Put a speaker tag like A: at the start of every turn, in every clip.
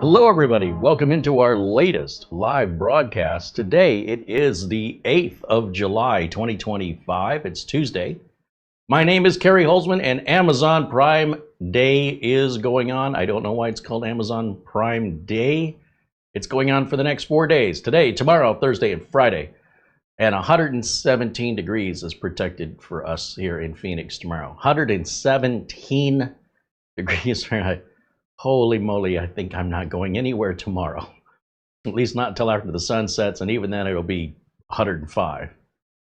A: Hello everybody, welcome into our latest live broadcast. Today it is the 8th of July 2025, it's Tuesday. My name is Kerry Holzman and Amazon Prime Day is going on. I don't know why it's called Amazon Prime Day. It's going on for the next 4 days, today, tomorrow, Thursday, and Friday. And 117 degrees is predicted for us here in Phoenix tomorrow. 117 degrees Fahrenheit. Holy moly, I think I'm not going anywhere tomorrow. At least not until after the sun sets, and even then it'll be 105.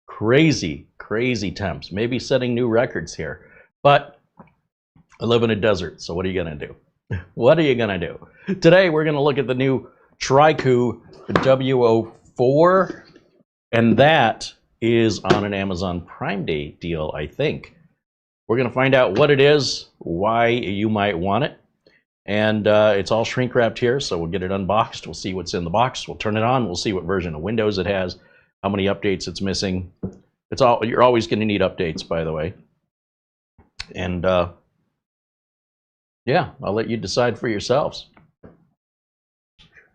A: Crazy, crazy temps. Maybe setting new records here. But I live in a desert, so what are you gonna do? What are you gonna do? Today we're gonna look at the new Trycoo WO4, and that is on an Amazon Prime Day deal, I think. We're gonna find out what it is, why you might want it. And it's all shrink wrapped here, so we'll get it unboxed. We'll see what's in the box. We'll turn it on. We'll see what version of Windows it has, how many updates it's missing. You're always going to need updates, by the way. And yeah, I'll let you decide for yourselves.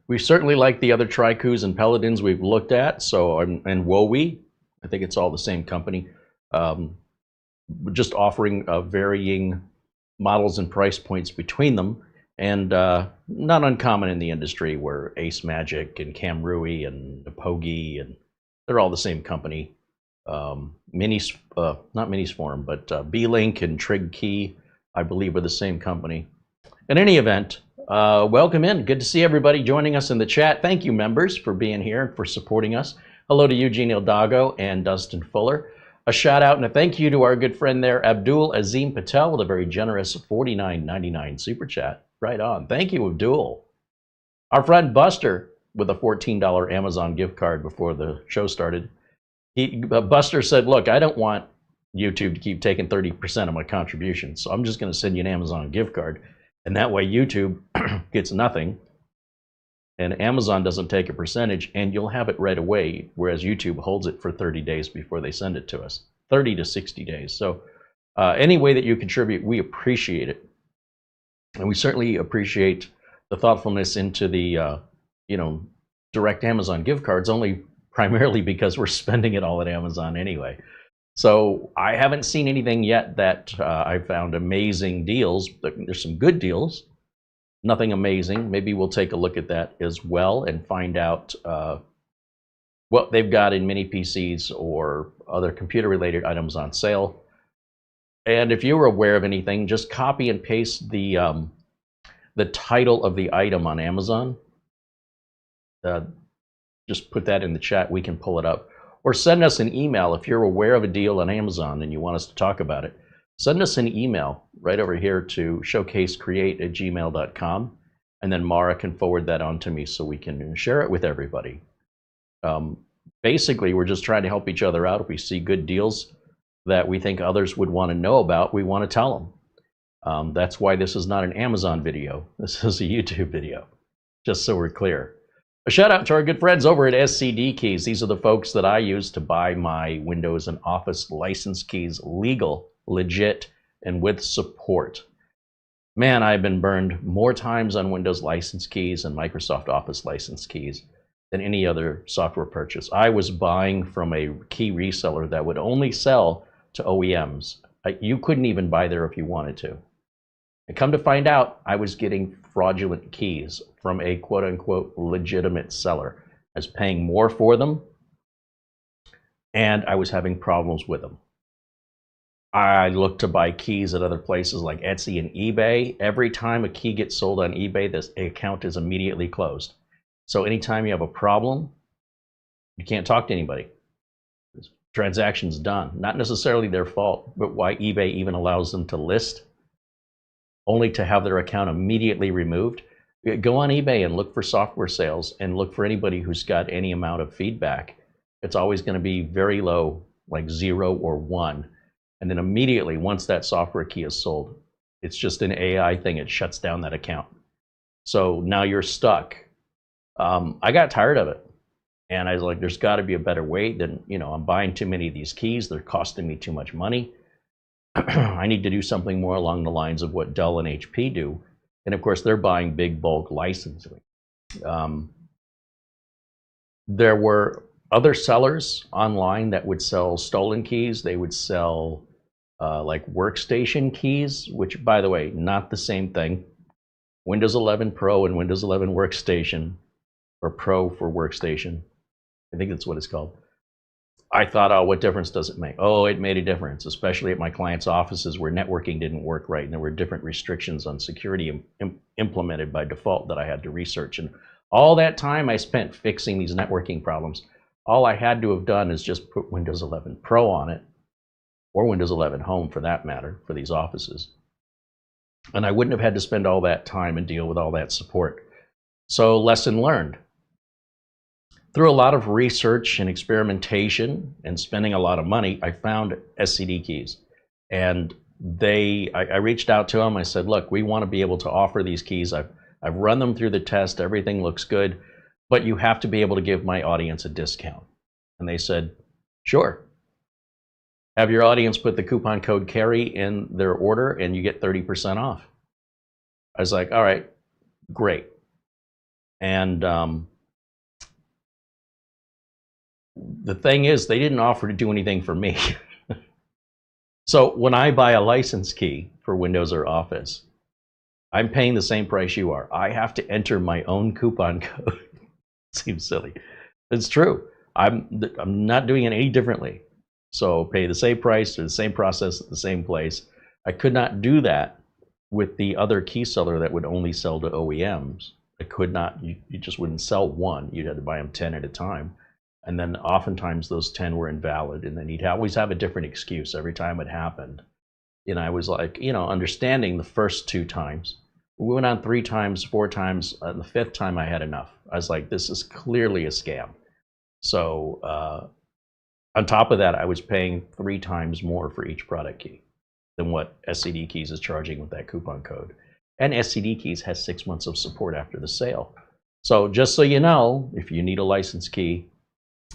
A: We certainly like the other Trycoos and Paladins we've looked at. So and WO-4, I think it's all the same company. Just offering varying models and price points between them. And not uncommon in the industry where Ace Magic and Camrui and Apogi, and they're all the same company. Not Minisform, but B-Link and Trycoo, I believe, are the same company. In any event, welcome in. Good to see everybody joining us in the chat. Thank you, members, for being here and for supporting us. Hello to Eugene Ildago and Dustin Fuller. A shout out and a thank you to our good friend there, Abdul Azim Patel, with a very generous $49.99 super chat. Right on. Thank you, Abdul. Our friend Buster with a $14 Amazon gift card before the show started. Buster said, look, I don't want YouTube to keep taking 30% of my contribution, so I'm just going to send you an Amazon gift card. And that way YouTube gets nothing, and Amazon doesn't take a percentage, and you'll have it right away, whereas YouTube holds it for 30 days before they send it to us. 30 to 60 days. So any way that you contribute, we appreciate it. And we certainly appreciate the thoughtfulness into the, direct Amazon gift cards, only primarily because we're spending it all at Amazon anyway. So I haven't seen anything yet that I found amazing deals. There's some good deals, nothing amazing. Maybe we'll take a look at that as well and find out what they've got in mini PCs or other computer-related items on sale. And if you were aware of anything, just copy and paste the title of the item on Amazon. Just put that in the chat. We can pull it up. Or send us an email if you're aware of a deal on Amazon and you want us to talk about it. Send us an email right over here to showcasecreate@gmail.com, and then Mara can forward that on to me so we can share it with everybody. Basically, we're just trying to help each other out. If we see good deals that we think others would want to know about, we want to tell them. That's why this is not an Amazon video. This is a YouTube video, just so we're clear. A shout out to our good friends over at SCD Keys. These are the folks that I use to buy my Windows and Office license keys legal, legit, and with support. Man, I've been burned more times on Windows license keys and Microsoft Office license keys than any other software purchase. I was buying from a key reseller that would only sell to OEMs. You couldn't even buy there if you wanted to. And come to find out, I was getting fraudulent keys from a quote-unquote legitimate seller. I was paying more for them, and I was having problems with them. I looked to buy keys at other places like Etsy and eBay. Every time a key gets sold on eBay, this account is immediately closed. So anytime you have a problem, you can't talk to anybody. This transaction's done. Not necessarily their fault, but why eBay even allows them to list, only to have their account immediately removed. Go on eBay and look for software sales and look for anybody who's got any amount of feedback. It's always going to be very low, like 0 or 1. And then immediately, once that software key is sold, it's just an AI thing. It shuts down that account. So now you're stuck. I got tired of it. And I was like, there's got to be a better way than, I'm buying too many of these keys. They're costing me too much money. I need to do something more along the lines of what Dell and HP do. And of course, they're buying big bulk licensing. There were other sellers online that would sell stolen keys. They would sell like workstation keys, which, by the way, not the same thing. Windows 11 Pro and Windows 11 Workstation, or Pro for Workstation, I think that's what it's called. I thought, oh, what difference does it make? Oh, it made a difference, especially at my clients' offices where networking didn't work right and there were different restrictions on security implemented by default that I had to research. And all that time I spent fixing these networking problems, all I had to have done is just put Windows 11 Pro on it, or Windows 11 Home for that matter, for these offices. And I wouldn't have had to spend all that time and deal with all that support. So, lesson learned. Through a lot of research and experimentation and spending a lot of money, I found SCD keys. And I reached out to them. I said, look, we want to be able to offer these keys. I've run them through the test. Everything looks good. But you have to be able to give my audience a discount. And they said, sure. Have your audience put the coupon code CARRY in their order and you get 30% off. I was like, all right, great. And the thing is, they didn't offer to do anything for me. So when I buy a license key for Windows or Office, I'm paying the same price you are. I have to enter my own coupon code. Seems silly. It's true. I'm not doing it any differently. So pay the same price or the same process at the same place. I could not do that with the other key seller that would only sell to OEMs. I could not. You just wouldn't sell one. You'd have to buy them 10 at a time. And then oftentimes those 10 were invalid. And then you'd always have a different excuse every time it happened. And I was like, understanding the first 2 times. We went on 3 times, 4 times. The 5th time I had enough. I was like, this is clearly a scam. So on top of that, I was paying 3 times more for each product key than what SCD Keys is charging with that coupon code. And SCD Keys has 6 months of support after the sale. So just so you know, if you need a license key,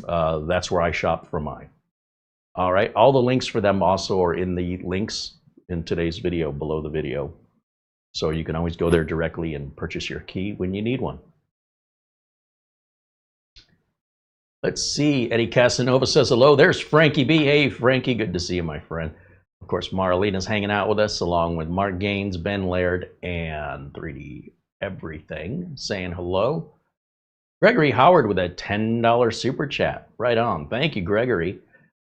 A: that's where I shop for mine. All right, all the links for them also are in the links in today's video, below the video. So you can always go there directly and purchase your key when you need one. Let's see, Eddie Casanova says hello. There's Frankie B. Hey, Frankie, good to see you, my friend. Of course, Marlena's hanging out with us, along with Mark Gaines, Ben Laird, and 3D Everything, saying hello. Gregory Howard with a $10 super chat. Right on. Thank you, Gregory.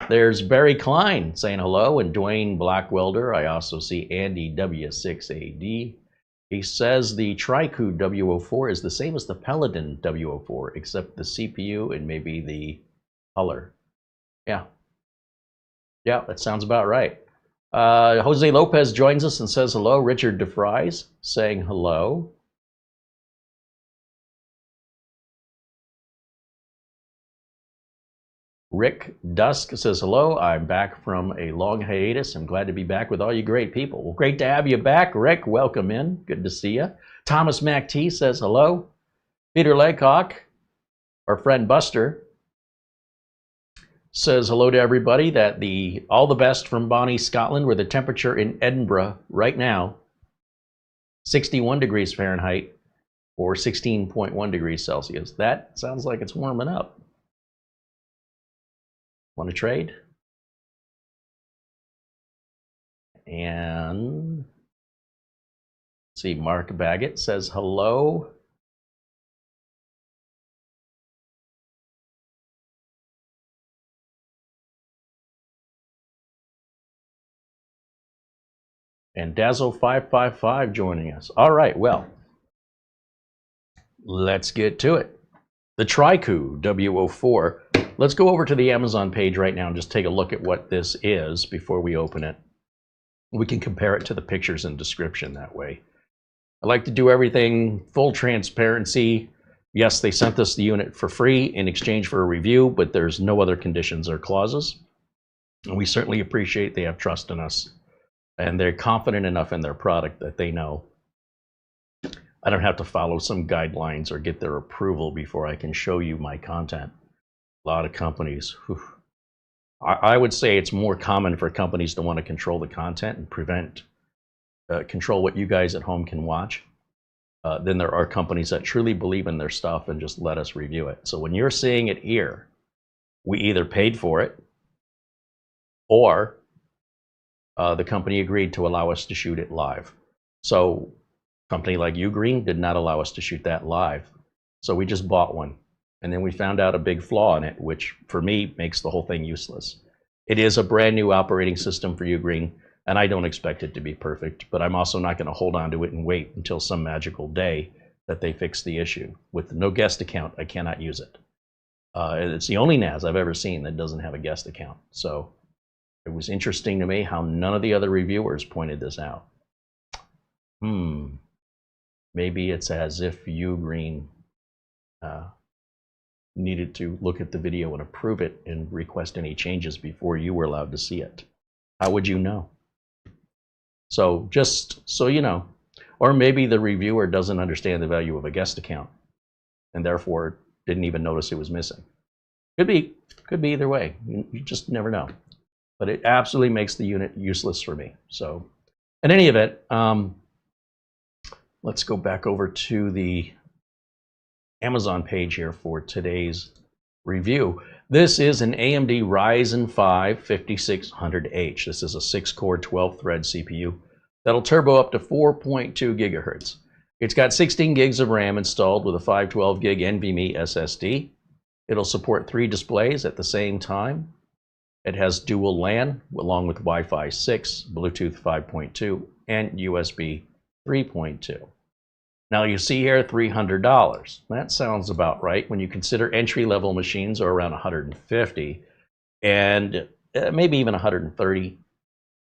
A: There's Barry Klein saying hello, and Dwayne Blackwelder. I also see Andy W6AD. He says the Trycoo WO4 is the same as the Paladin WO4, except the CPU and maybe the color. Yeah. Yeah, that sounds about right. Jose Lopez joins us and says hello. Richard DeFries saying hello. Rick Dusk says hello. I'm back from a long hiatus. I'm glad to be back with all you great people. Well, great to have you back, Rick. Welcome in. Good to see you. Thomas Mac T says hello. Peter Laycock, our friend Buster, says hello to everybody. That all the best from Bonnie, Scotland, where the temperature in Edinburgh right now, 61 degrees Fahrenheit or 16.1 degrees Celsius. That sounds like it's warming up. Want to trade? And see, Mark Baggett says hello. And Dazzle555 joining us. All right, well, let's get to it. The Trycoo WO4. Let's go over to the Amazon page right now and just take a look at what this is before we open it. We can compare it to the pictures and description that way. I like to do everything full transparency. Yes, they sent us the unit for free in exchange for a review, but there's no other conditions or clauses. And we certainly appreciate they have trust in us. And they're confident enough in their product that they know I don't have to follow some guidelines or get their approval before I can show you my content. A lot of companies. Whew. I would say it's more common for companies to want to control the content and control what you guys at home can watch than there are companies that truly believe in their stuff and just let us review it. So when you're seeing it here, we either paid for it or the company agreed to allow us to shoot it live. So a company like Ugreen did not allow us to shoot that live. So we just bought one. And then we found out a big flaw in it, which for me makes the whole thing useless. It is a brand new operating system for Ugreen, and I don't expect it to be perfect, but I'm also not going to hold on to it and wait until some magical day that they fix the issue. With no guest account, I cannot use it. It's the only NAS I've ever seen that doesn't have a guest account. So it was interesting to me how none of the other reviewers pointed this out. Maybe it's as if Ugreen needed to look at the video and approve it and request any changes before you were allowed to see it. How would you know? So just so you know, or maybe the reviewer doesn't understand the value of a guest account and therefore didn't even notice it was missing. Could be either way. You just never know. But it absolutely makes the unit useless for me. So in any event, let's go back over to the Amazon page here for today's review. This is an AMD Ryzen 5 5600H. This is a 6-core 12-thread CPU that'll turbo up to 4.2 gigahertz. It's got 16 gigs of RAM installed with a 512 gig NVMe SSD. It'll support 3 displays at the same time. It has dual LAN along with Wi-Fi 6, Bluetooth 5.2, and USB 3.2. Now you see here $300. That sounds about right when you consider entry-level machines are around $150 and maybe even $130.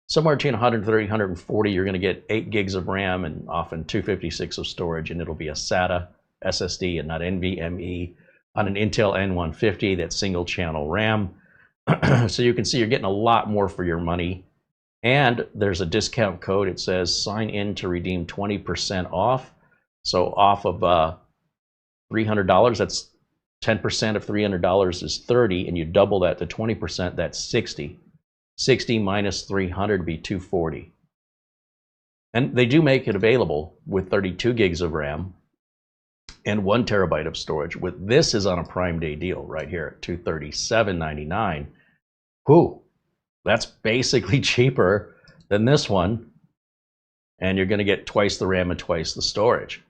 A: Somewhere between $130 and $140, you're going to get 8 gigs of RAM and often 256 of storage, and it'll be a SATA SSD and not NVMe on an Intel N150. That's single-channel RAM. So you can see you're getting a lot more for your money. And there's a discount code. It says sign in to redeem 20% off. So off of $300, that's 10% of $300 is 30, and you double that to 20%, that's 60. 60 minus 300 would be 240. And they do make it available with 32 gigs of RAM and 1 terabyte of storage. With this is on a Prime Day deal right here at $237.99. Whew, that's basically cheaper than this one. And you're going to get twice the RAM and twice the storage.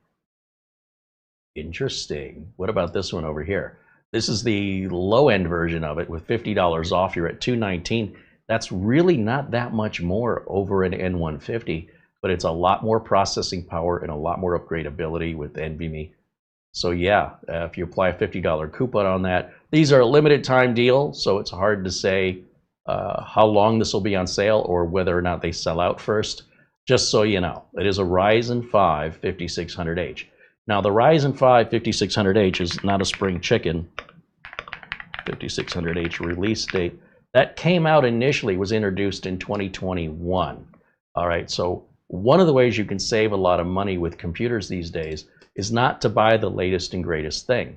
A: Interesting. What about this one over here? This is the low-end version of it with $50 off. You're at $219. That's really not that much more over an N150, but it's a lot more processing power and a lot more upgradability with NVMe. So yeah, if you apply a $50 coupon on that, these are a limited time deal, so it's hard to say how long this will be on sale or whether or not they sell out first. Just so you know, it is a Ryzen 5 5600H. Now the Ryzen 5 5600H is not a spring chicken. 5600H release date. That came out initially, was introduced in 2021. All right, so one of the ways you can save a lot of money with computers these days is not to buy the latest and greatest thing.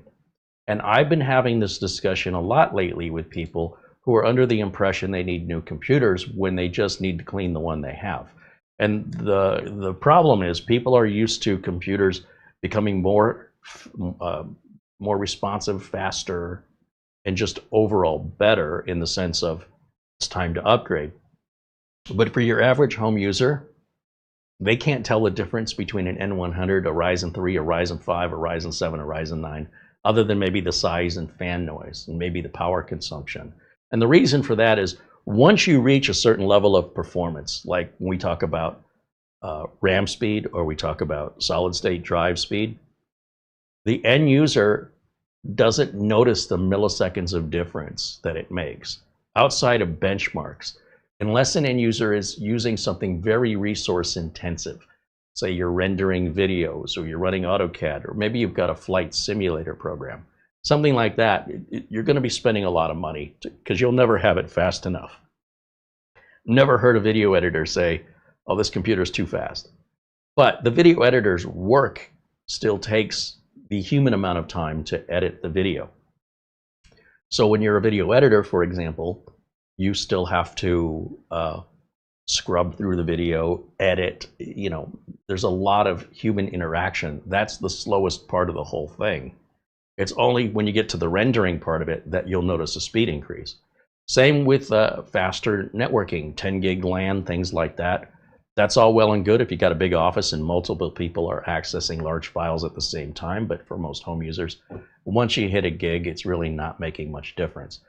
A: And I've been having this discussion a lot lately with people who are under the impression they need new computers when they just need to clean the one they have. And the problem is people are used to computers becoming more responsive, faster, and just overall better in the sense of it's time to upgrade. But for your average home user, they can't tell the difference between an N100, a Ryzen 3, a Ryzen 5, a Ryzen 7, a Ryzen 9, other than maybe the size and fan noise and maybe the power consumption. And the reason for that is once you reach a certain level of performance, like when we talk about RAM speed or we talk about solid state drive speed, the end user doesn't notice the milliseconds of difference that it makes outside of benchmarks, unless an end user is using something very resource intensive. Say you're rendering videos or you're running AutoCAD, or maybe you've got a flight simulator program. Something like that, you're going to be spending a lot of money because you'll never have it fast enough. Never heard a video editor say, oh, this computer's too fast. But the video editor's work still takes the human amount of time to edit the video. So when you're a video editor, for example, you still have to scrub through the video, edit, there's a lot of human interaction. That's the slowest part of the whole thing. It's only when you get to the rendering part of it that you'll notice a speed increase. Same with faster networking, 10 gig LAN, things like that. That's all well and good if you got a big office and multiple people are accessing large files at the same time, but for most home users, once you hit a gig, it's really not making much difference.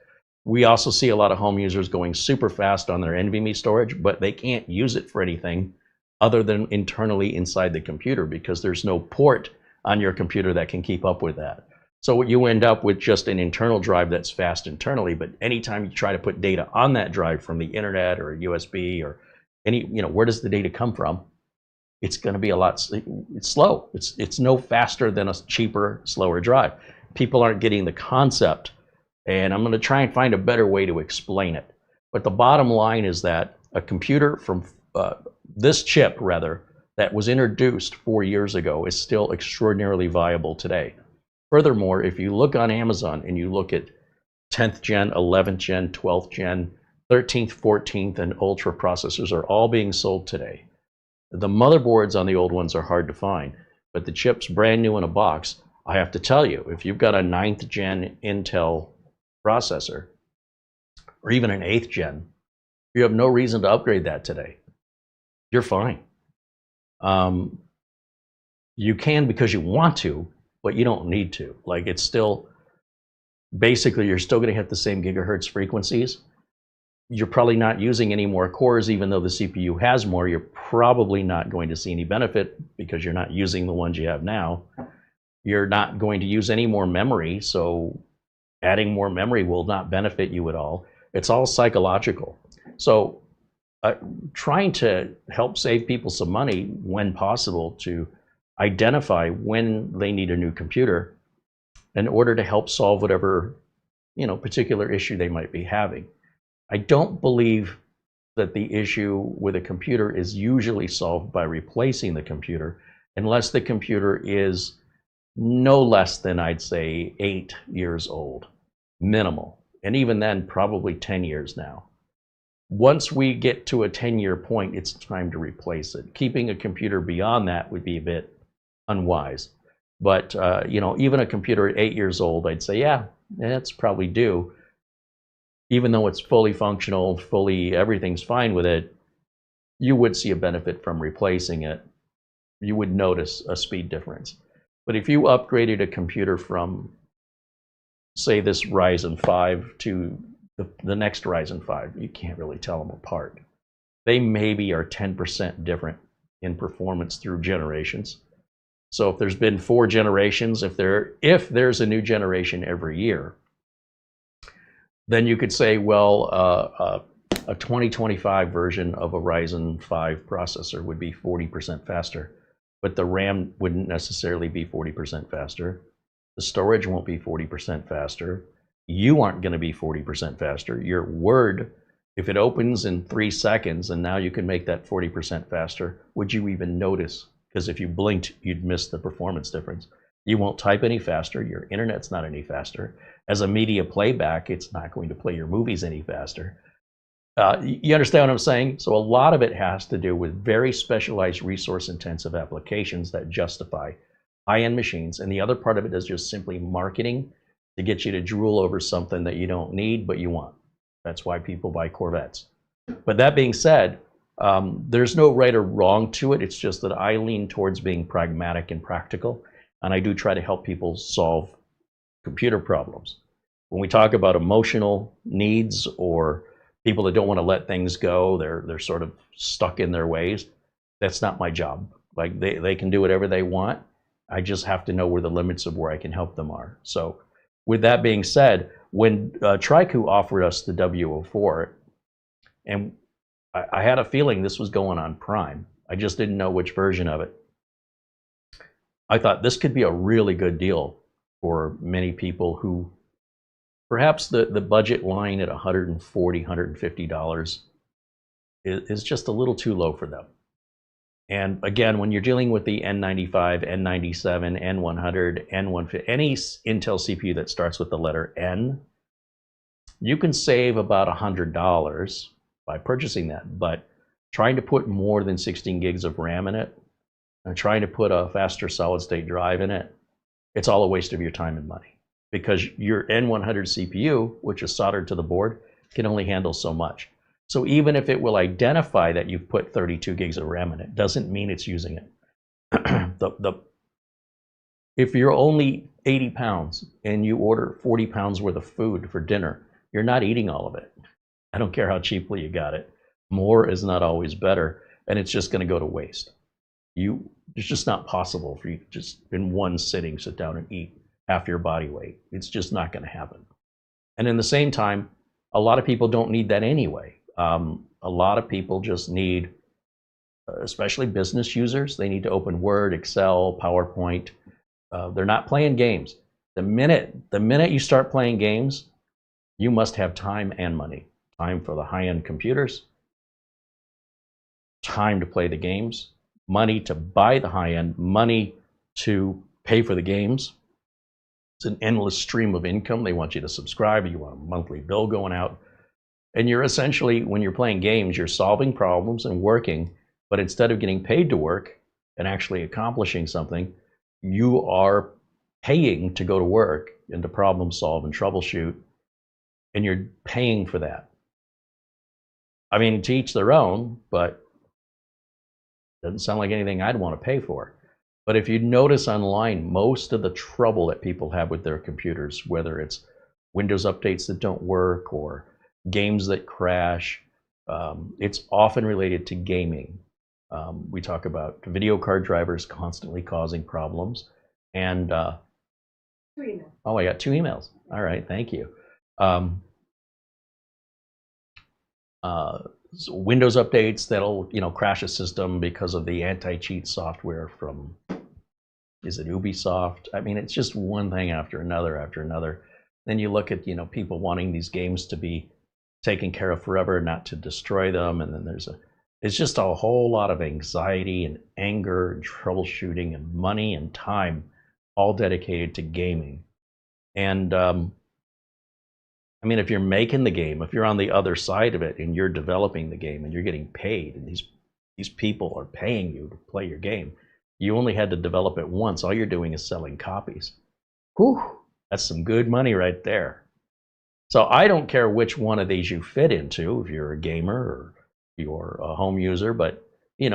A: We also see a lot of home users going super fast on their NVMe storage, but they can't use it for anything other than internally inside the computer because there's no port on your computer that can keep up with that. So what you end up with just an internal drive that's fast internally, but anytime you try to put data on that drive from the internet or a USB or any, where does the data come from? It's going to be it's slow. It's no faster than a cheaper, slower drive. People aren't getting the concept, and I'm going to try and find a better way to explain it. But the bottom line is that a computer from this chip, rather, that was introduced 4 years ago is still extraordinarily viable today. Furthermore, if you look on Amazon and you look at 10th gen, 11th gen, 12th gen, 13th, 14th, and Ultra processors are all being sold today. The motherboards on the old ones are hard to find, but the chip's brand new in a box. I have to tell you, if you've got a 9th gen Intel processor, or even an 8th gen, you have no reason to upgrade that today. You're fine. You can because you want to, but you don't need to. Like, it's still, basically, you're still going to hit the same gigahertz frequencies. You're probably not using any more cores, even though the CPU has more. You're probably not going to see any benefit because you're not using the ones you have now. You're not going to use any more memory, so adding more memory will not benefit you at all. It's all psychological. So trying to help save people some money when possible, to identify when they need a new computer in order to help solve whatever particular issue they might be having. I don't believe that the issue with a computer is usually solved by replacing the computer, unless the computer is no less than, I'd say, 8 years old, minimal. And even then, probably 10 years now. Once we get to a 10-year point, it's time to replace it. Keeping a computer beyond that would be a bit unwise. But even a computer at 8 years old, I'd say, yeah, it's probably due. Even though it's fully functional, everything's fine with it, you would see a benefit from replacing it. You would notice a speed difference. But if you upgraded a computer from, say, this Ryzen 5 to the next Ryzen 5, you can't really tell them apart. They maybe are 10% different in performance through generations. So if there's been 4 generations, if there's a new generation every year, then you could say, well, a 2025 version of a Ryzen 5 processor would be 40% faster, but the RAM wouldn't necessarily be 40% faster. The storage won't be 40% faster. You aren't going to be 40% faster. Your Word, if it opens in 3 seconds and now you can make that 40% faster, would you even notice? Because if you blinked, you'd miss the performance difference. You won't type any faster. Your internet's not any faster. As a media playback, it's not going to play your movies any faster. You understand what I'm saying? So a lot of it has to do with very specialized resource-intensive applications that justify high-end machines. And the other part of it is just simply marketing to get you to drool over something that you don't need, but you want. That's why people buy Corvettes. But that being said, there's no right or wrong to it. It's just that I lean towards being pragmatic and practical. And I do try to help people solve computer problems. When we talk about emotional needs or people that don't want to let things go, they're sort of stuck in their ways, that's not my job. Like, they can do whatever they want. I just have to know where the limits of where I can help them are. So with that being said, when Trycoo offered us the WO-4, and I had a feeling this was going on Prime, I just didn't know which version of it. I thought this could be a really good deal for many people who perhaps the budget line at $140, $150 is just a little too low for them. And again, when you're dealing with the N95, N97, N100, N150, any Intel CPU that starts with the letter N, You can save about $100 by purchasing that, but trying to put more than 16 gigs of RAM in it and trying to put a faster solid state drive in it, it's all a waste of your time and money, because your N100 CPU, which is soldered to the board, can only handle so much. So even if it will identify that you've put 32 gigs of RAM in it, doesn't mean it's using it. If you're only 80 pounds and you order 40 pounds worth of food for dinner, you're not eating all of it. I don't care how cheaply you got it. More is not always better, and it's just going to go to waste. It's just not possible for you to just in one sitting sit down and eat half your body weight. It's just not going to happen. And in the same time, a lot of people don't need that anyway. A lot of people just need, especially business users, they need to open Word, Excel, PowerPoint. They're not playing games. The minute you start playing games, you must have time and money. Time for the high-end computers, time to play the games, money to buy the high-end, money to pay for the games. It's an endless stream of income. They want you to subscribe. You want a monthly bill going out. And you're essentially, when you're playing games, you're solving problems and working, but instead of getting paid to work and actually accomplishing something, you are paying to go to work and to problem solve and troubleshoot, and you're paying for that. I mean, to each their own, but it doesn't sound like anything I'd want to pay for. But if you notice online, most of the trouble that people have with their computers, whether it's Windows updates that don't work or games that crash, it's often related to gaming. We talk about video card drivers constantly causing problems. And
B: 2 emails.
A: Oh, I got 2 emails. All right, thank you. So Windows updates that'll crash a system because of the anti-cheat software from, is it Ubisoft? I mean, it's just one thing after another. Then you look at people wanting these games to be taken care of forever, not to destroy them, and then it's just a whole lot of anxiety and anger and troubleshooting and money and time all dedicated to gaming. And I mean, if you're making the game, if you're on the other side of it and you're developing the game and you're getting paid and these people are paying you to play your game, you only had to develop it once. All you're doing is selling copies. Whew, that's some good money right there. So I don't care which one of these you fit into, if you're a gamer or you're a home user, but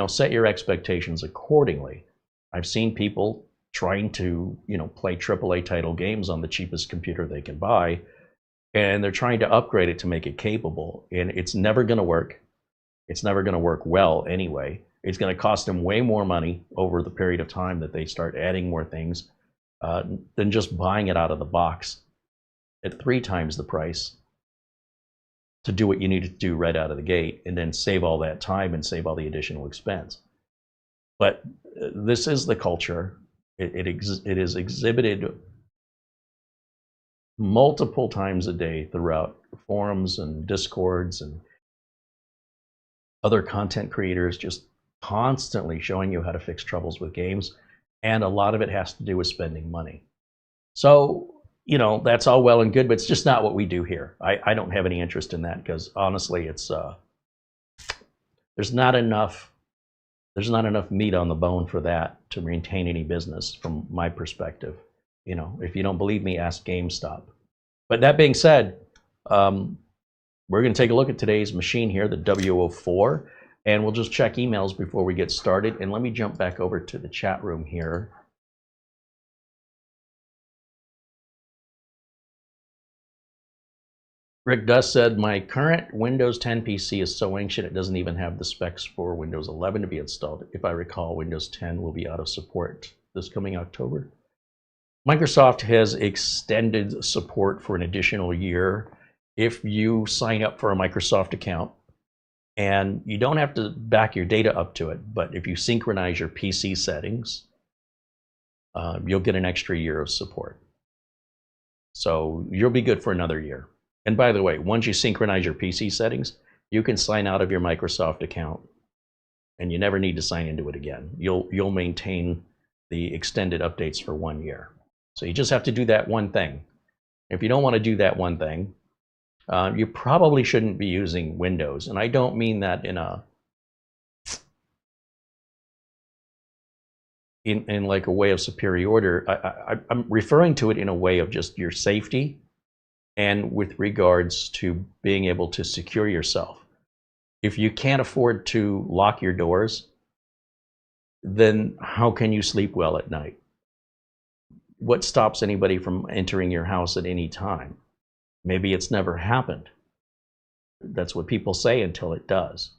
A: set your expectations accordingly. I've seen people trying to play AAA title games on the cheapest computer they can buy, and they're trying to upgrade it to make it capable, and it's never going to work. It's never going to work well anyway. It's going to cost them way more money over the period of time that they start adding more things than just buying it out of the box at 3 times the price to do what you need to do right out of the gate, and then save all that time and save all the additional expense. But this is the culture. It is exhibited multiple times a day throughout forums and discords and other content creators, just constantly showing you how to fix troubles with games, and a lot of it has to do with spending money. So that's all well and good, but it's just not what we do here. I don't have any interest in that, because honestly, it's there's not enough meat on the bone for that to maintain any business from my perspective. If you don't believe me, ask GameStop. But that being said, we're going to take a look at today's machine here, the WO-4, and we'll just check emails before we get started. And let me jump back over to the chat room here. Rick Duss said, my current Windows 10 PC is so ancient it doesn't even have the specs for Windows 11 to be installed. If I recall, Windows 10 will be out of support this coming October. Microsoft has extended support for an additional year if you sign up for a Microsoft account, and you don't have to back your data up to it, but if you synchronize your PC settings, you'll get an extra year of support. So you'll be good for another year. And by the way, once you synchronize your PC settings, you can sign out of your Microsoft account, and you never need to sign into it again. You'll maintain the extended updates for 1 year. So you just have to do that one thing. If you don't want to do that one thing, You probably shouldn't be using Windows, and I don't mean that in like a way of superiority. I'm referring to it in a way of just your safety and with regards to being able to secure yourself. If you can't afford to lock your doors, then how can you sleep well at night? What stops anybody from entering your house at any time? Maybe it's never happened. That's what people say until it does.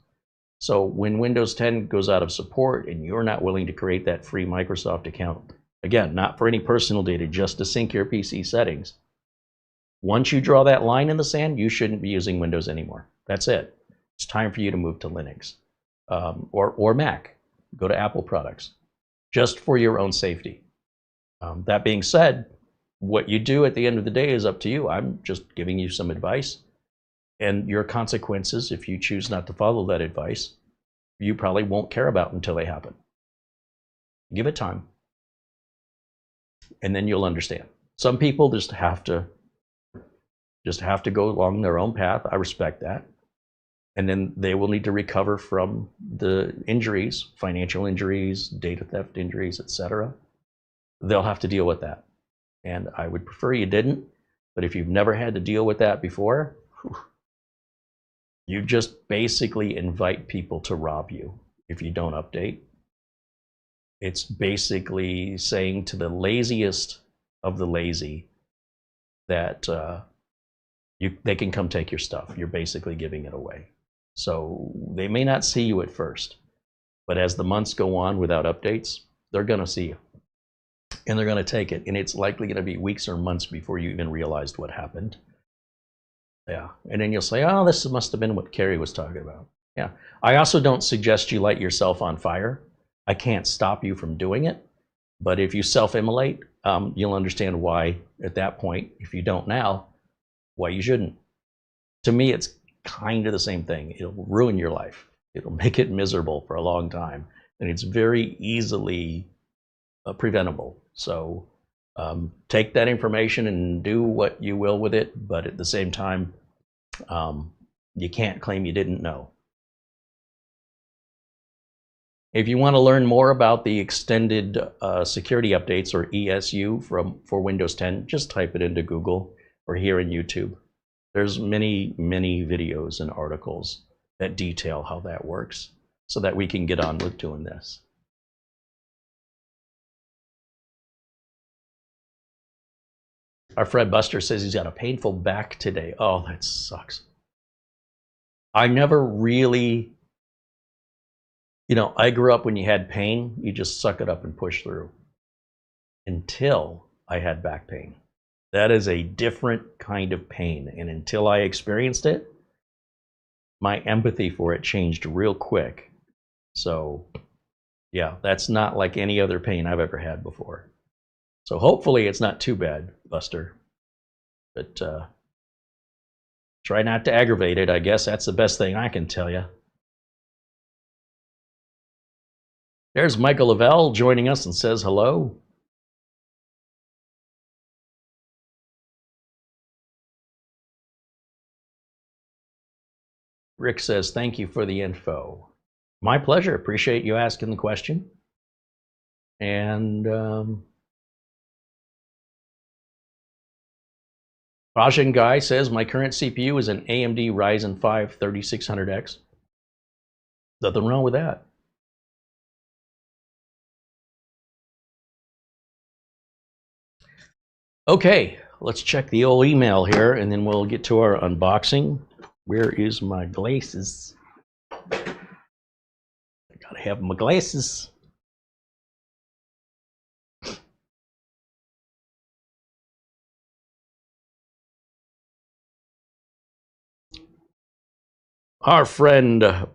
A: So when Windows 10 goes out of support and you're not willing to create that free Microsoft account, again, not for any personal data, just to sync your PC settings, once you draw that line in the sand, you shouldn't be using Windows anymore. That's it. It's time for you to move to Linux or Mac. Go to Apple products, just for your own safety. That being said, what you do at the end of the day is up to you. I'm just giving you some advice. And your consequences, if you choose not to follow that advice, you probably won't care about until they happen. Give it time. And then you'll understand. Some people just have to go along their own path. I respect that. And then they will need to recover from the injuries, financial injuries, data theft injuries, etc. They'll have to deal with that. And I would prefer you didn't. But if you've never had to deal with that before, you just basically invite people to rob you if you don't update. It's basically saying to the laziest of the lazy that they can come take your stuff. You're basically giving it away. So they may not see you at first, but as the months go on without updates, they're going to see you. And they're going to take it. And it's likely going to be weeks or months before you even realized what happened. Yeah, and then you'll say, oh, this must have been what Carrie was talking about. Yeah, I also don't suggest you light yourself on fire. I can't stop you from doing it, but if you self-immolate, you'll understand why at that point, if you don't now, why you shouldn't. To me, it's kind of the same thing. It'll ruin your life. It'll make it miserable for a long time, and it's very easily preventable. So take that information and do what you will with it, but at the same time, you can't claim you didn't know. If you want to learn more about the extended security updates, or ESU, for Windows 10, just type it into Google or here in YouTube. There's many, many videos and articles that detail how that works so that we can get on with doing this. Our friend Buster says he's got a painful back today. Oh, that sucks. I never really, I grew up when you had pain, you just suck it up and push through. Until I had back pain. That is a different kind of pain. And until I experienced it, my empathy for it changed real quick. So, yeah, that's not like any other pain I've ever had before. So hopefully it's not too bad, Buster. But try not to aggravate it. I guess that's the best thing I can tell you. There's Michael Lavelle joining us and says hello. Rick says, thank you for the info. My pleasure. Appreciate you asking the question. And Rajan Guy says, my current CPU is an AMD Ryzen 5 3600X. Nothing wrong with that. Okay, let's check the old email here, and then we'll get to our unboxing. Where is my glasses? I gotta have my glasses. Our friend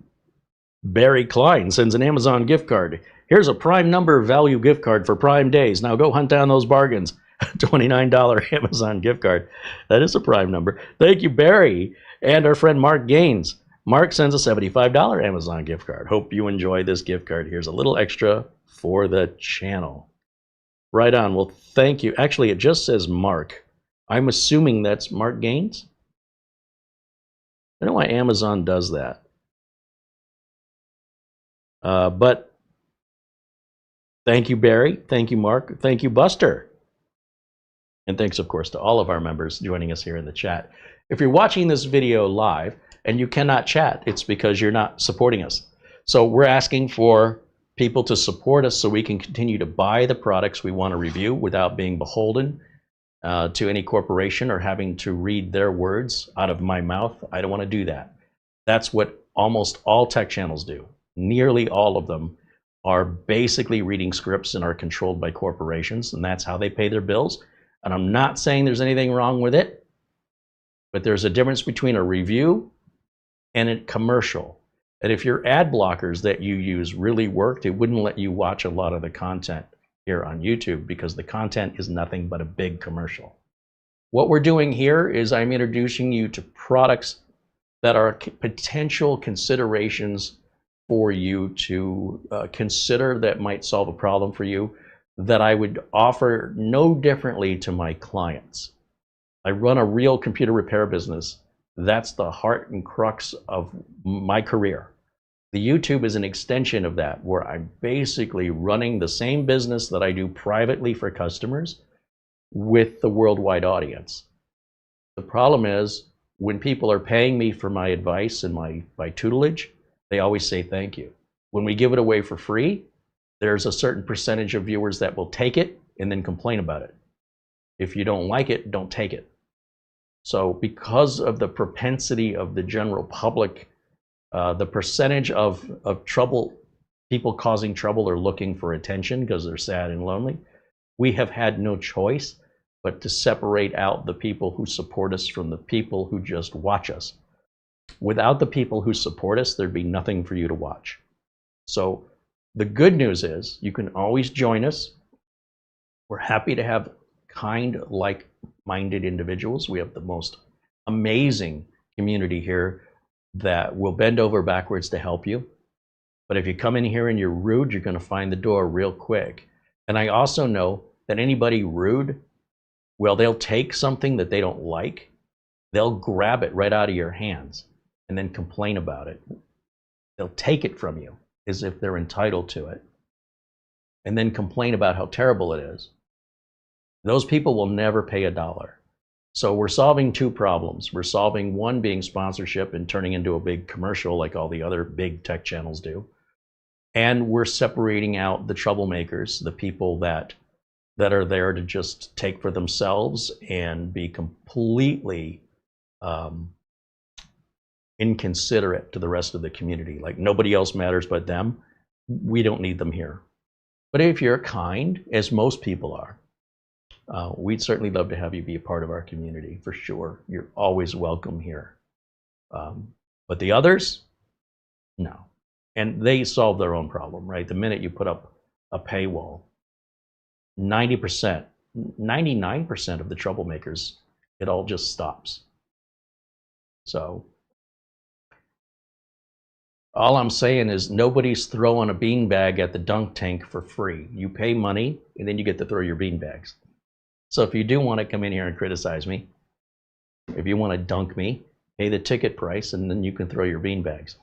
A: Barry Klein sends an Amazon gift card. Here's a Prime number value gift card for Prime days. Now go hunt down those bargains. $29 Amazon gift card. That is a Prime number. Thank you, Barry. And our friend Mark Gaines. Mark sends a $75 Amazon gift card. Hope you enjoy this gift card. Here's a little extra for the channel. Right on. Well, thank you. Actually, it just says Mark. I'm assuming that's Mark Gaines. I don't know why Amazon does that. But thank you, Barry. Thank you, Mark. Thank you, Buster. And thanks, of course, to all of our members joining us here in the chat. If you're watching this video live and you cannot chat, it's because you're not supporting us. So we're asking for people to support us so we can continue to buy the products we want to review without being beholden to any corporation or having to read their words out of my mouth. I don't want to do that. That's what almost all tech channels do. Nearly all of them are basically reading scripts and are controlled by corporations, and that's how they pay their bills. And I'm not saying there's anything wrong with it, but there's a difference between a review and a commercial. And if your ad blockers that you use really worked, it wouldn't let you watch a lot of the content here on YouTube because the content is nothing but a big commercial. What we're doing here is I'm introducing you to products that are potential considerations for you to consider that might solve a problem for you that I would offer no differently to my clients. I run a real computer repair business. That's the heart and crux of my career. The YouTube is an extension of that, where I'm basically running the same business that I do privately for customers with the worldwide audience. The problem is when people are paying me for my advice and my tutelage, they always say thank you. When we give it away for free, there's a certain percentage of viewers that will take it and then complain about it. If you don't like it, don't take it. So because of the propensity of the general public, the percentage of trouble, people causing trouble or looking for attention because they're sad and lonely, we have had no choice but to separate out the people who support us from the people who just watch us. Without the people who support us, there'd be nothing for you to watch. So the good news is you can always join us. We're happy to have kind, like-minded individuals. We have the most amazing community here that will bend over backwards to help you. But if you come in here and you're rude, you're going to find the door real quick. And I also know that anybody rude, well, they'll take something that they don't like, they'll grab it right out of your hands and then complain about it. They'll take it from you as if they're entitled to it and then complain about how terrible it is. Those people will never pay $1. So we're solving two problems. We're solving one being sponsorship and turning into a big commercial like all the other big tech channels do. And we're separating out the troublemakers, the people that are there to just take for themselves and be completely inconsiderate to the rest of the community. Like nobody else matters but them. We don't need them here. But if you're kind, as most people are, we'd certainly love to have you be a part of our community, for sure. You're always welcome here. But the others, no. And they solve their own problem, right? The minute you put up a paywall, 90%, 99% of the troublemakers, it all just stops. So all I'm saying is nobody's throwing a beanbag at the dunk tank for free. You pay money and then you get to throw your beanbags. So if you do want to come in here and criticize me, if you want to dunk me, pay the ticket price and then you can throw your beanbags.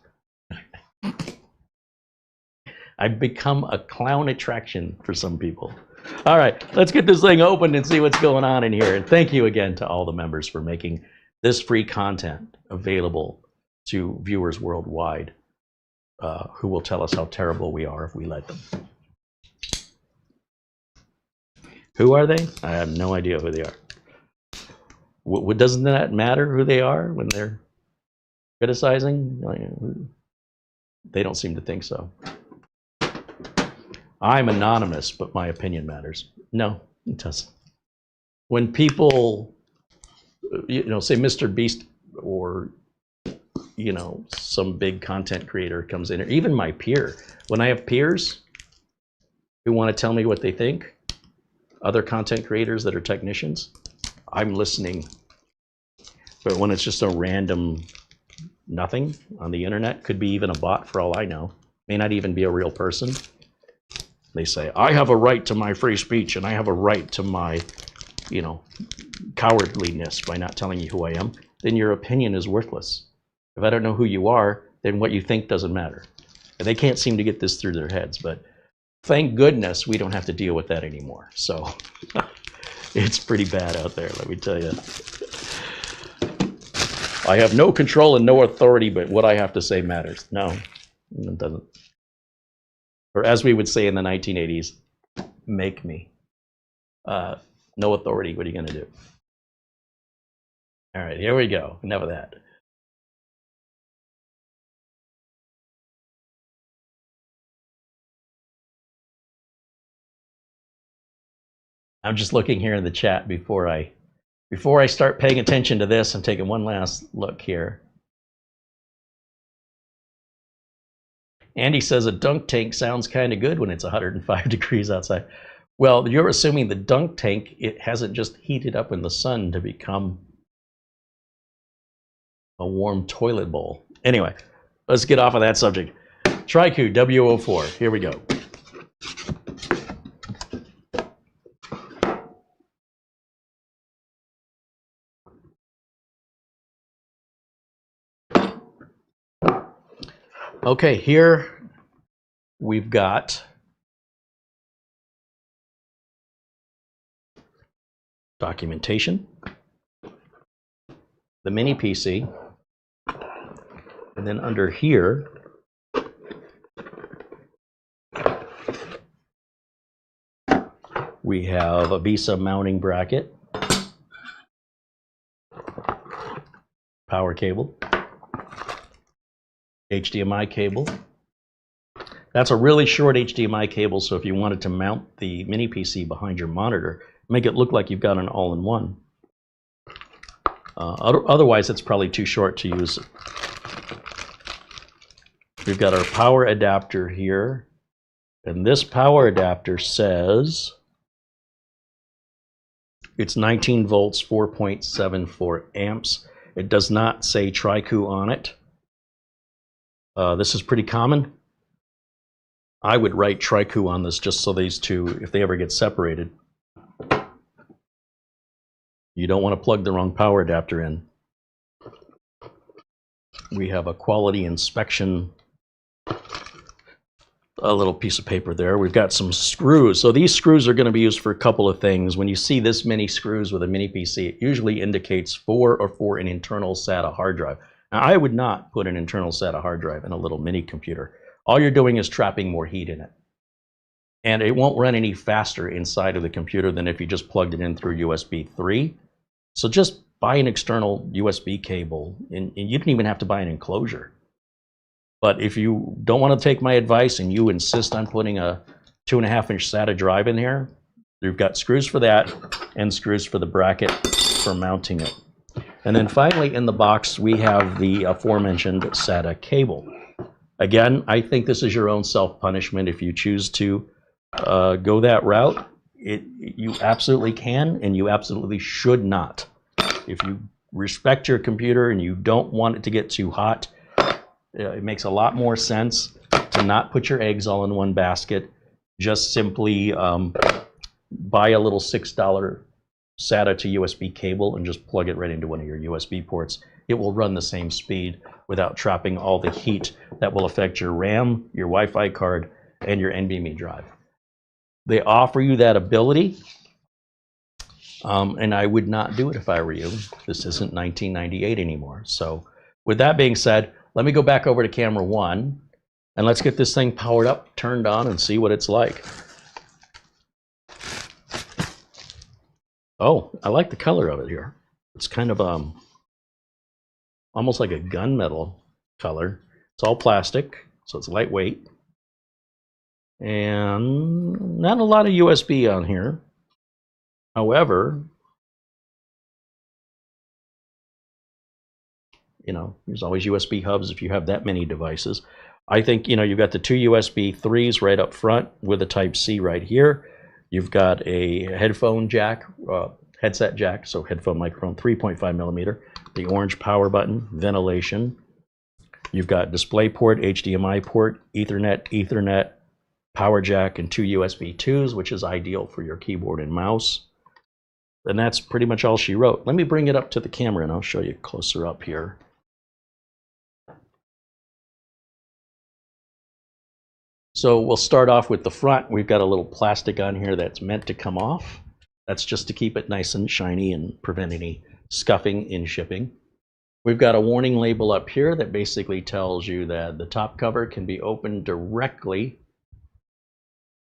A: I've become a clown attraction for some people. All right, let's get this thing open and see what's going on in here. And thank you again to all the members for making this free content available to viewers worldwide who will tell us how terrible we are if we let them. Who are they? I have no idea who they are. Doesn't that matter who they are when they're criticizing? They don't seem to think so. I'm anonymous, but my opinion matters. No, it doesn't. When people, say Mr. Beast or, some big content creator comes in, or even my peer, when I have peers who want to tell me what they think, other content creators that are technicians, I'm listening. But when it's just a random nothing on the internet, could be even a bot for all I know, may not even be a real person. They say, I have a right to my free speech and I have a right to my, cowardliness by not telling you who I am, then your opinion is worthless. If I don't know who you are, then what you think doesn't matter. And they can't seem to get this through their heads, but thank goodness we don't have to deal with that anymore. So it's pretty bad out there, let me tell you. I have no control and no authority, but what I have to say matters. No, it doesn't. Or as we would say in the 1980s, make me. No authority, what are you going to do? All right, here we go. Enough of that. I'm just looking here in the chat before I start paying attention to this. I'm taking one last look here. Andy says a dunk tank sounds kind of good when it's 105 degrees outside. Well, you're assuming the dunk tank, it hasn't just heated up in the sun to become a warm toilet bowl. Anyway, let's get off of that subject. Trycoo WO4, here we go. Okay, here we've got documentation, the mini PC, and then under here, we have a VESA mounting bracket, power cable, HDMI cable. That's a really short HDMI cable, so if you wanted to mount the mini PC behind your monitor, make it look like you've got an all-in-one. Otherwise, it's probably too short to use. We've got our power adapter here, and this power adapter says it's 19 volts, 4.74 amps. It does not say Trycoo on it. This is pretty common. I would write Trycoo on this just so these two, if they ever get separated, you don't want to plug the wrong power adapter in. We have a quality inspection, a little piece of paper there. We've got some screws. So these screws are going to be used for a couple of things. When you see this many screws with a mini PC, it usually indicates for an internal SATA hard drive. Now, I would not put an internal SATA hard drive in a little mini computer. All you're doing is trapping more heat in it. And it won't run any faster inside of the computer than if you just plugged it in through USB 3. So just buy an external USB cable, and you don't even have to buy an enclosure. But if you don't want to take my advice and you insist on putting a 2.5-inch SATA drive in here, you've got screws for that and screws for the bracket for mounting it. And then finally in the box, we have the aforementioned SATA cable. Again, I think this is your own self-punishment. If you choose to go that route, you absolutely can, and you absolutely should not. If you respect your computer and you don't want it to get too hot, it makes a lot more sense to not put your eggs all in one basket. Just simply buy a little $6 SATA to USB cable and just plug it right into one of your USB ports. It will run the same speed without trapping all the heat that will affect your RAM, your Wi-Fi card, and your NVMe drive. They offer you that ability, and I would not do it if I were you. This isn't 1998 anymore. So with that being said, let me go back over to camera 1, and let's get this thing powered up, turned on, and see what it's like. Oh, I like the color of it here. It's kind of almost like a gunmetal color. It's all plastic, so it's lightweight. And not a lot of USB on here. However, you know, there's always USB hubs if you have that many devices. I think, you know, you've got the two USB 3s right up front with a Type-C right here. You've got a headphone jack, headset jack, so headphone microphone, 3.5 millimeter. The orange power button, ventilation. You've got display port, HDMI port, Ethernet, power jack, and two USB 2s, which is ideal for your keyboard and mouse. And that's pretty much all she wrote. Let me bring it up to the camera and I'll show you closer up here. So we'll start off with the front. We've got a little plastic on here that's meant to come off. That's just to keep it nice and shiny and prevent any scuffing in shipping. We've got a warning label up here that basically tells you that the top cover can be opened directly.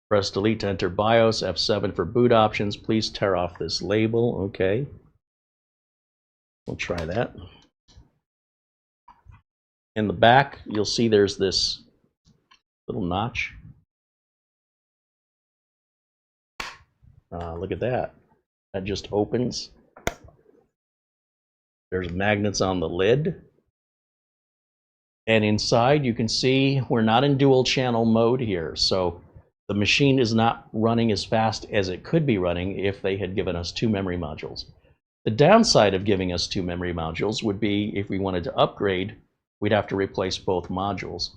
A: Press delete to enter BIOS, F7 for boot options. Please tear off this label. Okay. We'll try that. In the back, you'll see there's this little notch. Look at that. That just opens. There's magnets on the lid. And inside, you can see we're not in dual channel mode here. So the machine is not running as fast as it could be running if they had given us 2 memory modules. The downside of giving us 2 memory modules would be if we wanted to upgrade, we'd have to replace both modules.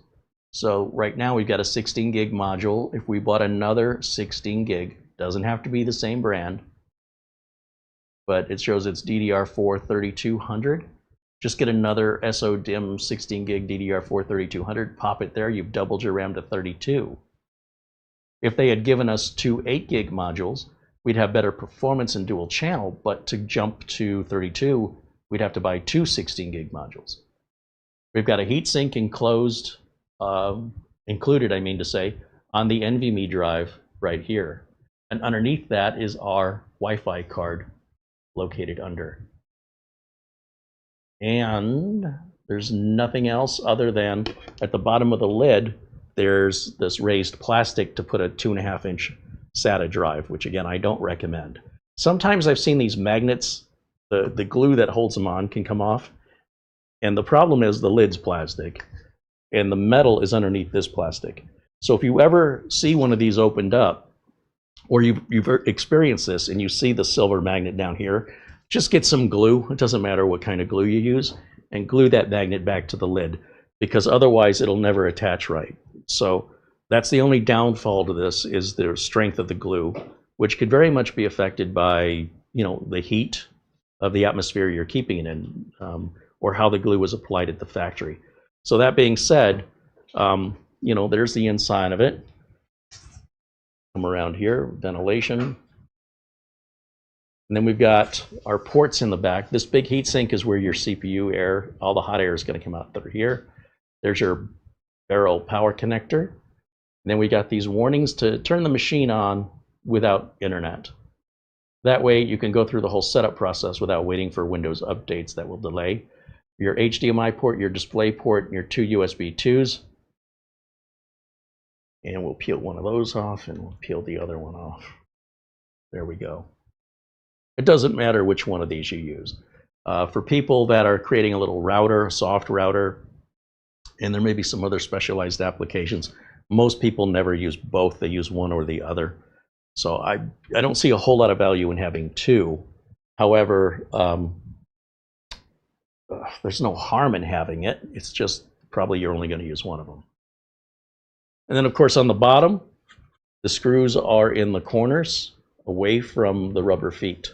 A: So right now we've got a 16 gig module. If we bought another 16 gig, doesn't have to be the same brand, but it shows it's DDR4 3200. Just get another SODIMM 16 gig DDR4 3200, pop it there, you've doubled your RAM to 32. If they had given us 2 8 gig modules, we'd have better performance in dual channel, but to jump to 32, we'd have to buy 2 16 gig modules. We've got a heatsink included, I mean to say, on the NVMe drive right here. And underneath that is our Wi-Fi card located under. And there's nothing else other than at the bottom of the lid, there's this raised plastic to put a 2.5-inch SATA drive, which again, I don't recommend. Sometimes I've seen these magnets, the glue that holds them on can come off. And the problem is the lid's plastic and the metal is underneath this plastic. So if you ever see one of these opened up, or you've experienced this and you see the silver magnet down here, just get some glue. It doesn't matter what kind of glue you use, and glue that magnet back to the lid, because otherwise it'll never attach right. So that's the only downfall to this, is the strength of the glue, which could very much be affected by, the heat of the atmosphere you're keeping it in, or how the glue was applied at the factory. So that being said, there's the inside of it. Come around here, ventilation. And then we've got our ports in the back. This big heat sink is where your CPU air, all the hot air is going to come out through here. There's your barrel power connector. And then we got these warnings to turn the machine on without internet. That way you can go through the whole setup process without waiting for Windows updates that will delay. Your HDMI port, your display port, and your 2 USB 2s. And we'll peel one of those off and we'll peel the other one off. There we go. It doesn't matter which one of these you use. For people that are creating a little router, a soft router, and there may be some other specialized applications, most people never use both. They use one or the other. So I don't see a whole lot of value in having 2. However, there's no harm in having it. It's just probably you're only going to use one of them. And then, of course, on the bottom, the screws are in the corners away from the rubber feet.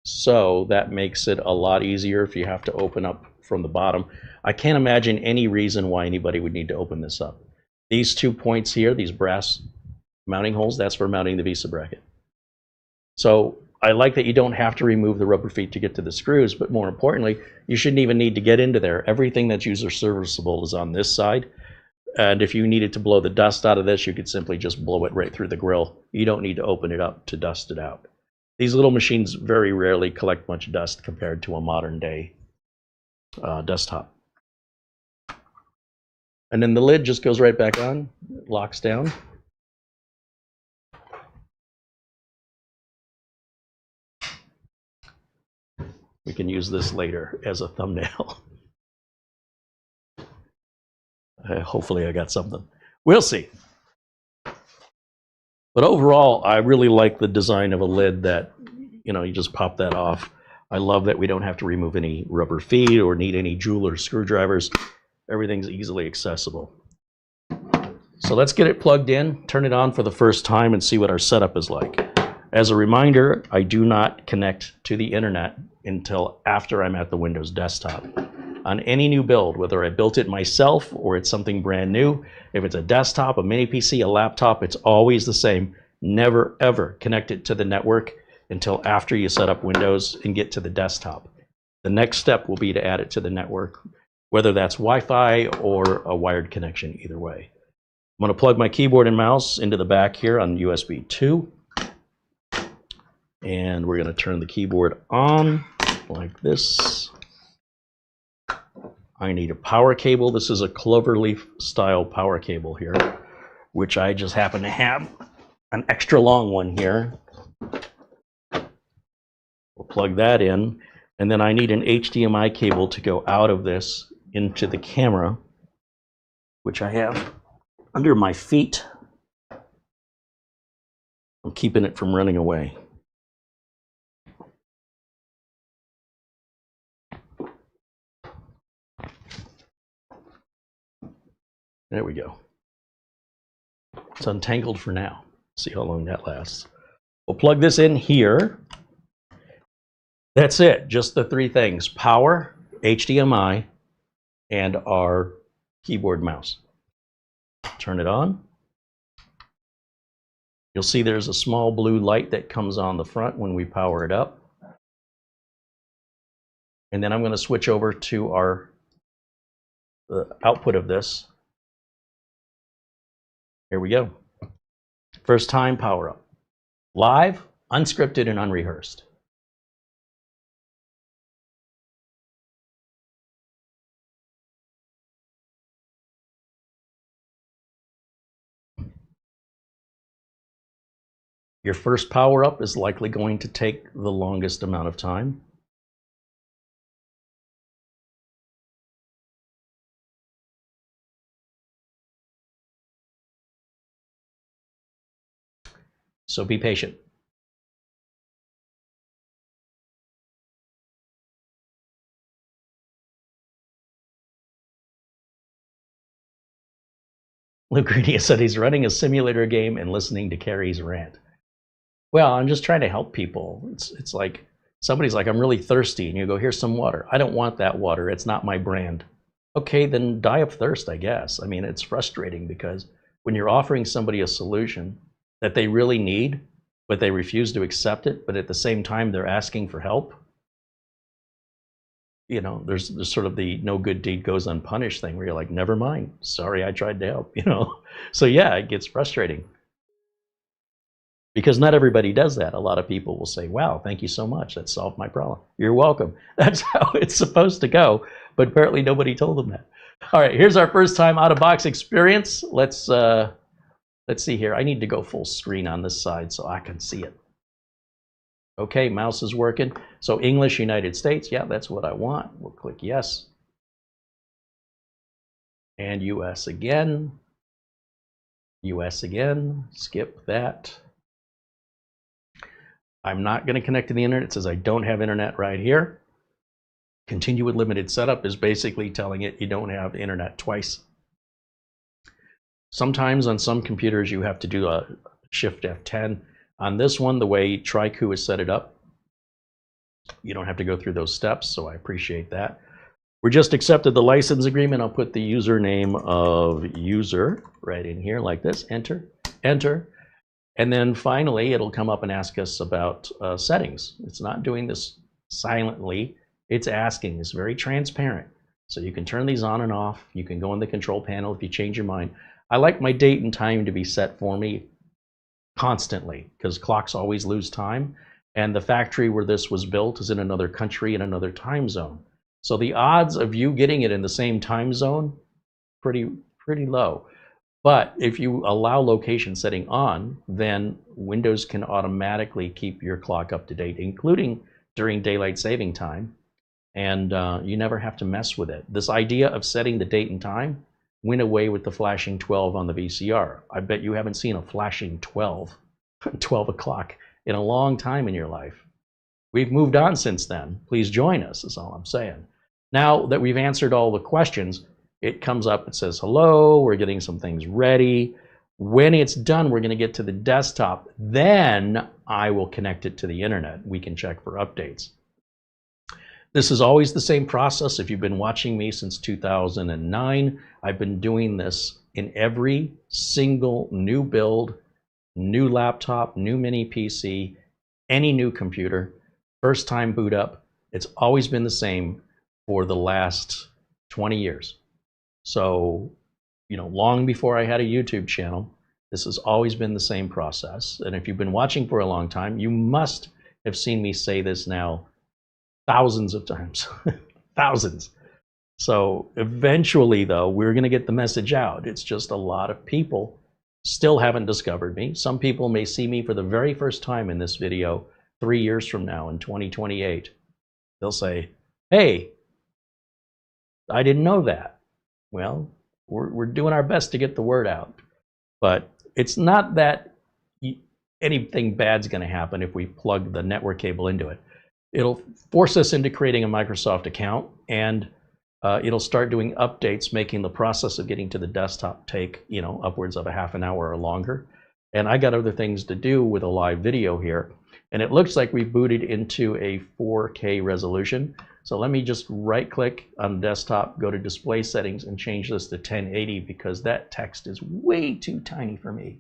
A: So that makes it a lot easier if you have to open up from the bottom. I can't imagine any reason why anybody would need to open this up. These 2 points here, these brass mounting holes, that's for mounting the VESA bracket. So I like that you don't have to remove the rubber feet to get to the screws, but more importantly, you shouldn't even need to get into there. Everything that's user serviceable is on this side. And if you needed to blow the dust out of this, you could simply just blow it right through the grill. You don't need to open it up to dust it out. These little machines very rarely collect much dust compared to a modern day desktop. And then the lid just goes right back on, locks down. We can use this later as a thumbnail. Hopefully I got something. We'll see. But overall, I really like the design of a lid that, you just pop that off. I love that we don't have to remove any rubber feet or need any jeweler screwdrivers. Everything's easily accessible. So let's get it plugged in, turn it on for the first time, and see what our setup is like. As a reminder, I do not connect to the internet until after I'm at the Windows desktop. on any new build, whether I built it myself or it's something brand new. If it's a desktop, a mini PC, a laptop, it's always the same. Never, ever connect it to the network until after you set up Windows and get to the desktop. The next step will be to add it to the network, whether that's Wi-Fi or a wired connection, either way. I'm going to plug my keyboard and mouse into the back here on USB 2. And we're going to turn the keyboard on like this. I need a power cable. This is a cloverleaf style power cable here, which I just happen to have an extra long one here. We'll plug that in. And then I need an HDMI cable to go out of this into the camera, which I have under my feet. I'm keeping it from running away. There we go. It's untangled for now. See how long that lasts. We'll plug this in here. That's it, just the three things: power, HDMI, and our keyboard mouse. Turn it on. You'll see there's a small blue light that comes on the front when we power it up. And then I'm going to switch over to the output of this. Here we go. First time power up. Live, unscripted, and unrehearsed. Your first power up is likely going to take the longest amount of time. So be patient. Lucretia said he's running a simulator game and listening to Carrie's rant. Well, I'm just trying to help people. It's like somebody's like, I'm really thirsty, and you go, here's some water. I don't want that water. It's not my brand. Okay, then die of thirst, I guess. I mean, it's frustrating because when you're offering somebody a solution that they really need, but they refuse to accept it, but at the same time they're asking for help, you know, there's sort of the no good deed goes unpunished thing where you're like, never mind, sorry, I tried to help, you know. So yeah, it gets frustrating. Because not everybody does that. A lot of people will say, wow, thank you so much. That solved my problem. You're welcome. That's how it's supposed to go. But apparently nobody told them that. All right, here's our first time out-of-box experience. Let's see here. I need to go full screen on this side so I can see it. Okay, mouse is working. So English, United States. Yeah, that's what I want. We'll click yes. And US again. US again. Skip that. I'm not going to connect to the internet. It says I don't have internet right here. Continue with limited setup is basically telling it you don't have internet twice. Sometimes on some computers you have to do a Shift F10. On this one, the way Trycoo has set it up, you don't have to go through those steps, so I appreciate that. We just accepted the license agreement. I'll put the username of user right in here like this. Enter, enter. And then finally, it'll come up and ask us about settings. It's not doing this silently. It's asking. It's very transparent. So you can turn these on and off. You can go in the control panel if you change your mind. I like my date and time to be set for me constantly because clocks always lose time. And the factory where this was built is in another country in another time zone. So the odds of you getting it in the same time zone, pretty low. But if you allow location setting on, then Windows can automatically keep your clock up to date, including during daylight saving time. And you never have to mess with it. This idea of setting the date and time went away with the flashing 12 on the VCR. I bet you haven't seen a flashing 12 o'clock in a long time in your life. We've moved on since then. Please join us, is all I'm saying. Now that we've answered all the questions, it comes up, it says, hello, we're getting some things ready. When it's done, we're going to get to the desktop. Then I will connect it to the internet. We can check for updates. This is always the same process. If you've been watching me since 2009, I've been doing this in every single new build, new laptop, new mini PC, any new computer, first time boot up. It's always been the same for the last 20 years. So, long before I had a YouTube channel, this has always been the same process. And if you've been watching for a long time, you must have seen me say this now thousands of times, thousands. So eventually, though, we're going to get the message out. It's just a lot of people still haven't discovered me. Some people may see me for the very first time in this video 3 years from now in 2028. They'll say, hey, I didn't know that. Well, we're doing our best to get the word out. But it's not that anything bad's going to happen if we plug the network cable into it. It'll force us into creating a Microsoft account, and it'll start doing updates, making the process of getting to the desktop take, upwards of a half an hour or longer. And I got other things to do with a live video here. And it looks like we booted into a 4K resolution. So let me just right click on the desktop, go to display settings, and change this to 1080 because that text is way too tiny for me.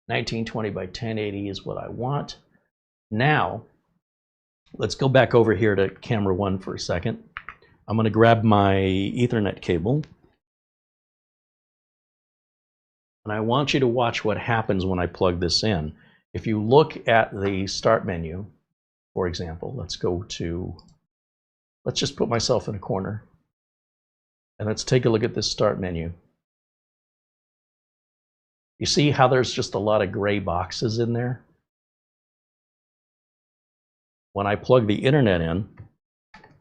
A: 1920 by 1080 is what I want. Now, let's go back over here to camera 1 for a second. I'm going to grab my Ethernet cable. And I want you to watch what happens when I plug this in. If you look at the start menu, for example, let's just put myself in a corner. And let's take a look at this start menu. You see how there's just a lot of gray boxes in there? When I plug the internet in,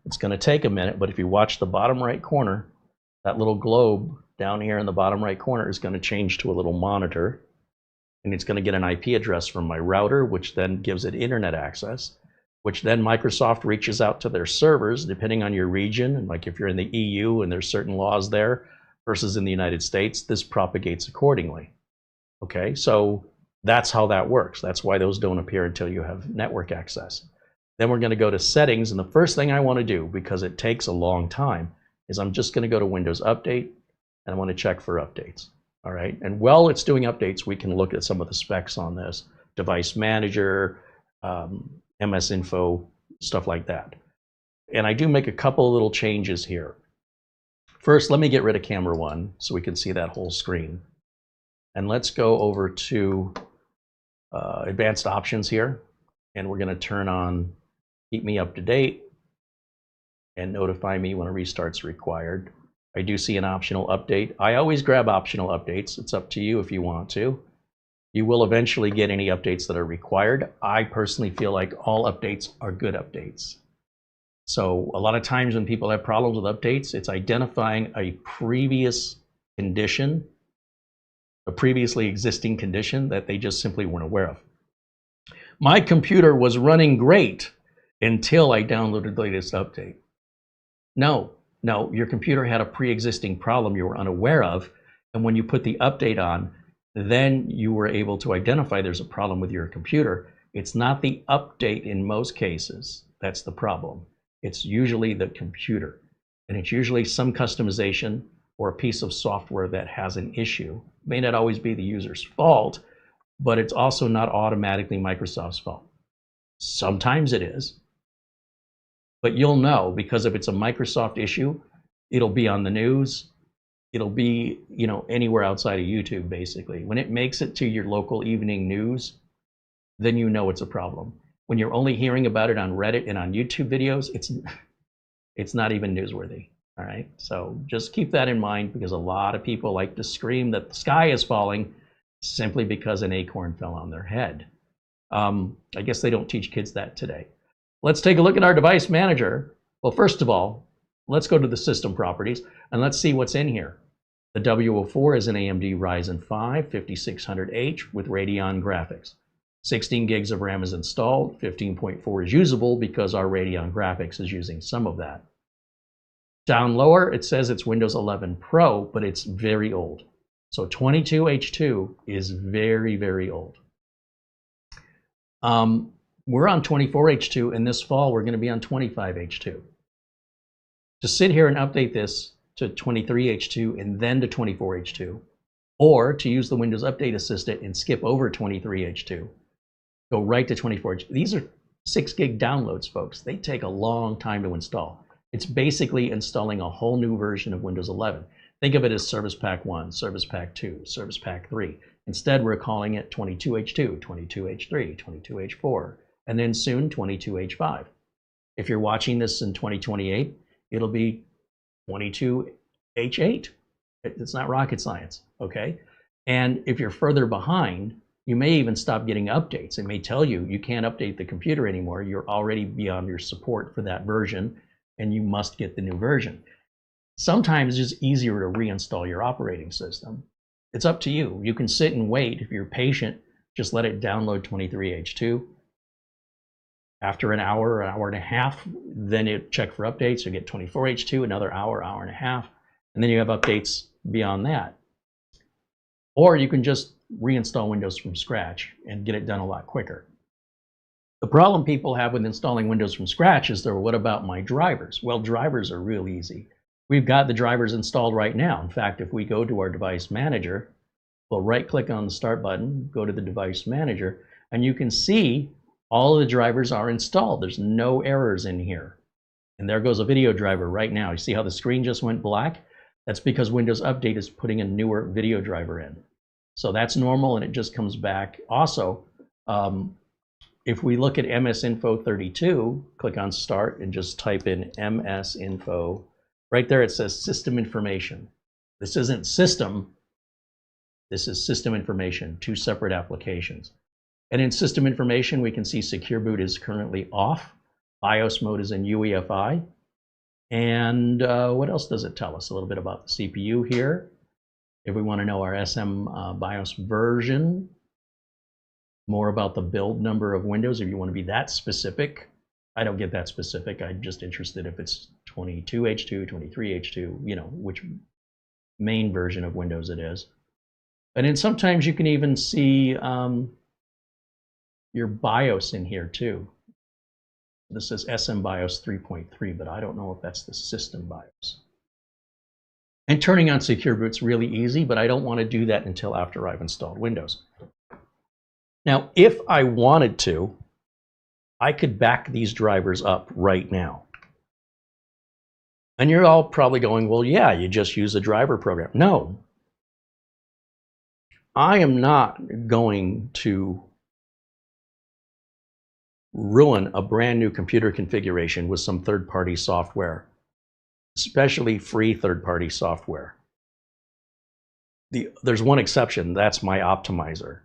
A: it's going to take a minute, but if you watch the bottom right corner, that little globe down here in the bottom right corner is going to change to a little monitor, and it's going to get an IP address from my router, which then gives it internet access, which then Microsoft reaches out to their servers, depending on your region. And like if you're in the EU and there's certain laws there versus in the United States, this propagates accordingly. Okay, so that's how that works. That's why those don't appear until you have network access. Then we're going to go to settings, and the first thing I want to do, because it takes a long time, is I'm just going to go to Windows Update, and I want to check for updates. All right, and while it's doing updates, we can look at some of the specs on this. Device Manager, MS Info, stuff like that. And I do make a couple of little changes here. First, let me get rid of camera 1 so we can see that whole screen. And let's go over to advanced options here, and we're going to turn on keep me up to date and notify me when a restart's required. I do see an optional update. I always grab optional updates. It's up to you if you want to. You will eventually get any updates that are required. I personally feel like all updates are good updates. So a lot of times when people have problems with updates, it's identifying a previous condition, a previously existing condition that they just simply weren't aware of. My computer was running great until I downloaded the latest update. No, your computer had a pre-existing problem you were unaware of, and when you put the update on, then you were able to identify there's a problem with your computer. It's not the update in most cases that's the problem. It's usually the computer, and it's usually some customization or a piece of software that has an issue. It may not always be the user's fault, but it's also not automatically Microsoft's fault. Sometimes it is, but you'll know because if it's a Microsoft issue, it'll be on the news. It'll be, anywhere outside of YouTube, basically. When it makes it to your local evening news, then you know it's a problem. When you're only hearing about it on Reddit and on YouTube videos, it's not even newsworthy. All right, so just keep that in mind because a lot of people like to scream that the sky is falling simply because an acorn fell on their head. I guess they don't teach kids that today. Let's take a look at our device manager. Well, first of all, let's go to the system properties and let's see what's in here. The WO-4 is an AMD Ryzen 5 5600H with Radeon graphics. 16 gigs of RAM is installed, 15.4 is usable because our Radeon graphics is using some of that. Down lower, it says it's Windows 11 Pro, but it's very old. So 22H2 is very, very old. We're on 24H2, and this fall we're going to be on 25H2. To sit here and update this to 23H2 and then to 24H2, or to use the Windows Update Assistant and skip over 23H2, go right to 24H2. These are 6 gig downloads, folks. They take a long time to install. It's basically installing a whole new version of Windows 11. Think of it as Service Pack 1, Service Pack 2, Service Pack 3. Instead, we're calling it 22H2, 22H3, 22H4, and then soon 22H5. If you're watching this in 2028, it'll be 22H8. It's not rocket science, okay? And if you're further behind, you may even stop getting updates. It may tell you you can't update the computer anymore. You're already beyond your support for that version, and you must get the new version. Sometimes it's just easier to reinstall your operating system. It's up to you. You can sit and wait. If you're patient, just let it download 23H2. After an hour and a half, then you check for updates. You get 24H2, another hour, hour and a half, and then you have updates beyond that. Or you can just reinstall Windows from scratch and get it done a lot quicker. The problem people have with installing Windows from scratch is, what about my drivers? Well, drivers are real easy. We've got the drivers installed right now. In fact, if we go to our device manager, we'll right-click on the Start button, go to the device manager, and you can see all of the drivers are installed. There's no errors in here. And there goes a video driver right now. You see how the screen just went black? That's because Windows Update is putting a newer video driver in. So that's normal, and it just comes back. Also, if we look at MS-Info32, click on Start and just type in MS-Info. Right there it says System Information. This isn't System. This is System Information, 2 separate applications. And in System Information, we can see Secure Boot is currently off. BIOS mode is in UEFI. And what else does it tell us? A little bit about the CPU here. If we want to know our SM BIOS version, more about the build number of Windows, if you want to be that specific. I don't get that specific. I'm just interested if it's 22H2, 23H2, you know, which main version of Windows it is. And then sometimes you can even see your BIOS in here too. This says SM BIOS 3.3, but I don't know if that's the system BIOS. And turning on Secure Boot's really easy, but I don't want to do that until after I've installed Windows. Now, if I wanted to, I could back these drivers up right now. And you're all probably going, well, yeah, you just use a driver program. No. I am not going to ruin a brand new computer configuration with some third-party software, especially free third-party software. There's one exception, that's my optimizer.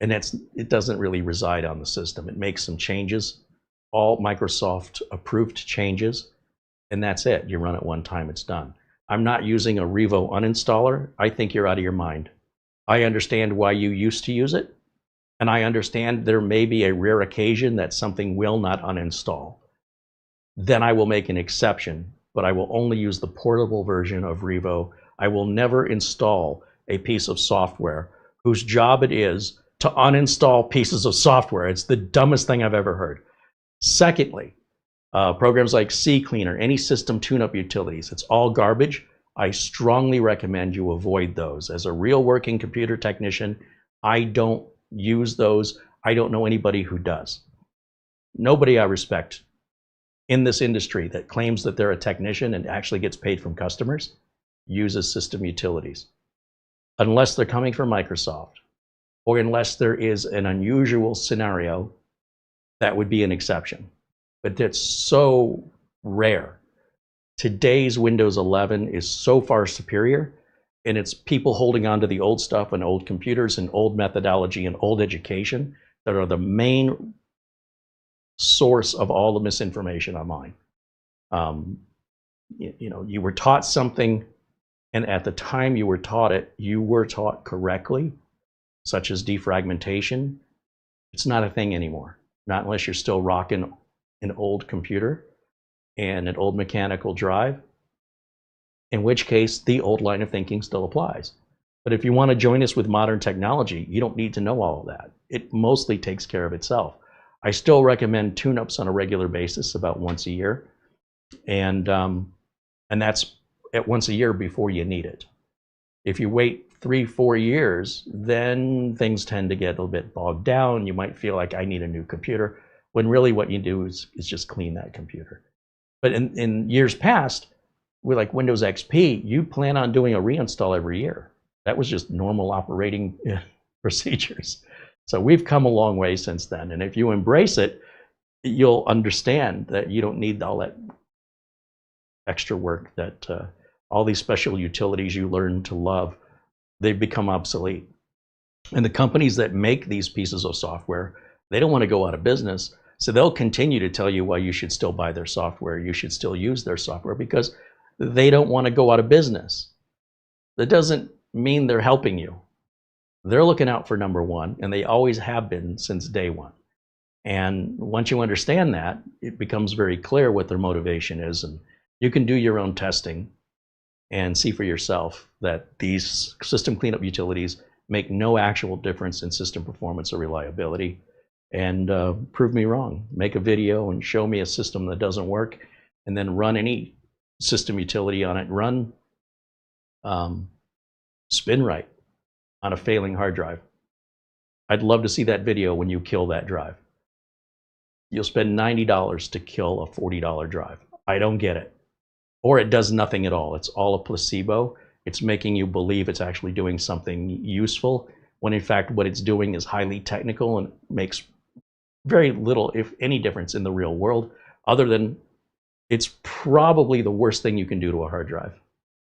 A: And it doesn't really reside on the system. It makes some changes, all Microsoft approved changes, and that's it. You run it one time, it's done. I'm not using a Revo uninstaller. I think you're out of your mind. I understand why you used to use it, and I understand there may be a rare occasion that something will not uninstall. Then I will make an exception, but I will only use the portable version of Revo. I will never install a piece of software whose job it is to uninstall pieces of software. It's the dumbest thing I've ever heard. Secondly, programs like CCleaner, any system tune-up utilities, it's all garbage. I strongly recommend you avoid those. As a real working computer technician, I don't use those. I don't know anybody who does. Nobody I respect in this industry that claims that they're a technician and actually gets paid from customers uses system utilities, unless they're coming from Microsoft, or unless there is an unusual scenario that would be an exception. But that's so rare. Today's Windows 11 is so far superior, and it's people holding on to the old stuff and old computers and old methodology and old education that are the main source of all the misinformation online. You know, you were taught something, and at the time you were taught it, you were taught correctly, such as defragmentation. It's not a thing anymore, not unless you're still rocking an old computer and an old mechanical drive, in which case the old line of thinking still applies. But if you want to join us with modern technology, you don't need to know all of that. It mostly takes care of itself. I still recommend tune-ups on a regular basis, about once a year, and that's at once a year before you need it. If you wait 3-4 years, then things tend to get a little bit bogged down. You might feel like I need a new computer, when really what you do is just clean that computer. But in years past, with like Windows XP, you plan on doing a reinstall every year. That was just normal operating procedures. So we've come a long way since then. And if you embrace it, you'll understand that you don't need all that extra work, that all these special utilities you learn to love, they've become obsolete. And the companies that make these pieces of software, they don't want to go out of business. So they'll continue to tell you why you should still buy their software, you should still use their software, because they don't want to go out of business. That doesn't mean they're helping you. They're looking out for number one, and they always have been since day one. And once you understand that, it becomes very clear what their motivation is, and you can do your own testing and see for yourself that these system cleanup utilities make no actual difference in system performance or reliability. And prove me wrong. Make a video and show me a system that doesn't work, and then run any system utility on it. Run SpinRite on a failing hard drive. I'd love to see that video when you kill that drive. You'll spend $90 to kill a $40 drive. I don't get it. Or it does nothing at all. It's all a placebo. It's making you believe it's actually doing something useful, when in fact what it's doing is highly technical and makes very little, if any, difference in the real world, other than it's probably the worst thing you can do to a hard drive,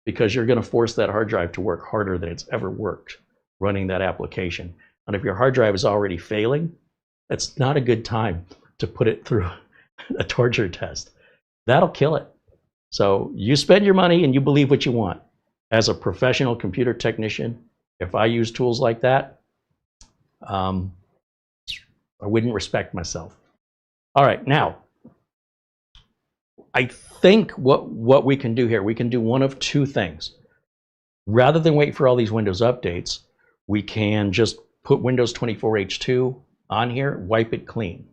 A: because you're going to force that hard drive to work harder than it's ever worked running that application. And if your hard drive is already failing, that's not a good time to put it through a torture test. That'll kill it. So you spend your money and you believe what you want. As a professional computer technician, if I use tools like that, I wouldn't respect myself. All right, now, I think what we can do here, we can do one of two things. Rather than wait for all these Windows updates, we can just put Windows 24H2 on here, wipe it clean.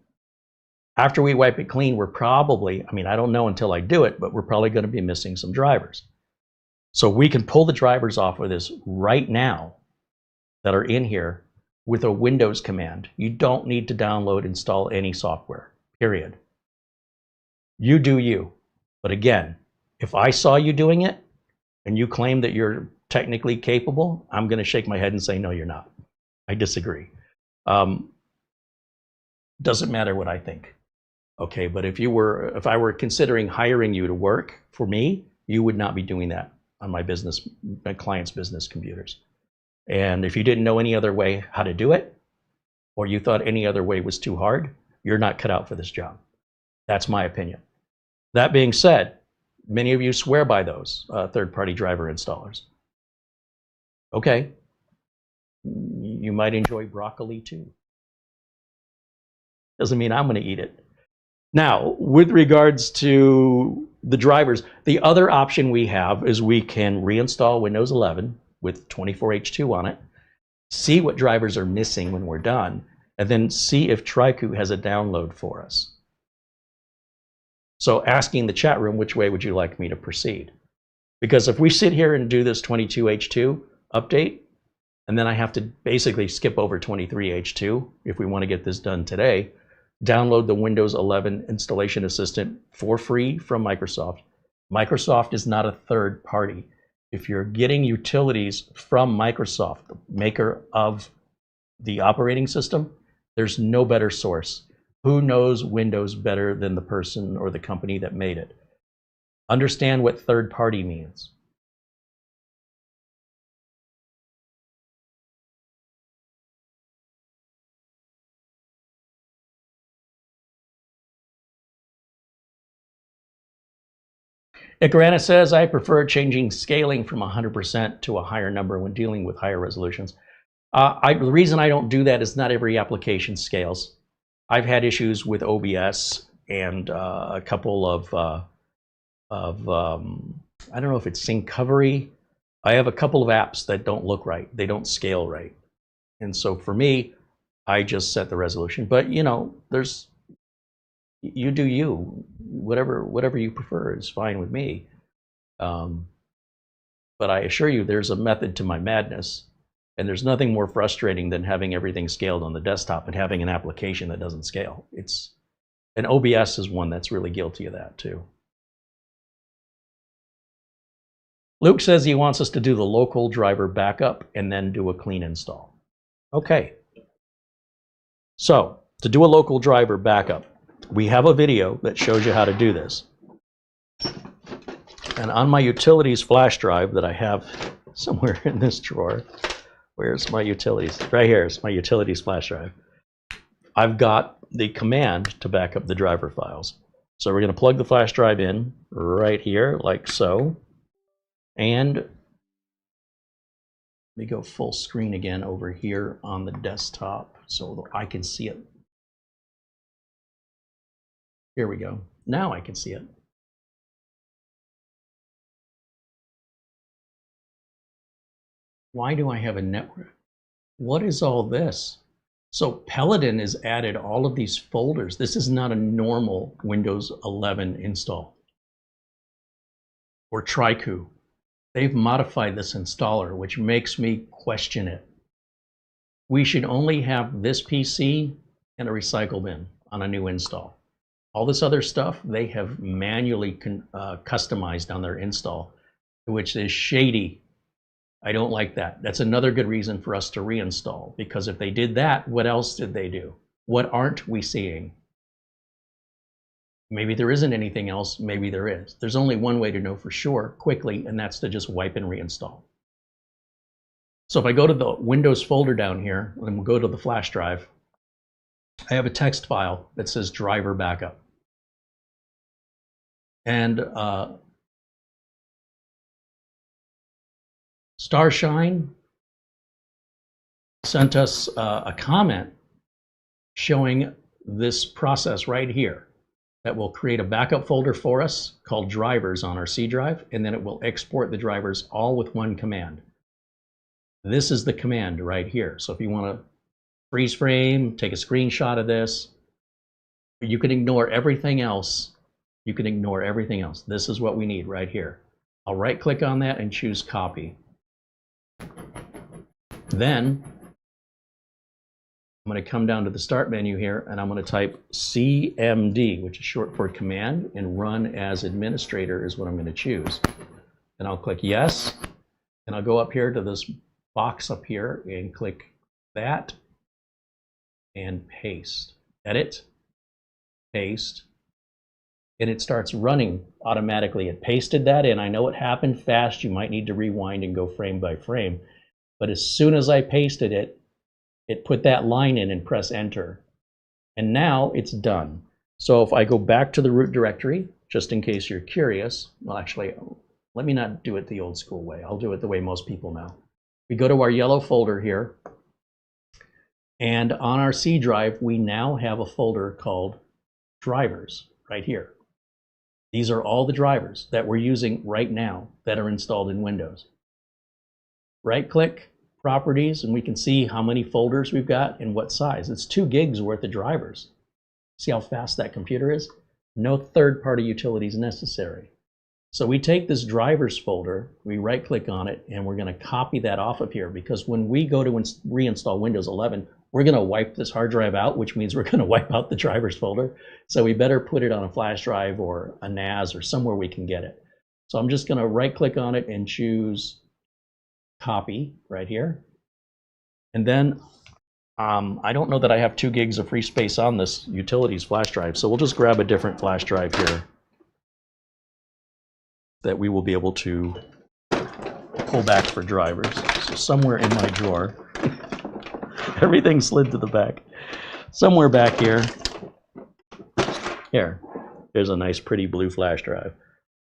A: After we wipe it clean, we're probably, I mean, I don't know until I do it, but we're probably going to be missing some drivers. So we can pull the drivers off of this right now that are in here with a Windows command. You don't need to download, install any software, period. You do you. But again, if I saw you doing it and you claim that you're technically capable, I'm going to shake my head and say, no, you're not. I disagree. Doesn't matter what I think. Okay, but if I were considering hiring you to work for me, you would not be doing that on my client's business computers. And if you didn't know any other way how to do it, or you thought any other way was too hard, you're not cut out for this job. That's my opinion. That being said, many of you swear by those third-party driver installers. Okay, you might enjoy broccoli too. Doesn't mean I'm going to eat it. Now, with regards to the drivers, the other option we have is we can reinstall Windows 11 with 24H2 on it, see what drivers are missing when we're done, and then see if Trycoo has a download for us. So asking the chat room, which way would you like me to proceed? Because if we sit here and do this 22H2 update, and then I have to basically skip over 23H2 if we want to get this done today, download the Windows 11 Installation Assistant for free from Microsoft. Microsoft is not a third party. If you're getting utilities from Microsoft, the maker of the operating system, there's no better source. Who knows Windows better than the person or the company that made it? Understand what third party means. Icarana says, I prefer changing scaling from 100% to a higher number when dealing with higher resolutions. The reason I don't do that is not every application scales. I've had issues with OBS and a couple of I don't know if it's Syncovery. I have a couple of apps that don't look right. They don't scale right. And so for me, I just set the resolution. But you know, you do you. Whatever you prefer is fine with me. But I assure you, there's a method to my madness. And there's nothing more frustrating than having everything scaled on the desktop and having an application that doesn't scale. And OBS is one that's really guilty of that too. Luke says he wants us to do the local driver backup and then do a clean install. Okay. So to do a local driver backup, we have a video that shows you how to do this. And on my utilities flash drive that I have somewhere in this drawer, where's my utilities? Right here is my utilities flash drive. I've got the command to back up the driver files. So we're going to plug the flash drive in right here, like so. And let me go full screen again over here on the desktop so I can see it. Here we go. Now I can see it. Why do I have a network? What is all this? So Paladin has added all of these folders. This is not a normal Windows 11 install. Or Trycoo. They've modified this installer, which makes me question it. We should only have this PC and a recycle bin on a new install. All this other stuff, they have manually customized on their install, which is shady. I don't like that. That's another good reason for us to reinstall, because if they did that, what else did they do? What aren't we seeing? Maybe there isn't anything else, maybe there is. There's only one way to know for sure quickly, and that's to just wipe and reinstall. So if I go to the Windows folder down here, and we'll go to the flash drive, I have a text file that says driver backup. And Starshine sent us a comment showing this process right here that will create a backup folder for us called drivers on our C drive, and then it will export the drivers all with one command. This is the command right here. So if you want to freeze frame, take a screenshot of this, you can ignore everything else. You can ignore everything else. This is what we need right here. I'll right click on that and choose copy. Then I'm going to come down to the start menu here and I'm going to type CMD, which is short for command, and run as administrator is what I'm going to choose. And I'll click yes, and I'll go up here to this box up here and click that and paste. Edit, paste, and it starts running automatically. It pasted that in. I know it happened fast. You might need to rewind and go frame by frame. But as soon as I pasted it, it put that line in and press enter. And now it's done. So if I go back to the root directory, just in case you're curious, well, actually, let me not do it the old school way. I'll do it the way most people know. We go to our yellow folder here. And on our C drive, we now have a folder called drivers right here. These are all the drivers that we're using right now that are installed in Windows. Right click, properties, and we can see how many folders we've got and what size. It's 2 gigs worth of drivers. See how fast that computer is? No third-party utilities necessary. So we take this drivers folder, we right click on it, and we're going to copy that off of here, because when we go to reinstall Windows 11, we're going to wipe this hard drive out, which means we're going to wipe out the drivers folder. So we better put it on a flash drive or a NAS or somewhere we can get it. So I'm just going to right click on it and choose copy right here. And then I don't know that I have 2 gigs of free space on this utilities flash drive, so we'll just grab a different flash drive here that we will be able to pull back for drivers. So somewhere in my drawer, everything slid to the back. Somewhere back here, there's a nice pretty blue flash drive.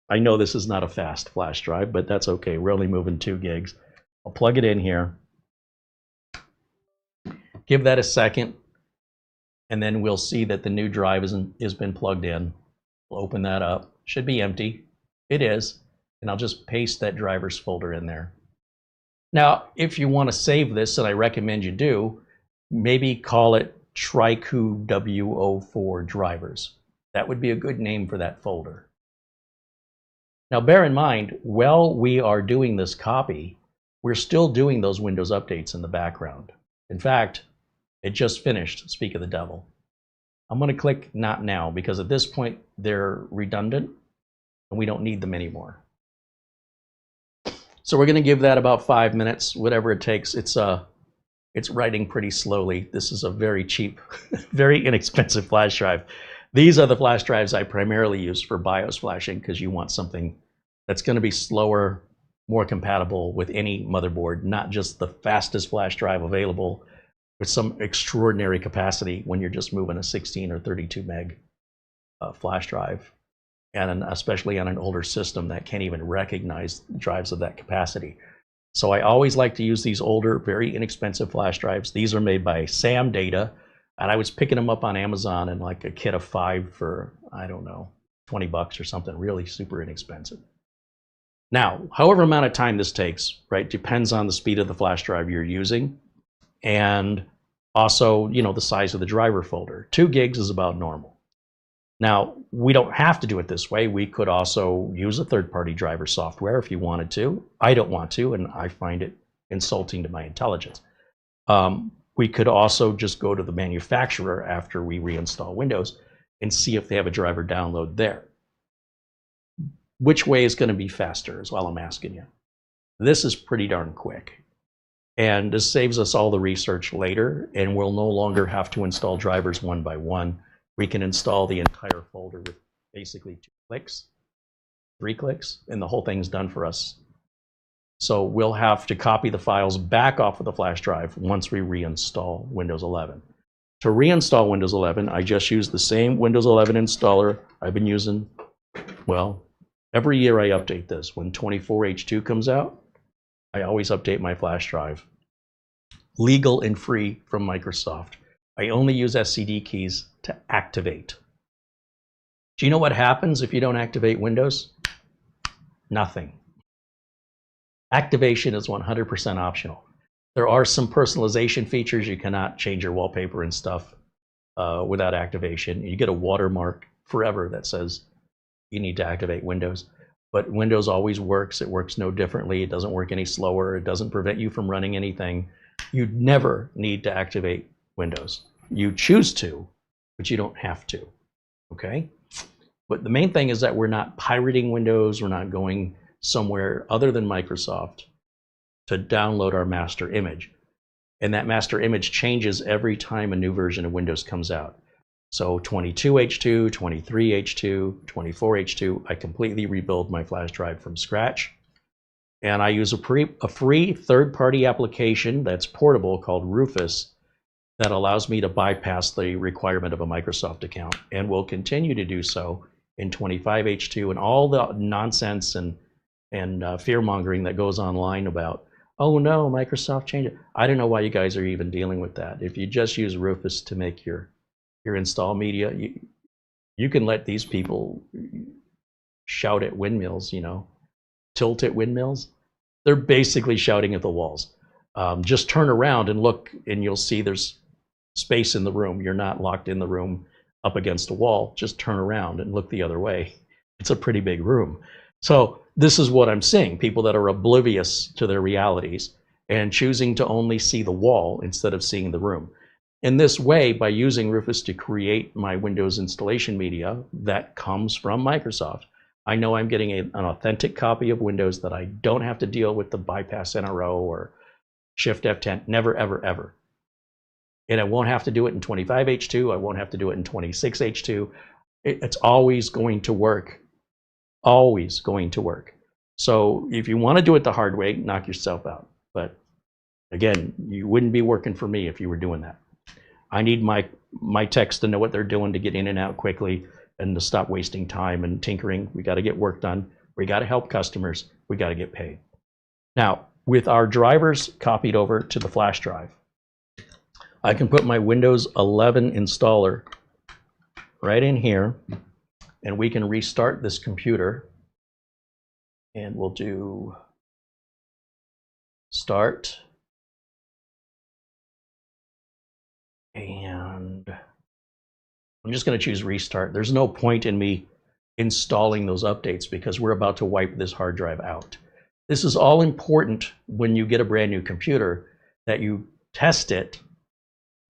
A: I know this is not a fast flash drive, but that's okay. We're only moving 2 gigs. I'll plug it in here. Give that a second, and then we'll see that the new drive has been plugged in. We'll open that up. Should be empty. It is. And I'll just paste that drivers folder in there. Now, if you want to save this, and I recommend you do, Maybe call it Trycoo WO4 drivers. That would be a good name for that folder. Now bear in mind, while we are doing this copy, we're still doing those Windows updates in the background. In fact, it just finished, speak of the devil. I'm going to click Not Now because at this point they're redundant and we don't need them anymore. So we're going to give that about 5 minutes, whatever it takes. It's writing pretty slowly. This is a very cheap, very inexpensive flash drive. These are the flash drives I primarily use for BIOS flashing because you want something that's going to be slower, more compatible with any motherboard, not just the fastest flash drive available with some extraordinary capacity when you're just moving a 16 or 32 meg flash drive, and especially on an older system that can't even recognize drives of that capacity. So I always like to use these older, very inexpensive flash drives. These are made by Sam Data, and I was picking them up on Amazon in like a kit of 5 for, I don't know, 20 bucks or something, really super inexpensive. Now, however amount of time this takes, right, depends on the speed of the flash drive you're using, and also, you know, the size of the driver folder. 2 gigs is about normal. Now, we don't have to do it this way. We could also use a third-party driver software if you wanted to. I don't want to, and I find it insulting to my intelligence. We could also just go to the manufacturer after we reinstall Windows and see if they have a driver download there. Which way is going to be faster is all I'm asking you. This is pretty darn quick. And this saves us all the research later, and we'll no longer have to install drivers one by one. We can install the entire folder with basically 2 clicks, 3 clicks, and the whole thing's done for us. So we'll have to copy the files back off of the flash drive once we reinstall Windows 11. To reinstall Windows 11, I just use the same Windows 11 installer I've been using. Well, every year I update this. When 24H2 comes out, I always update my flash drive. Legal and free from Microsoft. I only use SCD keys to activate. Do you know what happens if you don't activate Windows? Nothing. Activation is 100% optional. There are some personalization features. You cannot change your wallpaper and stuff without activation. You get a watermark forever that says you need to activate Windows. But Windows always works. It works no differently. It doesn't work any slower. It doesn't prevent you from running anything. You never need to activate Windows. You choose to, but you don't have to, okay? But the main thing is that we're not pirating Windows. We're not going somewhere other than Microsoft to download our master image. And that master image changes every time a new version of Windows comes out. So 22H2, 23H2, 24H2, I completely rebuild my flash drive from scratch. And I use a free third-party application that's portable called Rufus that allows me to bypass the requirement of a Microsoft account, and will continue to do so in 25H2 and all the nonsense and fear-mongering that goes online about, oh no, Microsoft changed it. I don't know why you guys are even dealing with that. If you just use Rufus to make your install media, you can let these people shout at windmills, you know, tilt at windmills. They're basically shouting at the walls. Just turn around and look, and you'll see there's space in the room. You're not locked in the room up against a wall. Just turn around and look the other way. It's a pretty big room. So this is what I'm seeing, people that are oblivious to their realities and choosing to only see the wall instead of seeing the room. In this way, by using Rufus to create my Windows installation media that comes from Microsoft, I know I'm getting an authentic copy of Windows that I don't have to deal with the bypass NRO or Shift F10, never, ever, ever. And I won't have to do it in 25H2, I won't have to do it in 26H2. It's always going to work, always going to work. So if you want to do it the hard way, knock yourself out. But again, you wouldn't be working for me if you were doing that. I need my techs to know what they're doing to get in and out quickly and to stop wasting time and tinkering. We got to get work done. We got to help customers. We got to get paid. Now, with our drivers copied over to the flash drive, I can put my Windows 11 installer right in here, and we can restart this computer. And we'll do start. And I'm just going to choose restart. There's no point in me installing those updates because we're about to wipe this hard drive out. This is all important when you get a brand new computer, that you test it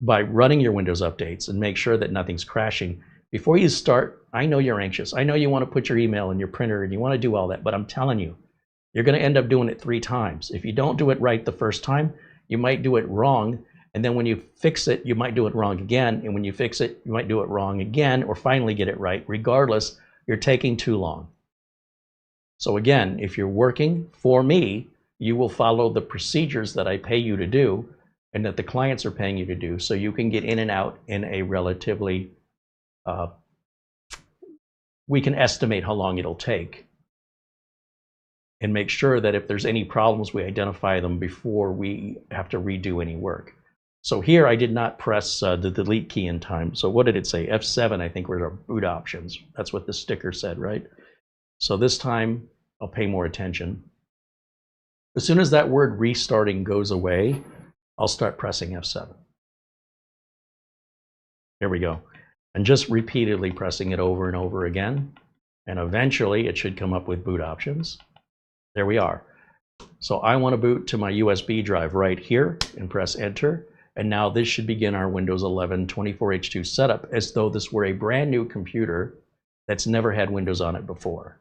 A: by running your Windows updates and make sure that nothing's crashing. Before you start, I know you're anxious. I know you want to put your email in your printer and you want to do all that, but I'm telling you, you're going to end up doing it 3 times. If you don't do it right the first time, you might do it wrong. And then when you fix it, you might do it wrong again. And when you fix it, you might do it wrong again, or finally get it right. Regardless, you're taking too long. So again, if you're working for me, you will follow the procedures that I pay you to do and that the clients are paying you to do, so you can get in and out in a relatively, we can estimate how long it'll take and make sure that if there's any problems, we identify them before we have to redo any work. So here I did not press the delete key in time. So what did it say? F7, I think, were our boot options. That's what the sticker said, right? So this time I'll pay more attention. As soon as that word restarting goes away, I'll start pressing F7. Here we go. And just repeatedly pressing it over and over again. And eventually it should come up with boot options. There we are. So I want to boot to my USB drive right here and press enter. And now this should begin our Windows 11 24H2 setup as though this were a brand new computer that's never had Windows on it before.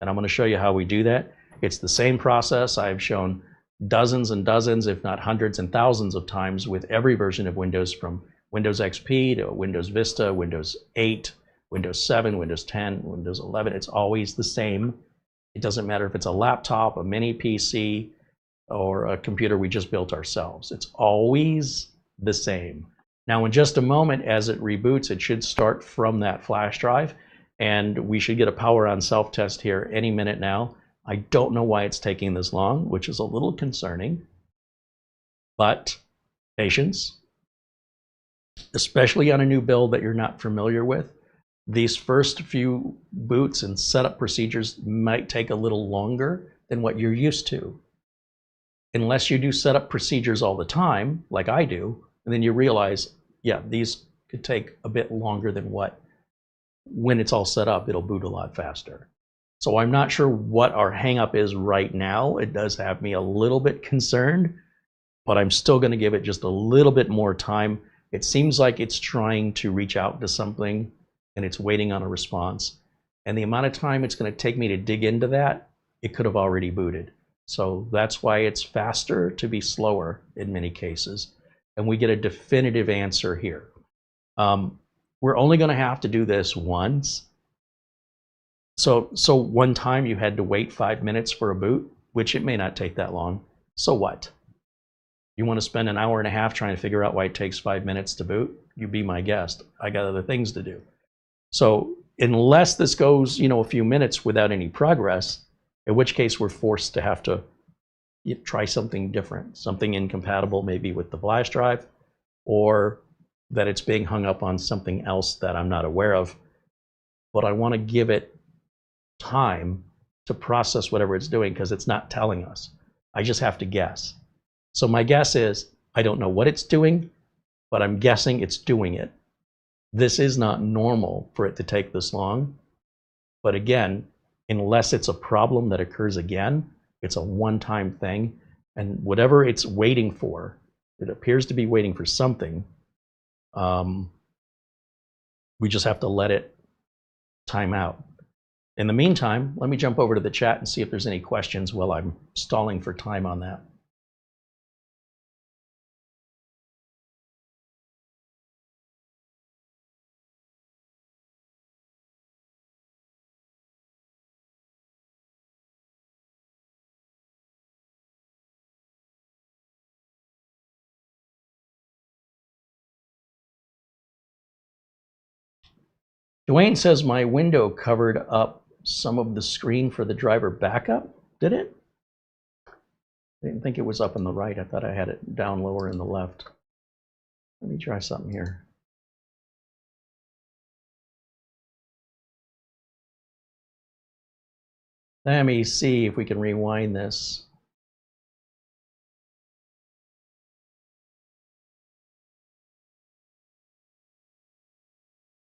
A: And I'm going to show you how we do that. It's the same process I've shown dozens and dozens, if not hundreds and thousands of times with every version of Windows, from Windows XP to Windows Vista, Windows 8, Windows 7, Windows 10, Windows 11. It's always the same. It doesn't matter if it's a laptop, a mini PC, or a computer we just built ourselves. It's always the same. Now in just a moment, as it reboots, it should start from that flash drive, and we should get a power on self-test here any minute now. I don't know why it's taking this long, which is a little concerning, but patience, especially on a new build that you're not familiar with. These first few boots and setup procedures might take a little longer than what you're used to. Unless you do setup procedures all the time, like I do, and then you realize, yeah, these could take a bit longer than what, when it's all set up, it'll boot a lot faster. So I'm not sure what our hang-up is right now. It does have me a little bit concerned, but I'm still going to give it just a little bit more time. It seems like it's trying to reach out to something and it's waiting on a response. And the amount of time it's going to take me to dig into that, it could have already booted. So that's why it's faster to be slower in many cases. And we get a definitive answer here. We're only going to have to do this once. So one time you had to wait 5 minutes for a boot, which it may not take that long. So what? You want to spend an hour and a half trying to figure out why it takes 5 minutes to boot? You be my guest. I got other things to do. So unless this goes, a few minutes without any progress, in which case we're forced to have to try something different, something incompatible maybe with the flash drive, or that it's being hung up on something else that I'm not aware of. But I want to give it time to process whatever it's doing, because it's not telling us. I just have to guess. So my guess is, I don't know what it's doing, but I'm guessing it's doing it. This is not normal for it to take this long. But again, unless it's a problem that occurs again, it's a one-time thing. And whatever it's waiting for, it appears to be waiting for something. We just have to let it time out. In the meantime, let me jump over to the chat and see if there's any questions while I'm stalling for time on that. Dwayne says my window covered up some of the screen for the driver backup. Did it? I didn't think it was up on the right. I thought I had it down lower in the left. Let me try something here. Let me see if we can rewind this.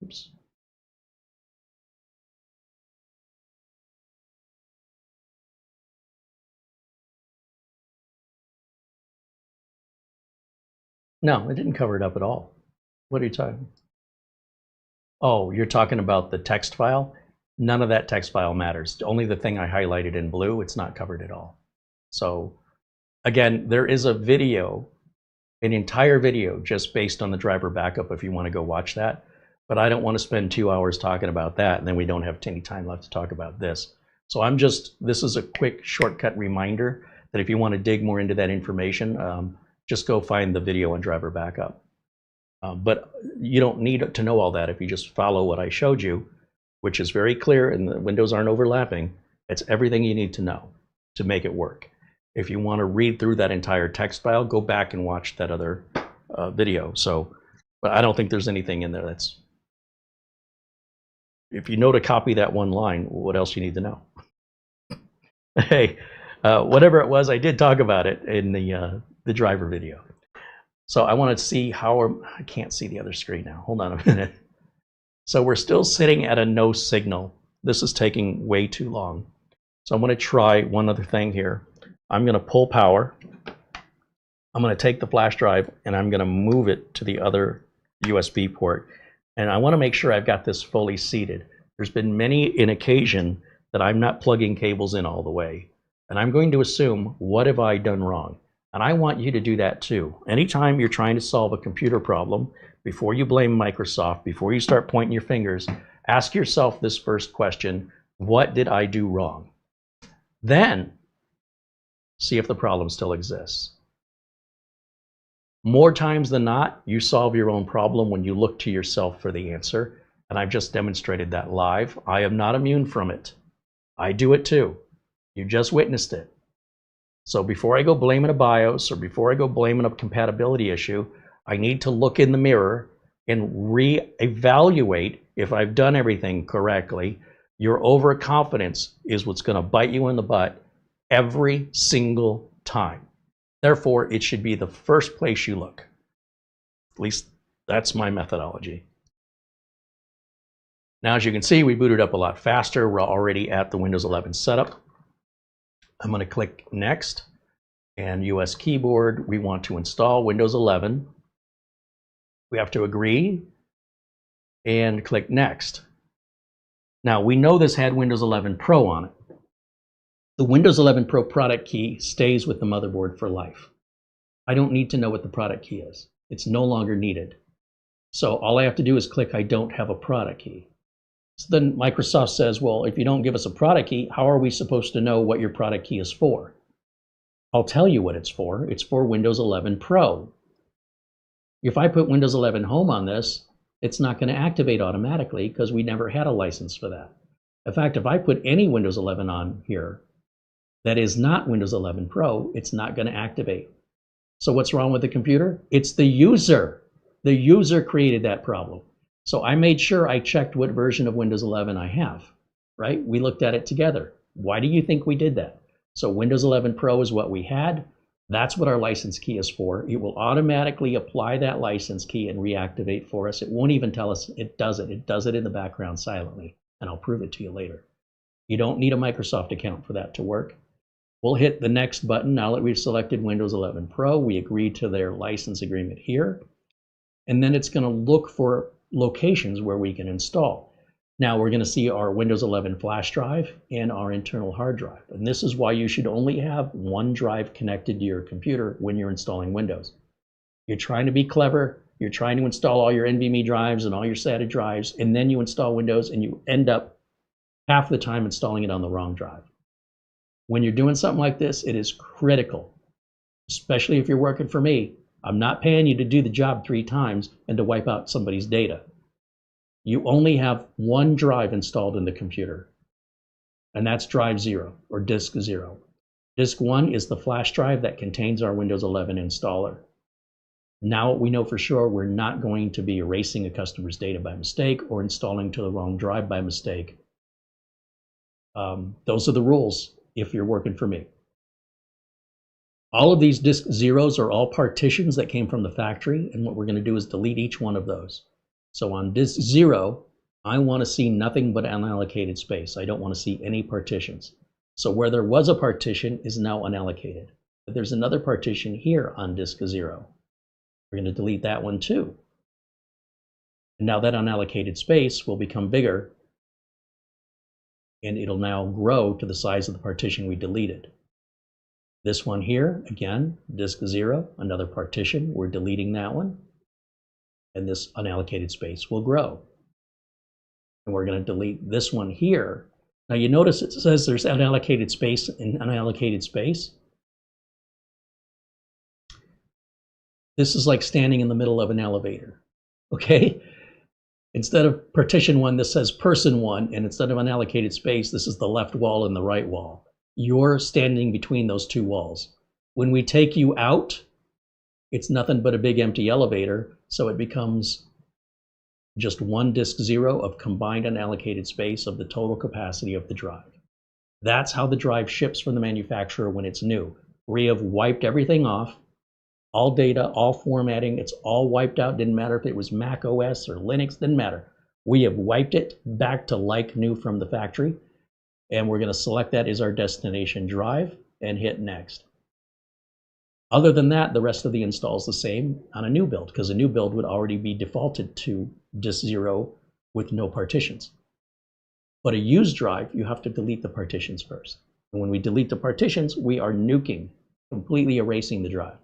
A: Oops. No, it didn't cover it up at all. What are you talking? Oh, you're talking about the text file? None of that text file matters. Only the thing I highlighted in blue, it's not covered at all. So again, there is a video, an entire video just based on the driver backup if you want to go watch that. But I don't want to spend 2 hours talking about that, and then we don't have any time left to talk about this. So this is a quick shortcut reminder that if you want to dig more into that information, just go find the video on driver backup. But you don't need to know all that if you just follow what I showed you, which is very clear and the windows aren't overlapping. It's everything you need to know to make it work. If you want to read through that entire text file, go back and watch that other video. So, but I don't think there's anything in there that's, if you know to copy that one line, what else you need to know? Hey, whatever it was, I did talk about it in the driver video. So I want to see how, I can't see the other screen now. Hold on a minute. So we're still sitting at a no signal. This is taking way too long. So I'm going to try one other thing here. I'm going to pull power. I'm going to take the flash drive and I'm going to move it to the other USB port. And I want to make sure I've got this fully seated. There's been many an occasion that I'm not plugging cables in all the way. And I'm going to assume, what have I done wrong? And I want you to do that too. Anytime you're trying to solve a computer problem, before you blame Microsoft, before you start pointing your fingers, ask yourself this first question: what did I do wrong? Then see if the problem still exists. More times than not, you solve your own problem when you look to yourself for the answer. And I've just demonstrated that live. I am not immune from it. I do it too. You just witnessed it. So before I go blaming a BIOS or before I go blaming a compatibility issue, I need to look in the mirror and reevaluate if I've done everything correctly. Your overconfidence is what's going to bite you in the butt every single time. Therefore, it should be the first place you look. At least that's my methodology. Now, as you can see, we booted up a lot faster. We're already at the Windows 11 setup. I'm going to click Next, and US keyboard, we want to install Windows 11. We have to agree and click Next. Now, we know this had Windows 11 Pro on it. The Windows 11 Pro product key stays with the motherboard for life. I don't need to know what the product key is. It's no longer needed. So all I have to do is click I don't have a product key. So then Microsoft says, well, if you don't give us a product key, how are we supposed to know what your product key is for? I'll tell you what it's for. It's for Windows 11 Pro. If I put Windows 11 Home on this, it's not going to activate automatically because we never had a license for that. In fact, if I put any Windows 11 on here that is not Windows 11 Pro, it's not going to activate. So what's wrong with the computer? It's the user. The user created that problem. So I made sure I checked what version of Windows 11 I have, right? We looked at it together. Why do you think we did that? So Windows 11 Pro is what we had. That's what our license key is for. It will automatically apply that license key and reactivate for us. It won't even tell us it does it. It does it in the background silently, and I'll prove it to you later. You don't need a Microsoft account for that to work. We'll hit the next button. Now that we've selected Windows 11 Pro, we agree to their license agreement here. And then it's going to look for locations where we can install. Now we're going to see our Windows 11 flash drive and our internal hard drive. And this is why you should only have one drive connected to your computer when you're installing Windows. You're trying to be clever. You're trying to install all your NVMe drives and all your SATA drives, and then you install Windows and you end up half the time installing it on the wrong drive. When you're doing something like this, it is critical, especially if you're working for me. I'm not paying you to do the job 3 times and to wipe out somebody's data. You only have one drive installed in the computer, and that's drive 0 or disk 0. Disk 1 is the flash drive that contains our Windows 11 installer. Now we know for sure we're not going to be erasing a customer's data by mistake or installing to the wrong drive by mistake. Those are the rules if you're working for me. All of these disk zeros are all partitions that came from the factory, and what we're going to do is delete each one of those.
C: So on disk 0, I want to see nothing but unallocated space. I don't want to see any partitions. So where there was a partition is now unallocated. But there's another partition here on disk 0. We're going to delete that one too. And now that unallocated space will become bigger, and it'll now grow to the size of the partition we deleted. This one here, again, disk 0, another partition, we're deleting that one. And this unallocated space will grow. And we're going to delete this one here. Now you notice it says there's unallocated space and unallocated space. This is like standing in the middle of an elevator, okay? Instead of partition 1, this says person 1, and instead of unallocated space, this is the left wall and the right wall. You're standing between those two walls. When we take you out, it's nothing but a big empty elevator, so it becomes just one disk 0 of combined unallocated space of the total capacity of the drive. That's how the drive ships from the manufacturer when it's new. We have wiped everything off, all data, all formatting, it's all wiped out. Didn't matter if it was Mac OS or Linux, didn't matter. We have wiped it back to like new from the factory, and we're going to select that as our destination drive and hit next. Other than that, the rest of the install is the same on a new build, because a new build would already be defaulted to disk 0 with no partitions. But a used drive, you have to delete the partitions first. And when we delete the partitions, we are nuking, completely erasing the drive.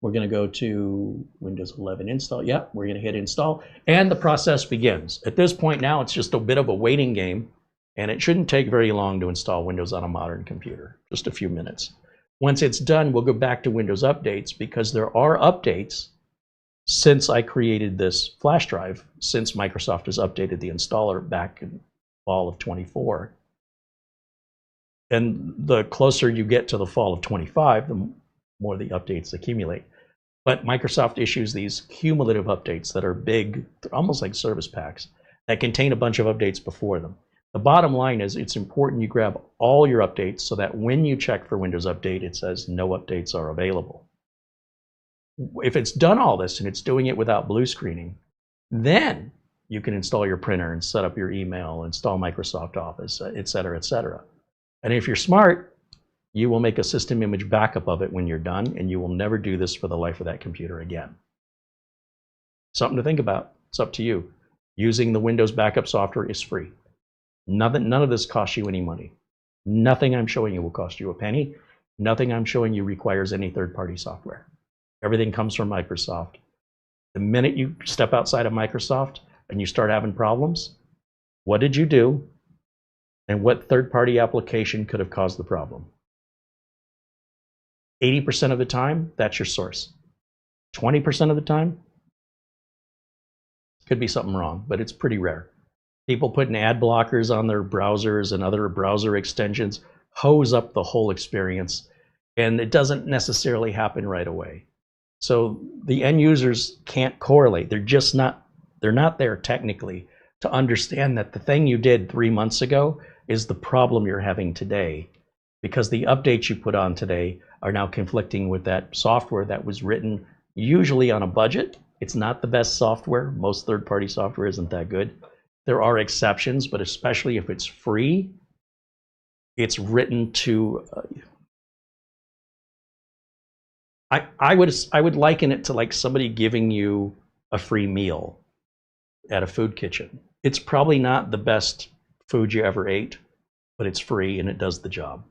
C: We're going to go to Windows 11 install. Yep, we're going to hit install, and the process begins. At this point now, it's just a bit of a waiting game, and it shouldn't take very long to install Windows on a modern computer, just a few minutes. Once it's done, we'll go back to Windows updates, because there are updates since I created this flash drive, since Microsoft has updated the installer back in fall of 24. And the closer you get to the fall of 25, the more the updates accumulate. But Microsoft issues these cumulative updates that are big, almost like service packs, that contain a bunch of updates before them. The bottom line is it's important you grab all your updates so that when you check for Windows Update, it says no updates are available. If it's done all this and it's doing it without blue screening, then you can install your printer and set up your email, install Microsoft Office, et cetera, et cetera. And if you're smart, you will make a system image backup of it when you're done, and you will never do this for the life of that computer again. Something to think about. It's up to you. Using the Windows backup software is free. None of this costs you any money. Nothing I'm showing you will cost you a penny. Nothing I'm showing you requires any third-party software. Everything comes from Microsoft. The minute you step outside of Microsoft and you start having problems, what did you do? And what third-party application could have caused the problem? 80% of the time, that's your source. 20% of the time, could be something wrong, but it's pretty rare. People putting ad blockers on their browsers and other browser extensions hose up the whole experience, and it doesn't necessarily happen right away. So the end users can't correlate. They're not there technically to understand that the thing you did 3 months ago is the problem you're having today, because the updates you put on today are now conflicting with that software that was written usually on a budget. It's not the best software. Most third-party software isn't that good. There are exceptions, but especially if it's free, it's written to I would liken it to like somebody giving you a free meal at a food kitchen. It's probably not the best food you ever ate, but it's free and it does the job.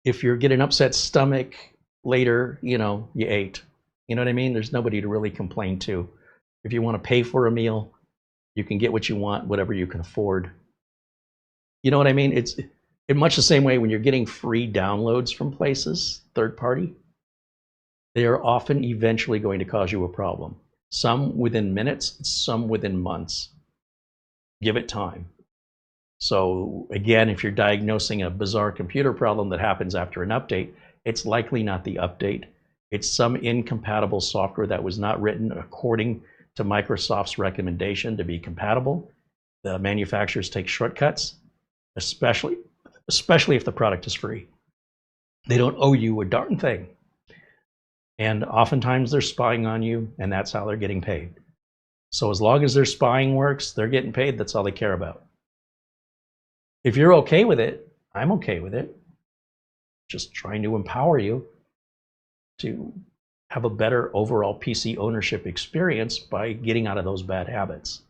C: If you get an upset stomach later, you ate. You know what I mean? There's nobody to really complain to. If you want to pay for a meal, you can get what you want, whatever you can afford. You know what I mean? It's in much the same way when you're getting free downloads from places, third party, they are often eventually going to cause you a problem. Some within minutes, some within months. Give it time. So again, if you're diagnosing a bizarre computer problem that happens after an update, it's likely not the update. It's some incompatible software that was not written according to Microsoft's recommendation to be compatible. The manufacturers take shortcuts, especially if the product is free. They don't owe you a darn thing. And oftentimes they're spying on you, and that's how they're getting paid.
A: So as long as their spying works, they're getting paid. That's all they care about. If you're okay with it, I'm okay with it. Just trying to empower you to have a better overall PC ownership experience by getting out of those bad habits.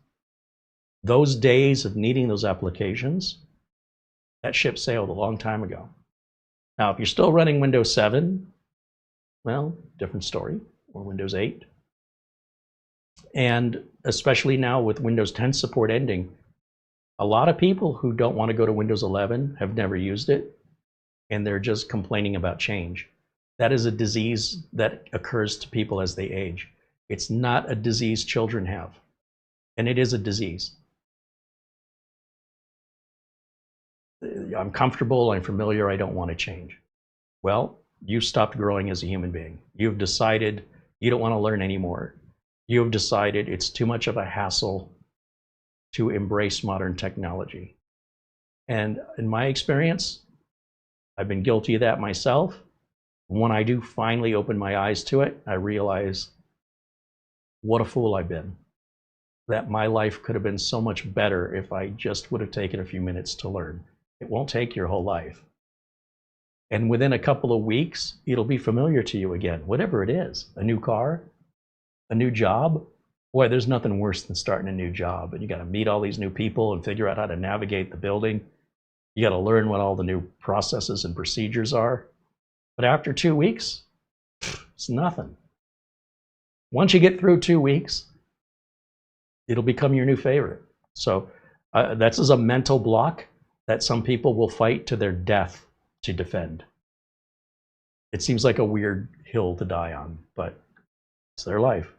A: Those days of needing those applications, that ship sailed a long time ago. Now, if you're still running Windows 7, well, different story, or Windows 8. And especially now with Windows 10 support ending, a lot of people who don't want to go to Windows 11 have never used it, and they're just complaining about change. That is a disease that occurs to people as they age. It's not a disease children have, and it is a disease. I'm comfortable, I'm familiar, I don't want to change. Well, you've stopped growing as a human being. You've decided you don't want to learn anymore. You have decided it's too much of a hassle to embrace modern technology. And in my experience, I've been guilty of that myself. When I do finally open my eyes to it, I realize what a fool I've been. That my life could have been so much better if I just would have taken a few minutes to learn. It won't take your whole life. And within a couple of weeks, it'll be familiar to you again, whatever it is. A new car, a new job. Boy, there's nothing worse than starting a new job. And you got to meet all these new people and figure out how to navigate the building. You got to learn what all the new processes and procedures are. But after 2 weeks, it's nothing. Once you get through 2 weeks, it'll become your new favorite. So that's a mental block that some people will fight to their death to defend. It seems like a weird hill to die on, but it's their life.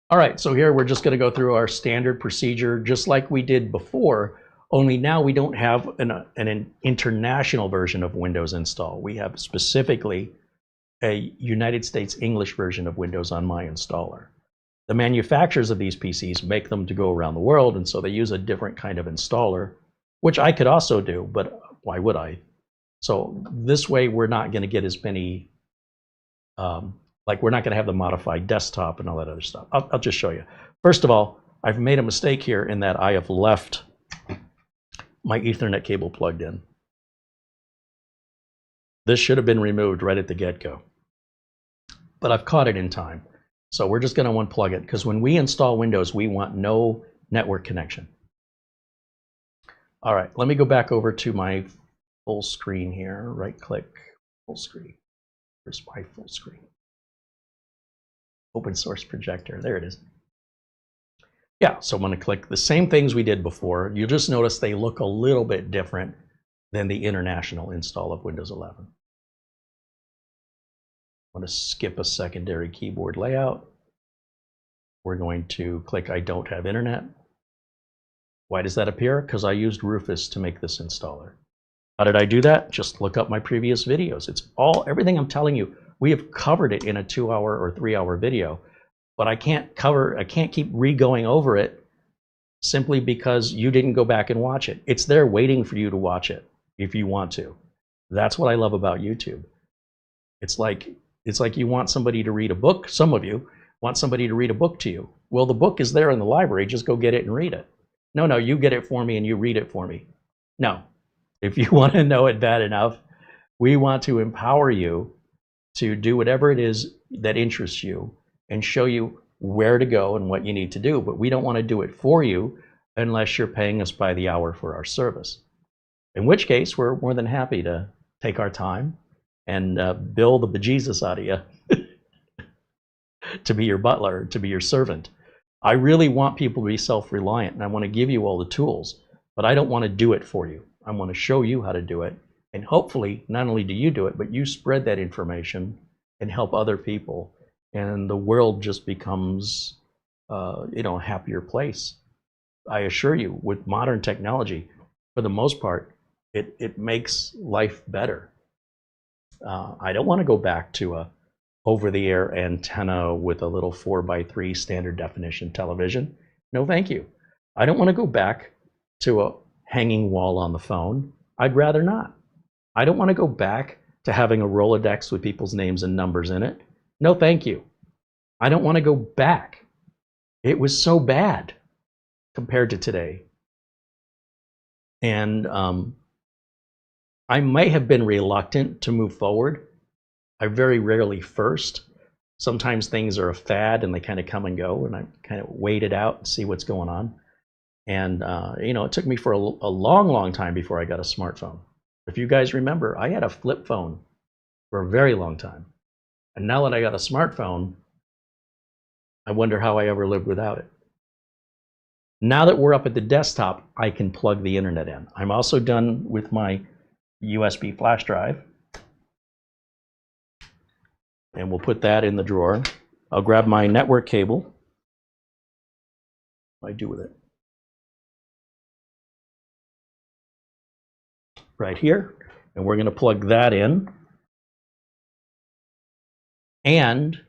A: All right, so here we're just going to go through our standard procedure just like we did before, only now we don't have an international version of Windows install. We have specifically a United States English version of Windows on my installer. The manufacturers of these PCs make them to go around the world, and so they use a different kind of installer, which I could also do, but why would I? So this way we're not going to get as many, like we're not going to have the modified desktop and all that other stuff. I'll just show you. First of all, I've made a mistake here in that I have left my Ethernet cable plugged in. This should have been removed right at the get-go, but I've caught it in time. So we're just going to unplug it, because when we install Windows, we want no network connection. All right, let me go back over to my full screen here. Right-click, full screen. Where's my full screen? Open source projector, there it is. Yeah, so I'm going to click the same things we did before. You'll just notice they look a little bit different than the international install of Windows 11. I'm going to skip a secondary keyboard layout. We're going to click I don't have internet. Why does that appear? Because I used Rufus to make this installer. How did I do that? Just look up my previous videos. It's everything I'm telling you, we have covered it in a 2-hour or 3-hour video, but I can't keep re-going over it simply because you didn't go back and watch it. It's there waiting for you to watch it if you want to. That's what I love about YouTube. It's like you want somebody to read a book. Some of you want somebody to read a book to you. Well, the book is there in the library. Just go get it and read it. No, you get it for me and you read it for me. No. If you want to know it bad enough, we want to empower you to do whatever it is that interests you and show you where to go and what you need to do. But we don't want to do it for you unless you're paying us by the hour for our service. In which case, we're more than happy to take our time and bill the bejesus out of you to be your butler, to be your servant. I really want people to be self-reliant, and I want to give you all the tools, but I don't want to do it for you. I want to show you how to do it, and hopefully, not only do you do it, but you spread that information and help other people, and the world just becomes, a happier place. I assure you, with modern technology, for the most part, it makes life better. I don't want to go back to a over-the-air antenna with a little 4:3 standard definition television. No, thank you. I don't want to go back to a hanging wall on the phone. I'd rather not. I don't want to go back to having a Rolodex with people's names and numbers in it. No, thank you. I don't want to go back. It was so bad compared to today. And I may have been reluctant to move forward. I very rarely first. Sometimes things are a fad and they kind of come and go, and I kind of wait it out and see what's going on. And you know, it took me for a long, long time before I got a smartphone. If you guys remember, I had a flip phone for a very long time. And now that I got a smartphone, I wonder how I ever lived without it. Now that we're up at the desktop, I can plug the internet in. I'm also done with my USB flash drive. And we'll put that in the drawer. I'll grab my network cable. What do I do with it? Right here. And we're going to plug that in. And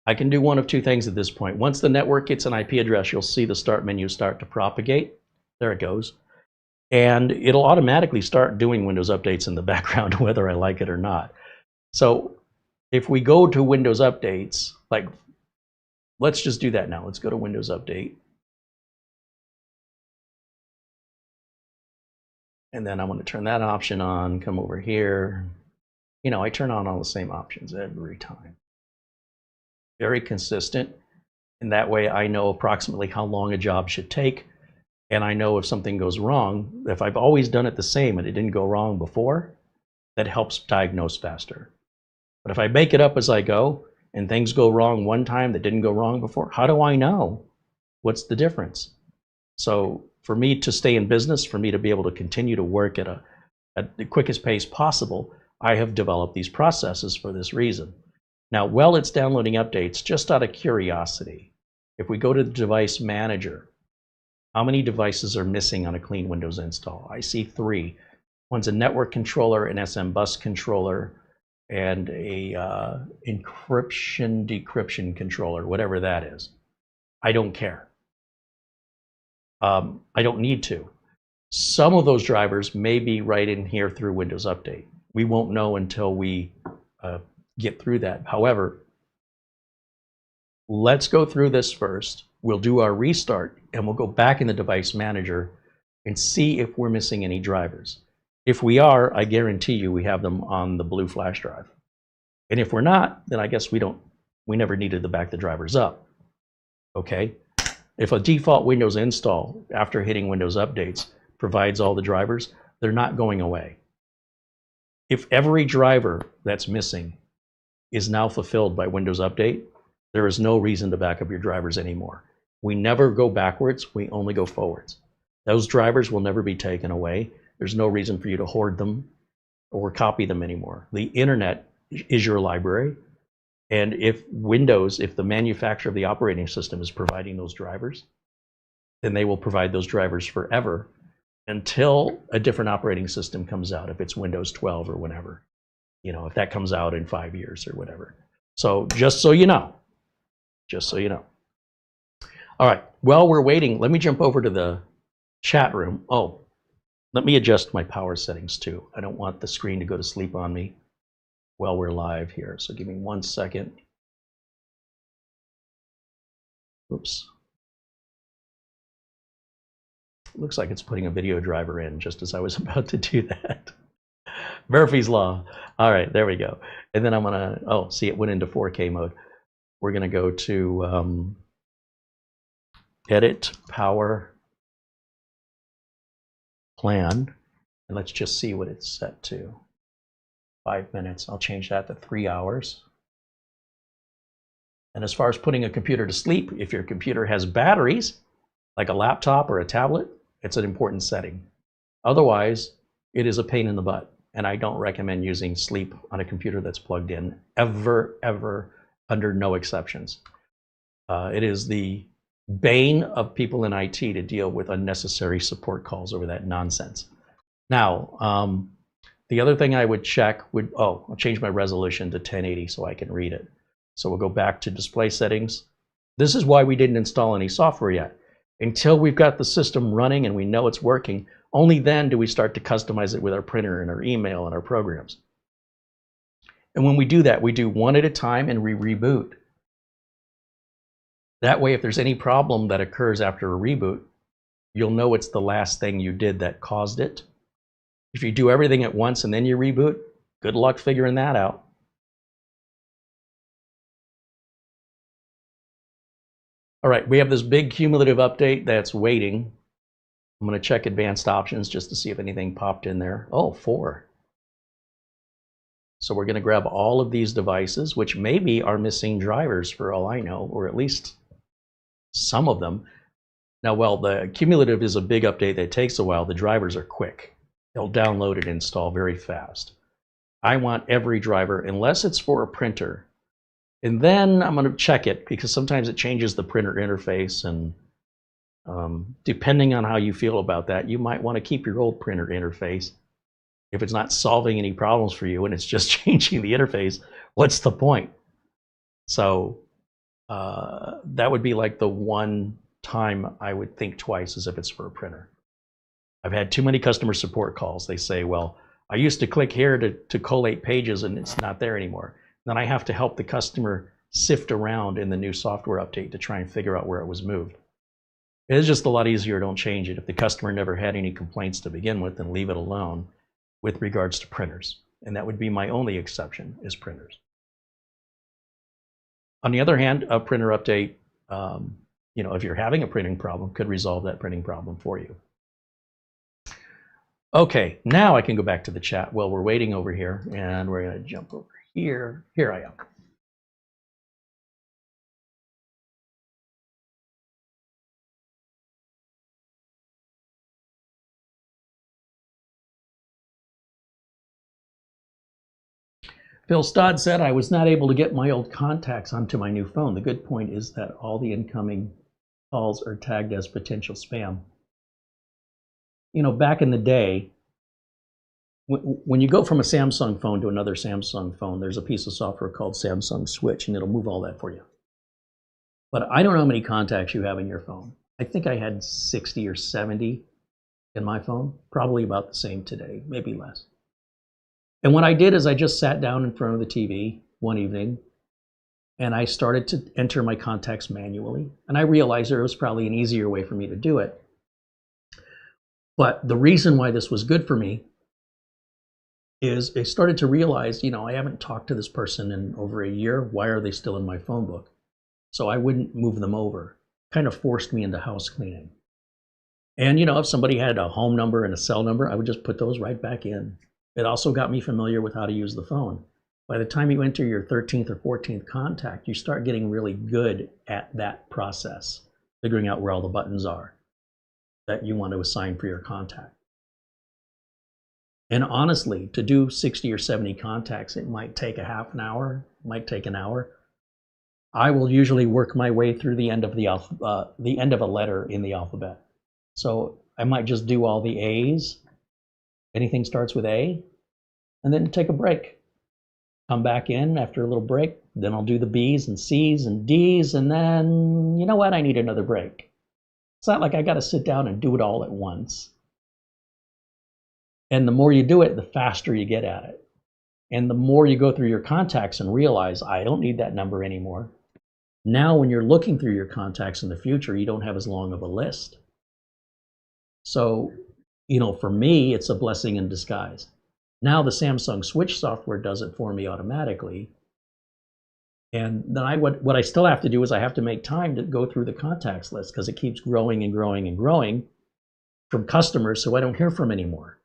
A: I can do one of two things at this point. Once the network gets an IP address, you'll see the start menu start to propagate. There it goes. And it'll automatically start doing Windows updates in the background, whether I like it or not. So if we go to Windows updates, like, let's just do that now. Let's go to Windows Update. And then I want to turn that option on, come over here. You know, I turn on all the same options every time. Very consistent. And that way I know approximately how long a job should take. And I know if something goes wrong, if I've always done it the same and it didn't go wrong before, that helps diagnose faster. But if I make it up as I go and things go wrong one time that didn't go wrong before, how do I know? What's the difference? So for me to stay in business, for me to be able to continue to work at the quickest pace possible, I have developed these processes for this reason. Now, while it's downloading updates, just out of curiosity, if we go to the device manager, how many devices are missing on a clean Windows install? I see 3. One's a network controller, an SM bus controller, and a encryption decryption controller, whatever that is. I don't care. I don't need to. Some of those drivers may be right in here through Windows Update. We won't know until we get through that. However, let's go through this first. We'll do our restart and we'll go back in the device manager and see if we're missing any drivers. If we are, I guarantee you we have them on the blue flash drive. And if we're not, then I guess we never needed to back the drivers up. Okay? If a default Windows install after hitting Windows updates provides all the drivers, they're not going away. If every driver that's missing is now fulfilled by Windows Update, there is no reason to back up your drivers anymore. We never go backwards, we only go forwards. Those drivers will never be taken away. There's no reason for you to hoard them or copy them anymore. The internet is your library. And if Windows, if the manufacturer of the operating system is providing those drivers, then they will provide those drivers forever until a different operating system comes out, if it's Windows 12 or whenever. You know, if that comes out in 5 years or whatever. So just so you know. Just so you know. All right, while we're waiting, let me jump over to the chat room. Oh, let me adjust my power settings too. I don't want the screen to go to sleep on me while we're live here. So give me 1 second. Oops. Looks like it's putting a video driver in just as I was about to do that. Murphy's Law. All right, there we go. And then I'm gonna, oh, see, it went into 4K mode. We're gonna go to Edit Power Plan, and let's just see what it's set to. 5 minutes. I'll change that to 3 hours. And as far as putting a computer to sleep, if your computer has batteries, like a laptop or a tablet, it's an important setting. Otherwise, it is a pain in the butt. And I don't recommend using sleep on a computer that's plugged in, ever, ever, under no exceptions. It is the bane of people in IT to deal with unnecessary support calls over that nonsense. Now, the other thing I would check would, oh, I'll change my resolution to 1080 so I can read it. So we'll go back to display settings. This is why we didn't install any software yet. Until we've got the system running and we know it's working, only then do we start to customize it with our printer and our email and our programs. And when we do that, we do one at a time and we reboot. That way, if there's any problem that occurs after a reboot, you'll know it's the last thing you did that caused it. If you do everything at once and then you reboot, good luck figuring that out. All right, we have this big cumulative update that's waiting. I'm going to check advanced options just to see if anything popped in there. Oh, 4. So we're going to grab all of these devices, which maybe are missing drivers for all I know, or at least some of them. Now, while the cumulative is a big update that takes a while, the drivers are quick. They'll download and install very fast. I want every driver, unless it's for a printer. And then I'm going to check it, because sometimes it changes the printer interface, and depending on how you feel about that, you might want to keep your old printer interface. If it's not solving any problems for you and it's just changing the interface, what's the point? So that would be like the one time I would think twice as if it's for a printer. I've had too many customer support calls. They say, well, I used to click here to collate pages and it's not there anymore. Then I have to help the customer sift around in the new software update to try and figure out where it was moved. It's just a lot easier, don't change it. If the customer never had any complaints to begin with, then leave it alone with regards to printers. And that would be my only exception, is printers. On the other hand, a printer update, if you're having a printing problem, could resolve that printing problem for you. Okay, now I can go back to the chat while we're waiting over here, and we're going to jump over here. Here I am. Phil Stodd said, I was not able to get my old contacts onto my new phone. The good point is that all the incoming calls are tagged as potential spam. Back in the day, when you go from a Samsung phone to another Samsung phone, there's a piece of software called Samsung Switch, and it'll move all that for you. But I don't know how many contacts you have in your phone. I think I had 60 or 70 in my phone, probably about the same today, maybe less. And what I did is I just sat down in front of the TV one evening and I started to enter my contacts manually. And I realized there was probably an easier way for me to do it. But the reason why this was good for me is I started to realize, I haven't talked to this person in over a year. Why are they still in my phone book? So I wouldn't move them over. Kind of forced me into house cleaning. And, if somebody had a home number and a cell number, I would just put those right back in. It also got me familiar with how to use the phone. By the time you enter your 13th or 14th contact, you start getting really good at that process, figuring out where all the buttons are that you want to assign for your contact. And honestly, to do 60 or 70 contacts, it might take a half an hour, might take an hour. I will usually work my way through the end of the end of a letter in the alphabet. So I might just do all the A's. Anything starts with A, and then take a break. Come back in after a little break, then I'll do the B's and C's and D's, and then, you know what, I need another break. It's not like I got to sit down and do it all at once. And the more you do it, the faster you get at it. And the more you go through your contacts and realize, I don't need that number anymore. Now, when you're looking through your contacts in the future, you don't have as long of a list. So, for me, it's a blessing in disguise. Now the Samsung Switch software does it for me automatically. And then what I still have to do is I have to make time to go through the contacts list, because it keeps growing and growing and growing from customers who I don't hear from anymore.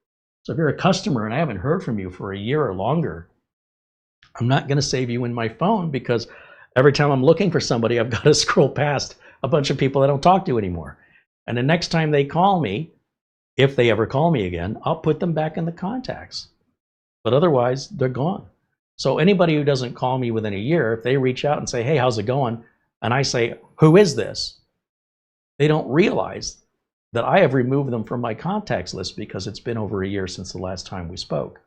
A: So if you're a customer and I haven't heard from you for a year or longer, I'm not going to save you in my phone, because every time I'm looking for somebody, I've got to scroll past a bunch of people I don't talk to anymore. And the next time they call me, if they ever call me again, I'll put them back in the contacts. But otherwise, they're gone. So anybody who doesn't call me within a year, if they reach out and say, hey, how's it going? And I say, who is this? They don't realize that I have removed them from my contacts list, because it's been over a year since the last time we spoke.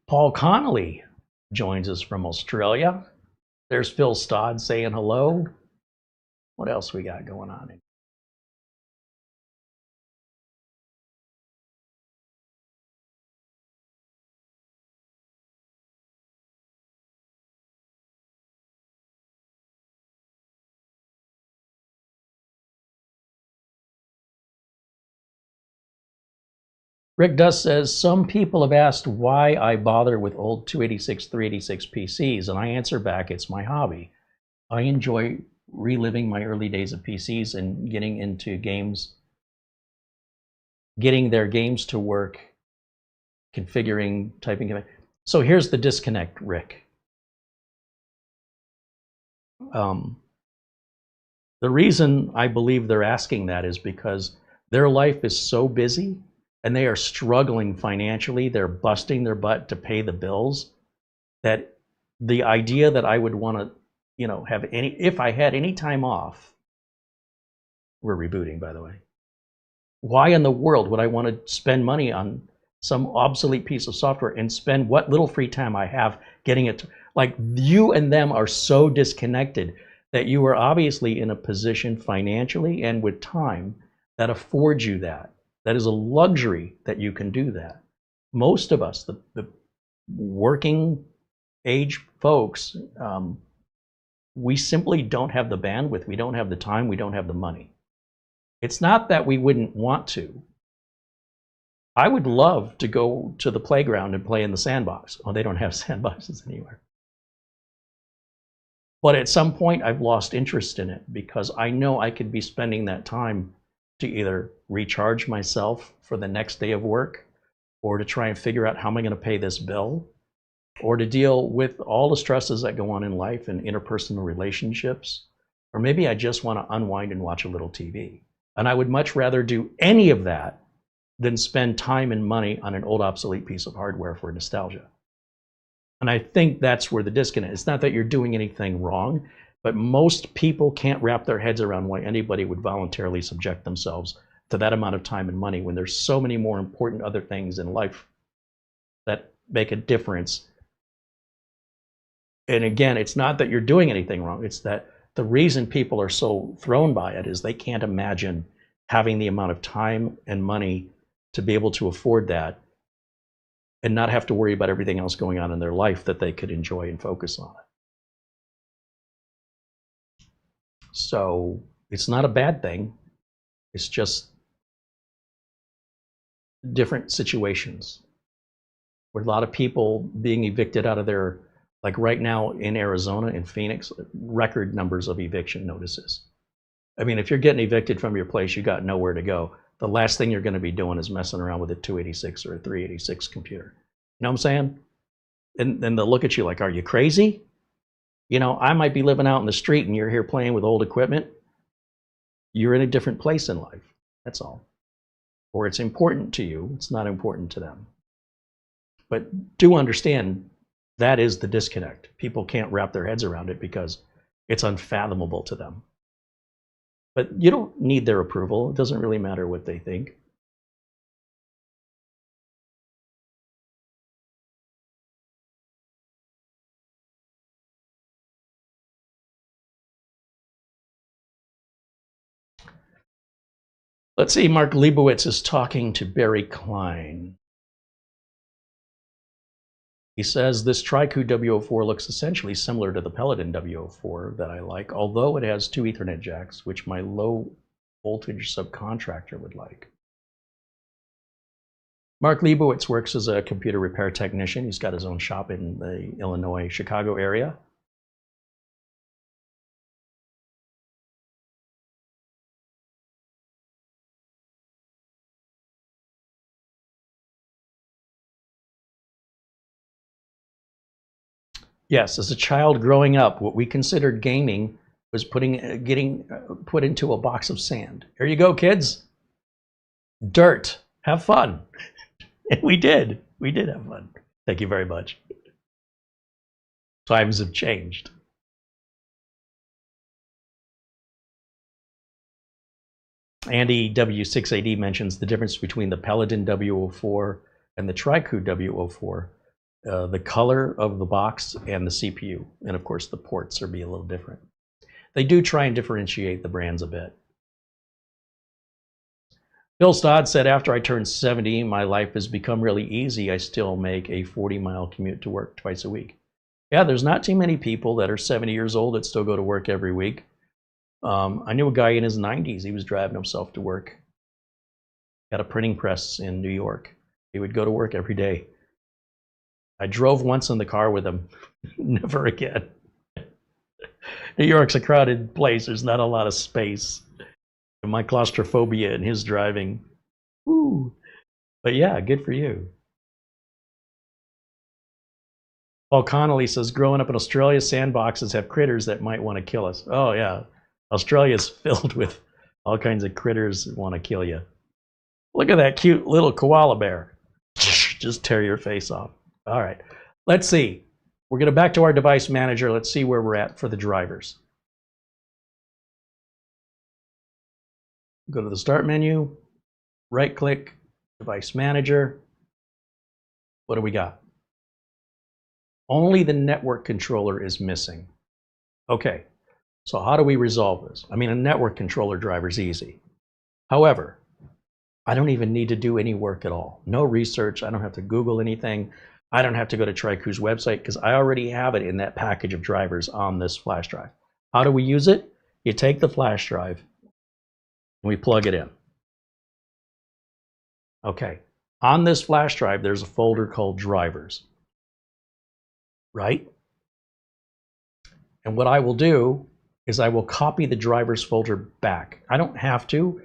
C: Paul Connolly joins us from Australia. There's Phil Stodd saying hello. What else we got going on? Rick Dust says, some people have asked why I bother with old 286, 386 PCs, and I answer back, it's my hobby. I enjoy reliving my early days of PCs and getting into games, getting their games to work, configuring, typing. So here's the disconnect, Rick. The reason I believe they're asking that is because their life is so busy and they are struggling financially. They're busting their butt to pay the bills, that the idea that I would want to, you know, have any, if I had any time off, we're rebooting, by the way. Why in the world would I want to spend money on some obsolete piece of software and spend what little free time I have getting it to, like, you and them are so disconnected that you are obviously in a position financially and with time that affords you that. That is a luxury that you can do that. Most of us, the working age folks, we simply don't have the bandwidth, we don't have the time, we don't have the money. It's not that we wouldn't want to. I would love to go to the playground and play in the sandbox. Well, they don't have sandboxes anywhere. But at some point, I've lost interest in it because I know I could be spending that time to either recharge myself for the next day of work, or to try and figure out how am I going to pay this bill, or to deal with all the stresses that go on in life and interpersonal relationships, or maybe I just want to unwind and watch a little TV. And I would much rather do any of that than spend time and money on an old obsolete piece of hardware for nostalgia. And I think that's where the disconnect is. It's not that you're doing anything wrong, but most people can't wrap their heads around why anybody would voluntarily subject themselves to that amount of time and money when there's so many more important other things in life that make a difference. And again, it's not that you're doing anything wrong. It's that the reason people are so thrown by it is they can't imagine having the amount of time and money to be able to afford that and not have to worry about everything else going on in their life that they could enjoy and focus on it. So it's not a bad thing. It's just different situations. With a lot of people being evicted out of their, like right now in Arizona, in Phoenix, record numbers of eviction notices. I mean, if you're getting evicted from your place, you got nowhere to go. The last thing you're going to be doing is messing around with a 286 or a 386 computer. You know what I'm saying? And then they'll look at you like, are you crazy? You know, I might be living out in the street and you're here playing with old equipment. You're in a different place in life. That's all. Or it's important to you. It's not important to them. But do understand that is the disconnect. People can't wrap their heads around it because it's unfathomable to them. But you don't need their approval. It doesn't really matter what they think. Let's see, Mark Leibowitz is talking to Barry Klein. He says, this Trycoo WO4 looks essentially similar to the Paladin WO4 that I like, although it has 2 Ethernet jacks, which my low voltage subcontractor would like. Mark Leibowitz works as a computer repair technician. He's got his own shop in the Illinois, Chicago area. Yes, as a child growing up, what we considered gaming was getting put into a box of sand. Here you go, kids. Dirt. Have fun. And we did. We did have fun. Thank you very much. Times have changed. Andy W6AD mentions the difference between the Paladin WO4 and the Trycoo WO4.
A: the color of the box and the CPU. And of course, the ports are be a little different. They do try and differentiate the brands a bit. Bill Stodd said, after I turned 70, my life has become really easy. I still make a 40-mile commute to work twice a week. Yeah, there's not too many people that are 70 years old that still go to work every week. I knew a guy in his 90s. He was driving himself to work at a printing press in New York. He would go to work every day. I drove once in the car with him. Never again. New York's a crowded place. There's not a lot of space. And my claustrophobia and his driving. Woo. But yeah, good for you. Paul Connolly says, growing up in Australia, sandboxes have critters that might want to kill us. Oh yeah, Australia's filled with all kinds of critters that want to kill you. Look at that cute little koala bear. Just tear your face off. All right, let's see. We're going to back to our device manager. Let's see where we're at for the drivers. Go to the start menu, right click, device manager. What do we got? Only the network controller is missing. Okay, so how do we resolve this? I mean, a network controller driver is easy. However, I don't even need to do any work at all. No research. I don't have to Google anything. I don't have to go to Trycoo's website because I already have it in that package of drivers on this flash drive. How do we use it? You take the flash drive and we plug it in. Okay, on this flash drive, there's a folder called drivers, right? And what I will do is I will copy the drivers folder back. I don't have to.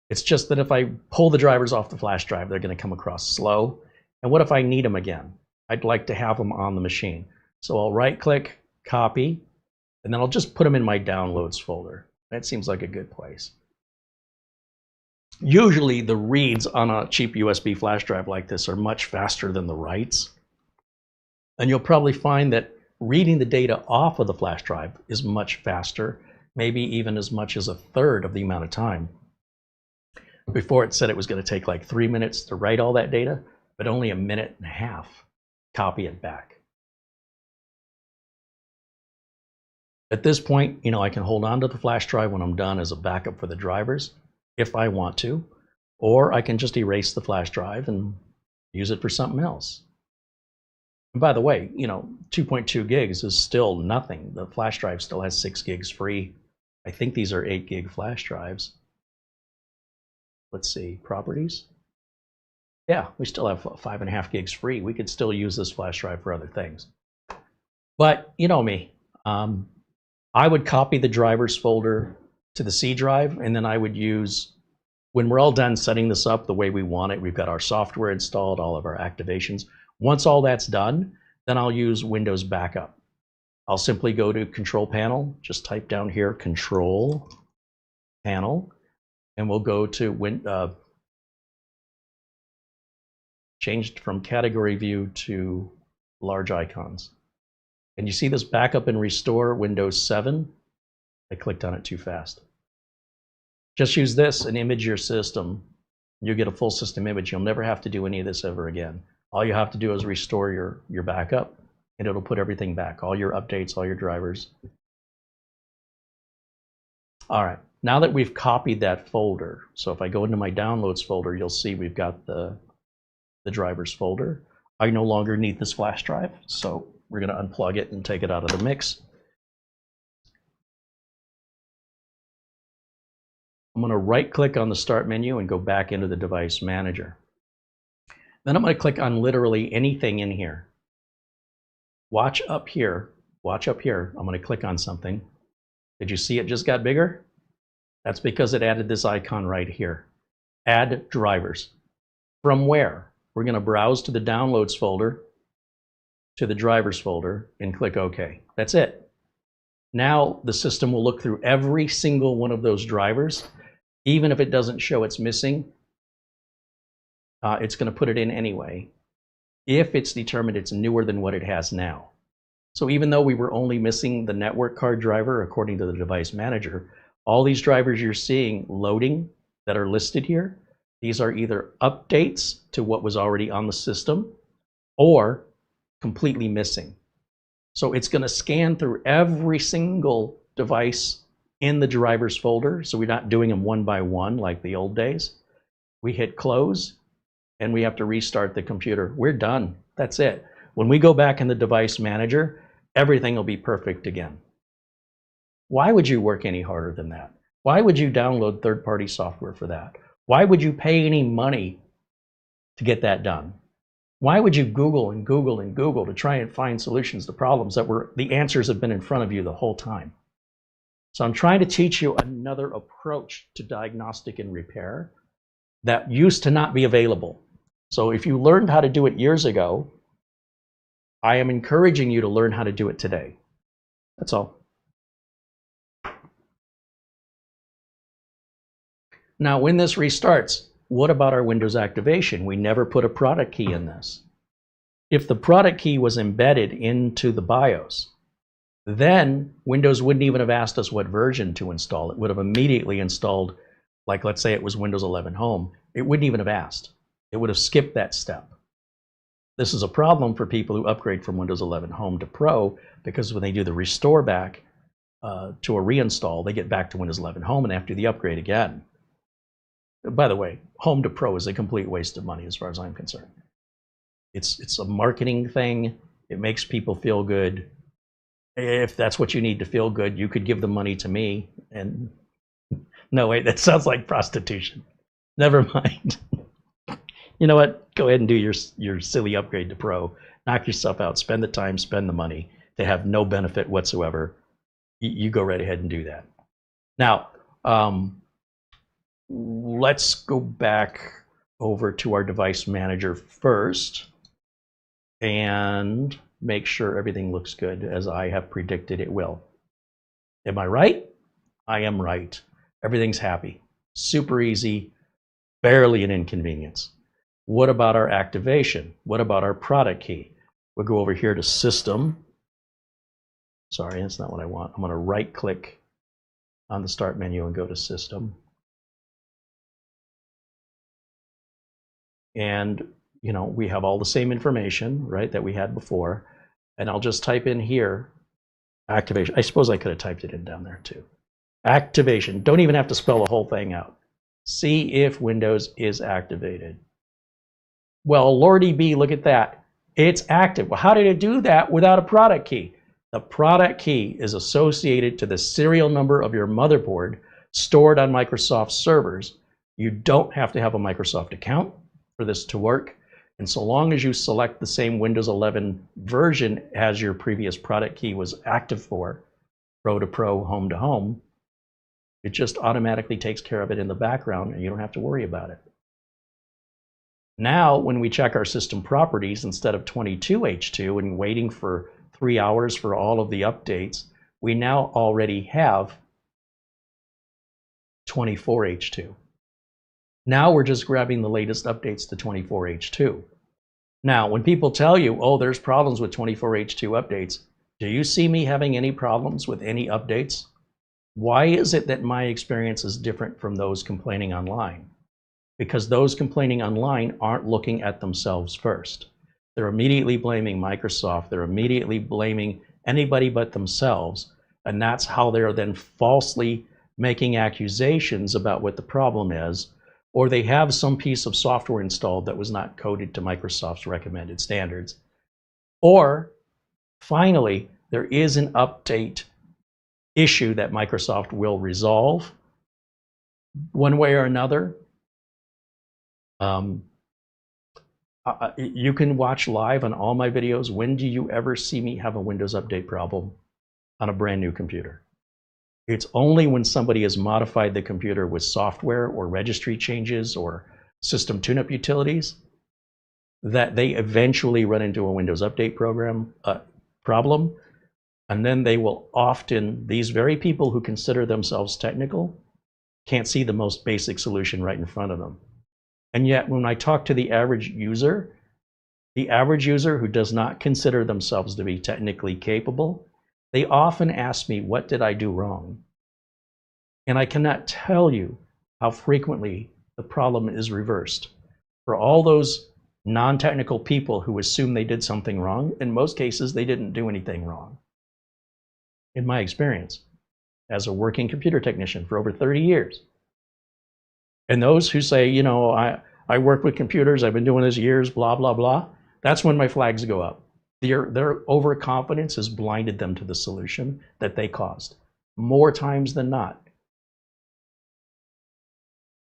A: It's just that if I pull the drivers off the flash drive, they're going to come across slow. And what if I need them again? I'd like to have them on the machine. So I'll right-click, copy, and then I'll just put them in my downloads folder. That seems like a good place. Usually the reads on a cheap USB flash drive like this are much faster than the writes. And you'll probably find that reading the data off of the flash drive is much faster, maybe even as much as a third of the amount of time. Before it said it was going to take like 3 minutes to write all that data, but only a minute and a half. Copy it back. At this point, I can hold on to the flash drive when I'm done as a backup for the drivers, if I want to, or I can just erase the flash drive and use it for something else. And by the way, 2.2 gigs is still nothing. The flash drive still has 6 gigs free. I think these are 8 gig flash drives. Let's see, properties. Yeah, we still have 5.5 gigs free. We could still use this flash drive for other things. But you know me, I would copy the drivers folder to the C drive, and then I would use, when we're all done setting this up the way we want it, we've got our software installed, all of our activations. Once all that's done, then I'll use Windows Backup. I'll simply go to Control Panel, just type down here, Control Panel, and we'll go to changed from category view to large icons. And you see this backup and restore Windows 7? I clicked on it too fast. Just use this and image your system. You get a full system image. You'll never have to do any of this ever again. All you have to do is restore your backup, and it'll put everything back, all your updates, all your drivers. All right, now that we've copied that folder, so if I go into my downloads folder, you'll see we've got the drivers folder. I no longer need this flash drive, so we're going to unplug it and take it out of the mix. I'm going to right-click on the Start menu and go back into the Device Manager. Then I'm going to click on literally anything in here. Watch up here. Watch up here. I'm going to click on something. Did you see it just got bigger? That's because it added this icon right here. Add drivers. From where? We're going to browse to the Downloads folder, to the Drivers folder, and click OK. That's it. Now the system will look through every single one of those drivers. Even if it doesn't show it's missing, it's going to put it in anyway, if it's determined it's newer than what it has now. So even though we were only missing the network card driver, according to the Device Manager, all these drivers you're seeing loading that are listed here, these are either updates to what was already on the system, or
C: completely missing. So it's going to scan through every single device in the drivers folder. So we're not doing them one by one like the old days. We hit close and we have to restart the computer. We're done. That's it. When we go back in the device manager, everything will be perfect again. Why would you work any harder than that? Why would you download third-party software for that? Why would you pay any money to get that done? Why would you Google and Google and Google to try and find solutions to problems that the answers have been in front of you the whole time? So I'm trying to teach you another approach to diagnostic and repair that used to not be available. So if you learned how to do it years ago, I am encouraging you to learn how to do it today. That's all. Now, when this restarts, what about our Windows activation? We never put a product key in this. If the product key was embedded into the BIOS, then Windows wouldn't even have asked us what version to install. It would have immediately installed, like let's say it was Windows 11 Home. It wouldn't even have asked. It would have skipped that step. This is a problem for people who upgrade from Windows 11 Home to Pro, because when they do the restore back to a reinstall, they get back to Windows 11 Home and they have to do the upgrade again. By the way, Home to Pro is a complete waste of money as far as I'm concerned. It's a marketing thing. It makes people feel good. If that's what you need to feel good, you could give the money to me. And no, wait, that sounds like prostitution. Never mind. You know what? Go ahead and do your silly upgrade to Pro. Knock yourself out. Spend the time, spend the money. They have no benefit whatsoever. You go right ahead and do that. Now, let's go back over to our device manager first and make sure everything looks good as I have predicted it will. Am I right? I am right. Everything's happy. Super easy, barely an inconvenience. What about our activation? What about our product key? We'll go over here to System. Sorry, that's not what I want. I'm going to right click on the Start menu and go to System. And you know, we have all the same information, right, that we had before. And I'll just type in here, activation. I suppose I could have typed it in down there too. Activation. Don't even have to spell the whole thing out. See if Windows is activated. Well, Lordy B, look at that. It's active. Well, how did it do that without a product key? The product key is associated to the serial number of your motherboard stored on Microsoft servers. You don't have to have a Microsoft account for this to work. And so long as you select the same Windows 11 version as your previous product key was active for, Pro to Pro, Home to Home, it just automatically takes care of it in the background and you don't have to worry about it. Now, when we check our system properties, instead of 22H2 and waiting for 3 hours for all of the updates, we now already have 24H2. Now we're just grabbing the latest updates to 24H2. Now, when people tell you, oh, there's problems with 24H2 updates, do you see me having any problems with any updates? Why is it that my experience is different from those complaining online? Because those complaining online aren't looking at themselves first. They're immediately blaming Microsoft. They're immediately blaming anybody but themselves. And that's how they're then falsely making accusations about what the problem is. Or they have some piece of software installed that was not coded to Microsoft's recommended standards. Or finally, there is an update issue that Microsoft will resolve one way or another. You can watch live on all my videos. When do you ever see me have a Windows Update problem on a brand new computer? It's only when somebody has modified the computer with software or registry changes or system tune-up utilities that they eventually run into a Windows Update problem. And then they will often, these very people who consider themselves technical, can't see the most basic solution right in front of them. And yet, when I talk to the average user who does not consider themselves to be technically capable, they often ask me, what did I do wrong? And I cannot tell you how frequently the problem is reversed. For all those non-technical people who assume they did something wrong. In most cases, they didn't do anything wrong. In my experience, as a working computer technician for over 30 years. And those who say, you know, I work with computers, I've been doing this years, blah, blah, blah, that's when my flags go up. Their overconfidence has blinded them to the solution that they caused, more times than not.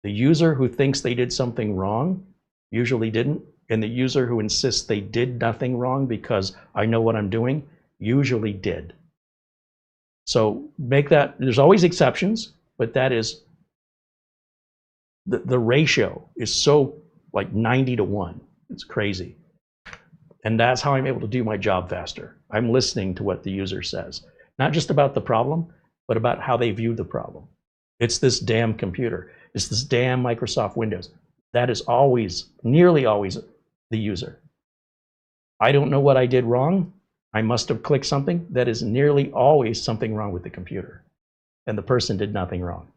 C: The user who thinks they did something wrong usually didn't, and the user who insists they did nothing wrong because I know what I'm doing usually did. So make that, there's always exceptions, but that is, the ratio is so like 90-1. It's crazy. And that's how I'm able to do my job faster. I'm listening to what the user says, not just about the problem, but about how they view the problem. It's this damn computer. It's this damn Microsoft Windows. That is always, nearly always, the user. I don't know what I did wrong. I must have clicked something. That is nearly always something wrong with the computer. And the person did nothing wrong.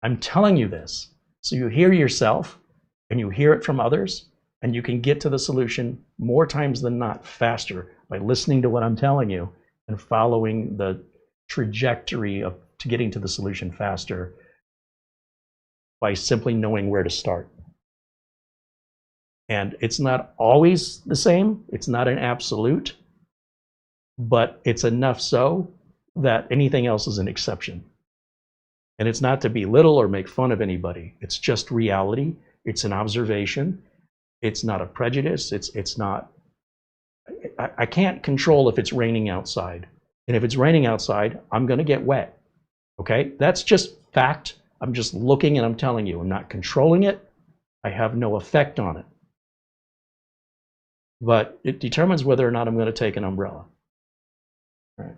C: I'm telling you this, so you hear yourself, and you hear it from others, and you can get to the solution more times than not faster by listening to what I'm telling you and following the trajectory to getting to the solution faster by simply knowing where to start. And it's not always the same. It's not an absolute, but it's enough so that anything else is an exception. And it's not to belittle or make fun of anybody. It's just reality. It's an observation. It's not a prejudice. It's not, I can't control if it's raining outside. And if it's raining outside, I'm going to get wet. Okay? That's just fact. I'm just looking and I'm telling you. I'm not controlling it. I have no effect on it. But it determines whether or not I'm going to take an umbrella. All right.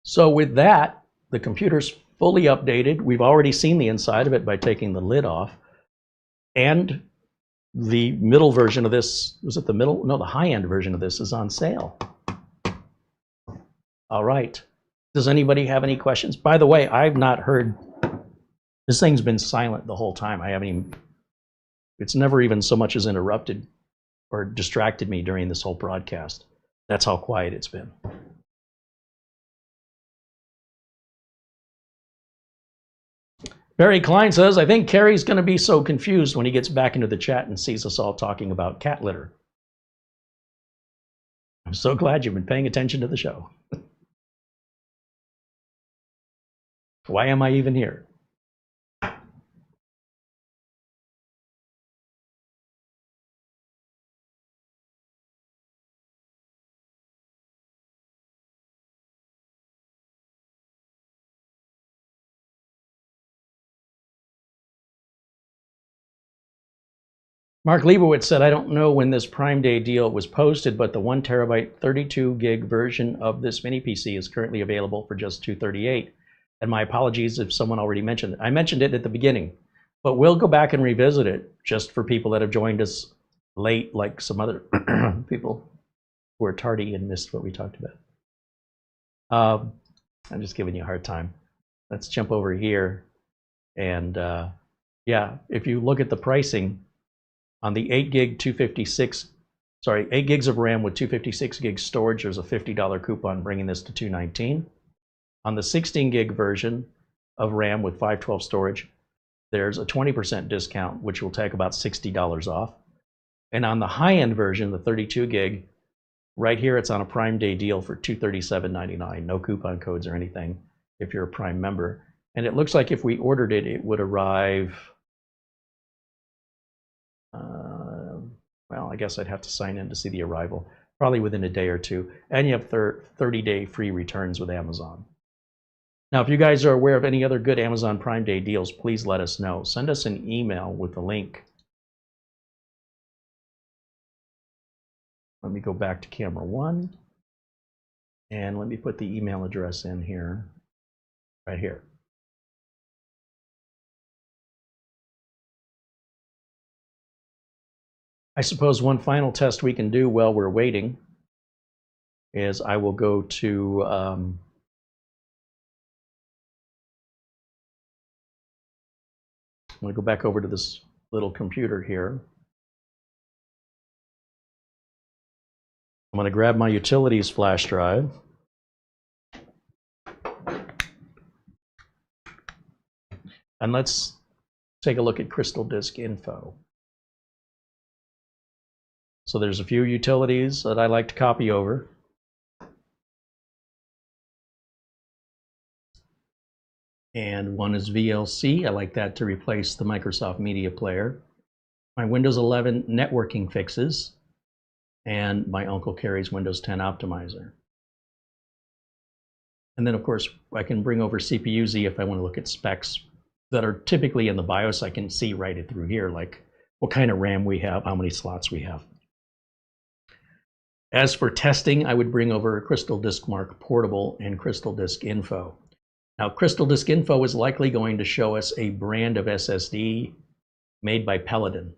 C: So with that, the computer's fully updated. We've already seen the inside of it by taking the lid off. And the middle version of this, was it the middle? No, the high-end version of this is on sale. All right. Does anybody have any questions? By the way, I've not heard, this thing's been silent the whole time. I haven't even, it's never even so much as interrupted or distracted me during this whole broadcast. That's how quiet it's been. Barry Klein says, I think Kerry's going to be so confused when he gets back into the chat and sees us all talking about cat litter. I'm so glad you've been paying attention to the show. Why am I even here? Mark Leibowitz said, I don't know when this Prime Day deal was posted, but the 1 terabyte 32 gig version of this mini PC is currently available for just $238. And my apologies if someone already mentioned it. I mentioned it at the beginning, but we'll go back and revisit it just for people that have joined us late, like some other people who are tardy and missed what we talked about. I'm just giving you a hard time. Let's jump over here. And yeah, if you look at the pricing, on the 8 gigs of RAM with 256 gigs storage, there's a $50 coupon bringing this to $219. On the 16 gig version of RAM with 512 storage, there's a 20% discount, which will take about $60 off. And on the high-end version, the 32 gig, right here it's on a Prime Day deal for $237.99. No coupon codes or anything if you're a Prime member. And it looks like if we ordered it, it would arrive, well, I guess I'd have to sign in to see the arrival, probably within a day or two. And you have 30-day free returns with Amazon. Now, if you guys are aware of any other good Amazon Prime Day deals, please let us know. Send us an email with the link. Let me go back to camera 1. And let me put the email address in here, right here. I suppose one final test we can do while we're waiting is I will go to I'm going to go back over to this
A: little computer here. I'm going to grab my utilities flash drive. And let's take a look at Crystal Disk info. So there's a few utilities that I like to copy over. And one is VLC. I like that to replace the Microsoft Media Player. My Windows 11 networking fixes, and my Uncle Carrie's Windows 10 optimizer. And then, of course, I can bring over CPU-Z if I want to look at specs that are typically in the BIOS. I can see right through here, like what kind of RAM we have, how many slots we have. As for testing, I would bring over Crystal Disk Mark Portable and Crystal Disk Info. Now, Crystal Disk Info is likely going to show us a brand of SSD made by Paladin.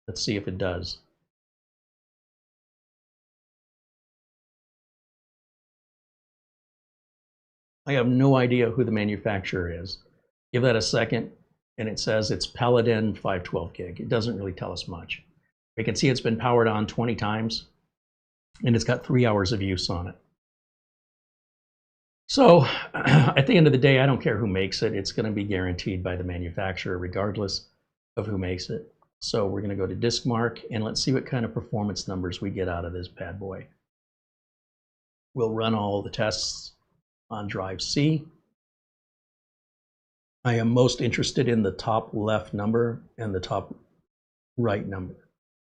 A: Let's see if it does. I have no idea who the manufacturer is. Give that a second, and it says it's Paladin 512 gig. It doesn't really tell us much. We can see it's been powered on 20 times, and it's got 3 hours of use on it. So at the end of the day, I don't care who makes it. It's going to be guaranteed by the manufacturer regardless of who makes it. So we're going to go to Disk Mark, and let's see what kind of performance numbers we get out of this bad boy. We'll run all the tests on drive C. I am most interested in the top left number and the top right number,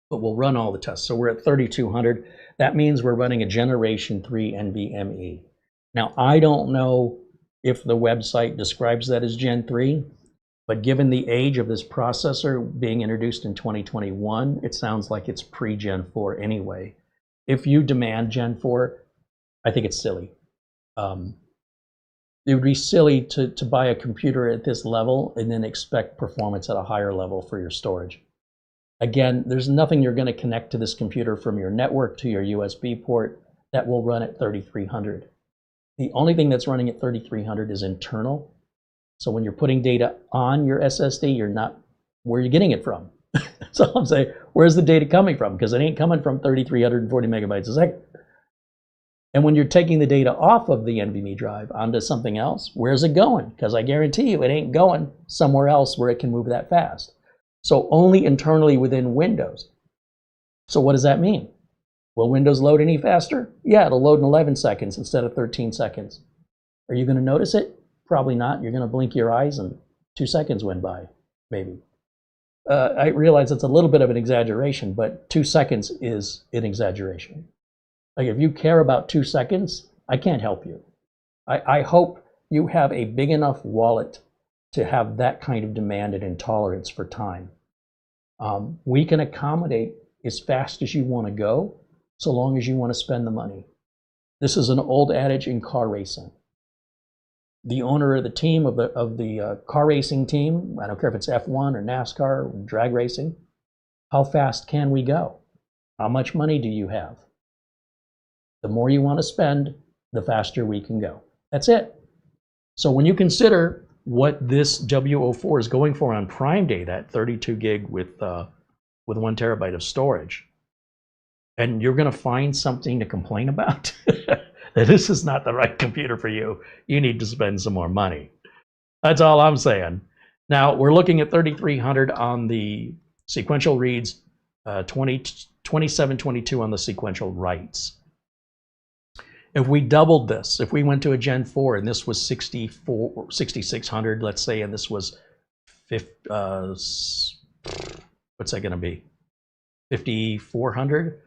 A: but we'll run all the tests. So we're at 3200. That means we're running a Generation 3 NVMe. Now, I don't know if the website describes that as Gen 3, but given the age of this processor being introduced in 2021, it sounds like it's pre-Gen 4 anyway. If you demand Gen 4, I think it's silly. It would be silly to buy a computer at this level and then expect performance at a higher level for your storage. Again, there's nothing you're going to connect to this computer from your network to your USB port that will run at 3300. The only thing that's running at 3300 is internal. So when you're putting data on your SSD, you're not, where are you getting it from? So I'm saying, where's the data coming from? Because it ain't coming from 3340 megabytes a second. And when you're taking the data off of the NVMe drive onto something else, where's it going? Because I guarantee you it ain't going somewhere else where it can move that fast. So only internally within Windows. So what does that mean? Will Windows load any faster? Yeah, it'll load in 11 seconds instead of 13 seconds. Are you going to notice it? Probably not. You're going to blink your eyes and 2 seconds went by, maybe. I realize it's a little bit of an exaggeration, but 2 seconds is an exaggeration. Like if you care about 2 seconds, I can't help you. I hope you have a big enough wallet to have that kind of demand and intolerance for time. We can accommodate as fast as you want to go, so long as you want to spend the money. This is an old adage in car racing. The owner of the team, of the car racing team, I don't care if it's F1 or NASCAR or drag racing, how fast can we go? How much money do you have? The more you want to spend, the faster we can go. That's it. So when you consider what this WO4 is going for on Prime Day, that 32 gig with 1 terabyte of storage, and you're going to find something to complain about, that this is not the right computer for you, you need to spend some more money. That's all I'm saying. Now, we're looking at 3300 on the sequential reads, 2722 on the sequential writes. If we doubled this, if we went to a Gen 4 and this was 6600, let's say, and this was what's that going to be? 5400,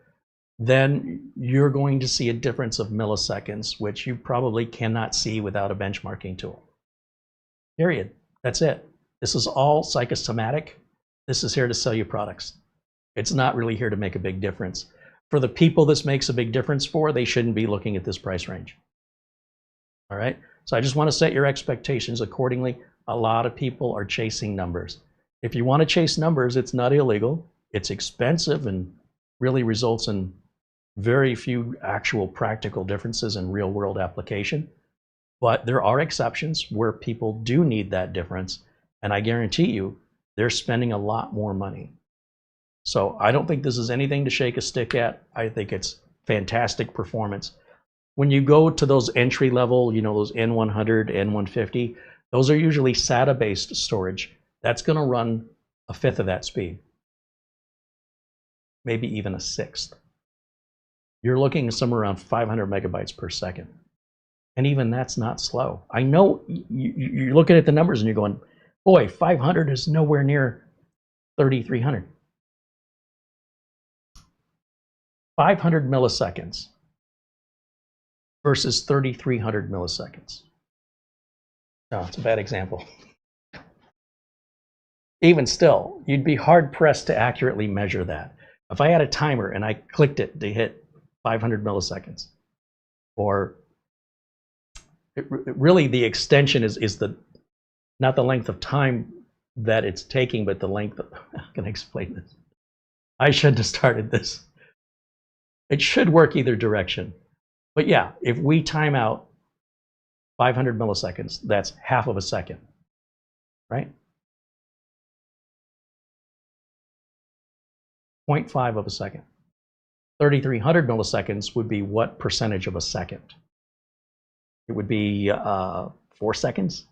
A: then you're going to see a difference of milliseconds, which you probably cannot see without a benchmarking tool. Period. That's it. This is all psychosomatic. This is here to sell you products. It's not really here to make a big difference. For the people this makes a big difference for, they shouldn't be looking at this price range. All right? So I just want to set your expectations accordingly. A lot of people are chasing numbers. If you want to chase numbers, it's not illegal. It's expensive and really results in very few actual practical differences in real world application. But there are exceptions where people do need that difference. And I guarantee you,
C: they're spending a lot more money. So I don't think this is anything to shake a stick at. I think it's fantastic performance. When you go to those entry level, you know, those N100, N150, those are usually SATA-based storage. That's going to run a fifth of that speed, maybe even a sixth. You're looking somewhere around 500 megabytes per second. And even that's not slow. I know you're looking at the numbers and you're going, boy, 500 is nowhere near 3,300. 500 milliseconds versus 3,300 milliseconds. No, it's a bad example. Even still, you'd be hard pressed to accurately measure that. If I had a timer and I clicked it to hit 500 milliseconds, or really the extension is the not the length of time that it's taking, but the length of, how can I explain this? I shouldn't have started this. It should work either direction. But yeah, if we time out 500 milliseconds, that's half of a second, right? 0.5 of a second. 3,300 milliseconds would be what percentage of a second? It would be 4 seconds.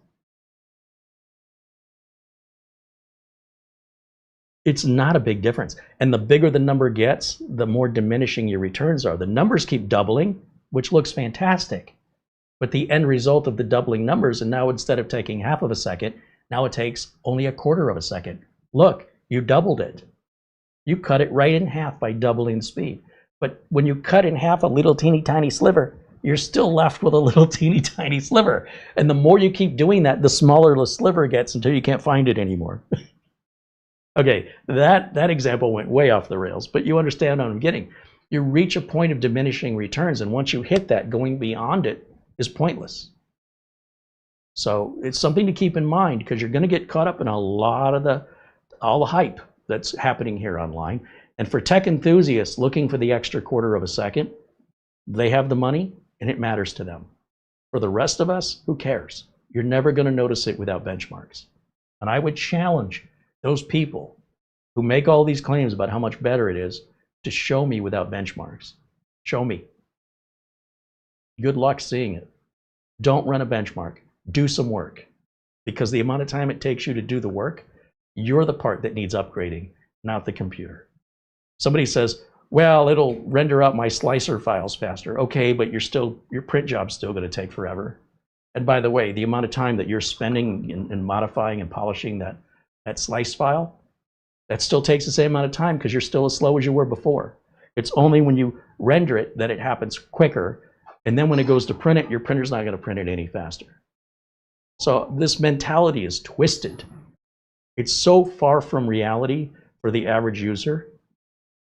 C: It's not a big difference. And the bigger the number gets, the more diminishing your returns are. The numbers keep doubling, which looks fantastic. But the end result of the doubling numbers, and now instead of taking half of a second, now it takes only a quarter of a second. Look, you doubled it. You cut it right in half by doubling the speed. But when you cut in half a little teeny tiny sliver, you're still left with a little teeny tiny sliver. And the more you keep doing that, the smaller the sliver gets until you can't find it anymore. Okay, that example went way off the rails, but you understand what I'm getting. You reach a point of diminishing returns, and once you hit that, going beyond it is pointless. So it's something to keep in mind, because you're going to get caught up in a lot of all the hype that's happening here online. And for tech enthusiasts looking for the extra quarter of a second, they have the money and it matters to them. For the rest of us, who cares? You're never going to notice it without benchmarks. And I would challenge those people who make all these claims about how much better it is to show me without benchmarks. Show me. Good luck seeing it. Don't run a benchmark. Do some work. Because the amount of time it takes you to do the work, you're the part that needs upgrading, not the computer. Somebody says, well, it'll render out my slicer files faster. Okay, but your print job's still going to take forever. And by the way, the amount of time that you're spending in modifying and polishing that slice file, that still takes the same amount of time because you're still as slow as you were before. It's only when you render it that it happens quicker. And then when it goes to print it, your printer's not going to print it any faster. So this mentality is twisted. It's so far from reality for the average user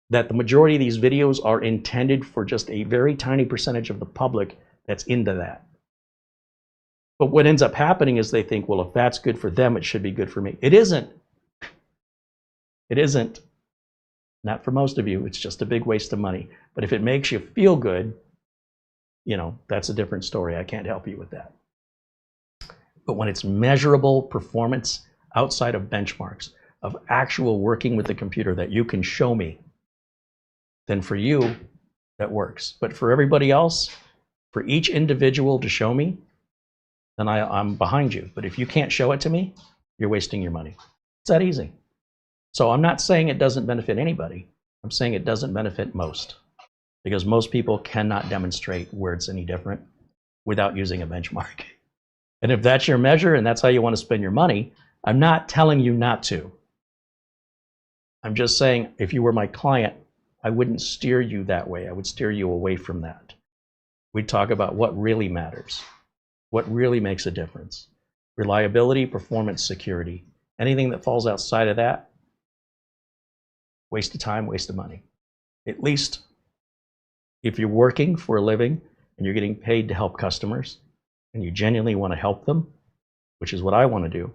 C: that the majority of these videos are intended for just a very tiny percentage of the public that's into that. But what ends up happening is they think, well, if that's good for them, it should be good for me. It isn't. It isn't. Not for most of you. It's just a big waste of money. But if it makes you feel good, you know, that's a different story. I can't help you with that. But when it's measurable performance outside of benchmarks, of actual working with the computer that you can show me, then for you, that works. But for everybody else, for each individual to show me, then I'm behind you. But if you can't show it to me, you're wasting your money. It's that easy. So I'm not saying it doesn't benefit anybody. I'm saying it doesn't benefit most, because most people cannot demonstrate where it's any different without using a benchmark. And if that's your measure and that's how you want to spend your money, I'm not telling you not to. I'm just saying, if you were my client, I wouldn't steer you that way. I would steer you away from that. We'd talk about what really matters, what really makes a difference. Reliability, performance, security. Anything that falls outside of that, waste of time, waste of money. At least if you're working for a living and you're getting paid to help customers and you genuinely want to help them, which is what I want to do,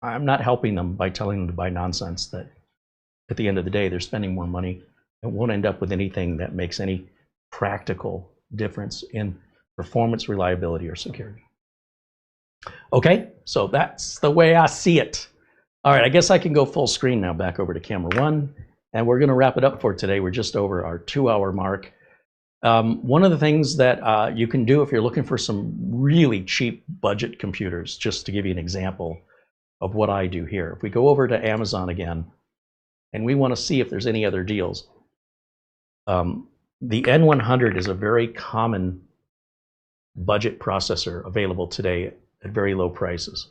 C: I'm not helping them by telling them to buy nonsense that at the end of the day they're spending more money and won't end up with anything that makes any practical difference in performance, reliability, or security. Okay, so that's the way I see it. All right, I guess I can go full screen now, back over to camera 1, and we're going to wrap it up for today. We're just over our 2-hour mark. One of the things that you can do if you're looking for some really cheap budget computers, just to give you an example of what I do here. If we go over to Amazon again, and we want to see if there's any other deals, the N100 is a very common budget processor available today at very low prices.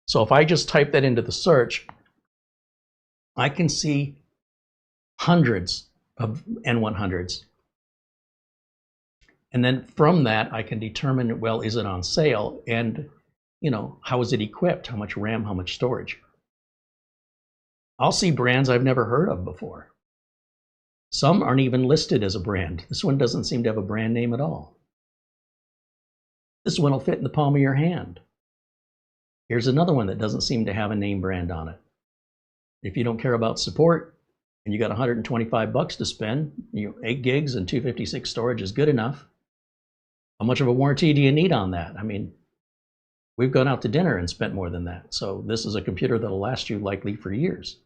C: So if I just type that into the search, I can see hundreds of N100s. And then from that, I can determine, well, is it on sale? And, you know, how is it equipped? How much RAM, how much storage? I'll see brands I've never heard of before. Some aren't even listed as a brand. This one doesn't seem to have a brand name at all. This one will fit in the palm of your hand. Here's another one that doesn't seem to have a name brand on it. If you don't care about support and you got $125 to spend, 8 gigs and 256 storage is good enough. How much of a warranty do you need on that? I mean, we've gone out to dinner and spent more than that. So this is a computer that'll last you likely for years.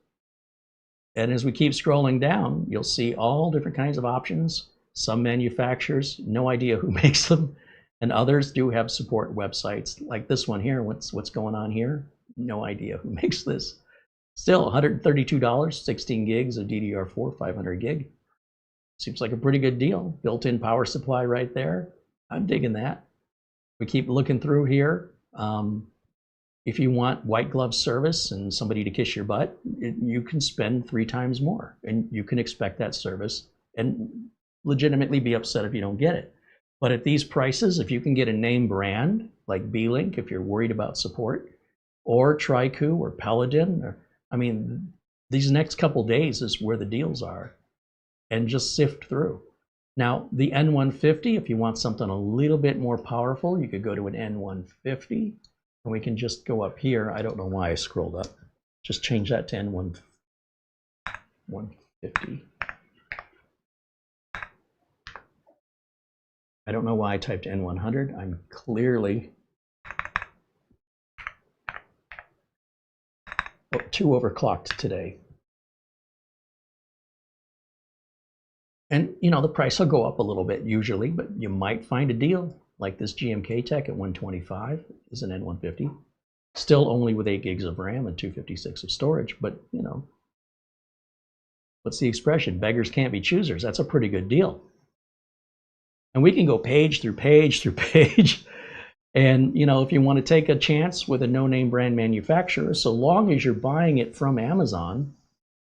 C: And as we keep scrolling down, you'll see all different kinds of options. Some manufacturers, no idea who makes them. And others do have support websites like this one here. What's going on here? No idea who makes this. Still $132, 16 gigs of DDR4, 500 gig. Seems like a pretty good deal. Built-in power supply right there. I'm digging that. We keep looking through here. If you want white glove service and somebody to kiss your butt, you can spend 3 times more. And you can expect that service and legitimately be upset if you don't get it. But at these prices, if you can get a name brand like B-Link, if you're worried about support, or Trycoo or Paladin, or, I mean, these next couple days is where the deals are, and just sift through. Now, the N150, if you want something a little bit more powerful, you could go to an N150, and we can just go up here. I don't know why I scrolled up. Just change that to N150. I don't know why I typed N100. I'm clearly too overclocked today. And you know, the price will go up a little bit usually, but you might find a deal like this GMK Tech at 125 is an N150. Still only with 8 gigs of RAM and 256 of storage, but you know, what's the expression? Beggars can't be choosers. That's a pretty good deal. And we can go page through page through page. And you know, if you want to take a chance with a no-name brand manufacturer, so long as you're buying it from Amazon,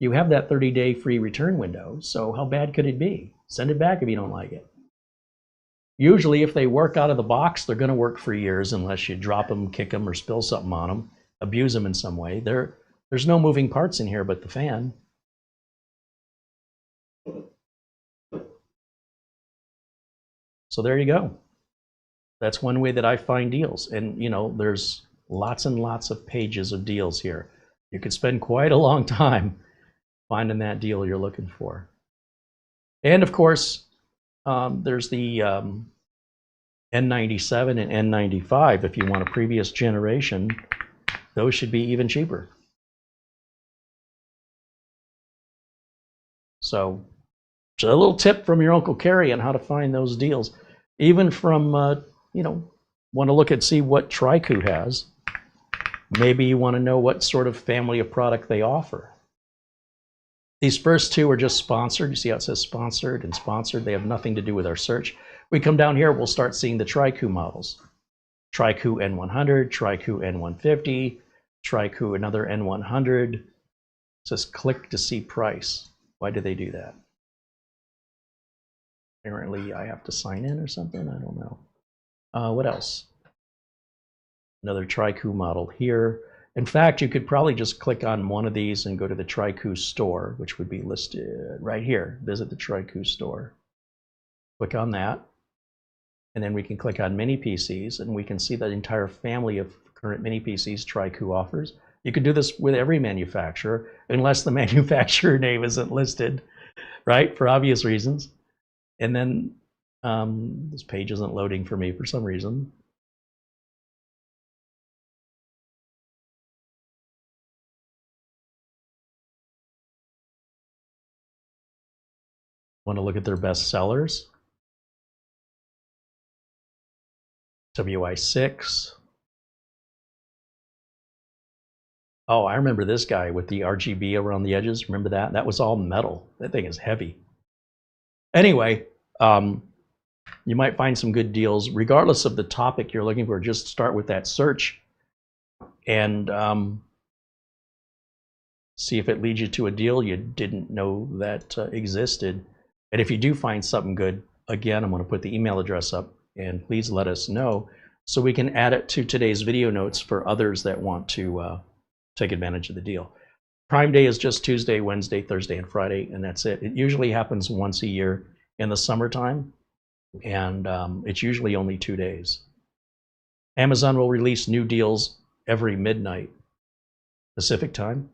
C: you have that 30-day free return window. So how bad could it be? Send it back if you don't like it. Usually if they work out of the box, they're going to work for years unless you drop them, kick them, or spill something on them, abuse them in some way. There's no moving parts in here but the fan. So there you go. That's one way that I find deals. And you know, there's lots and lots of pages of deals here. You could spend quite a long time finding that deal you're looking for. And of course, there's the N97 and N95. If you want a previous generation, those should be even cheaper. So a little tip from your Uncle Kerry on how to find those deals. Even from, you know, want to look and see what Trycoo has. Maybe you want to know what sort of family of product they offer. These first two are just sponsored. You see how it says sponsored and sponsored? They have nothing to do with our search. We come down here, we'll start seeing the Trycoo models. Trycoo N100, Trycoo N150, Trycoo another N100. It says click to see price. Why do they do that? Apparently I have to sign in or something, I don't know. What else? Another Trycoo model here. In fact, you could probably just click on one of these and go to the Trycoo store, which would be listed right here. Visit the Trycoo store. Click on that. And then we can click on mini PCs and we can see the entire family of current mini PCs Trycoo offers. You could do this with every manufacturer, unless the manufacturer name isn't listed, right? For obvious reasons. And then this page isn't loading for me for some reason.
A: Want to look at their best sellers? WI6. Oh, I remember this guy with the RGB around the edges. Remember that? That was all metal. That thing is heavy. Anyway, you might find some good deals. Regardless of the topic you're looking for, just start with that search and see if it leads you to a deal you didn't know that existed. And if you do find something good, again, I'm going to put the email address up, and please let us know so we can add it to today's video notes for others that want to take advantage of the deal. Prime Day is just Tuesday, Wednesday, Thursday, and Friday, and that's it. It usually happens once a year in the summertime, and it's usually only 2 days. Amazon will release new deals every midnight Pacific time,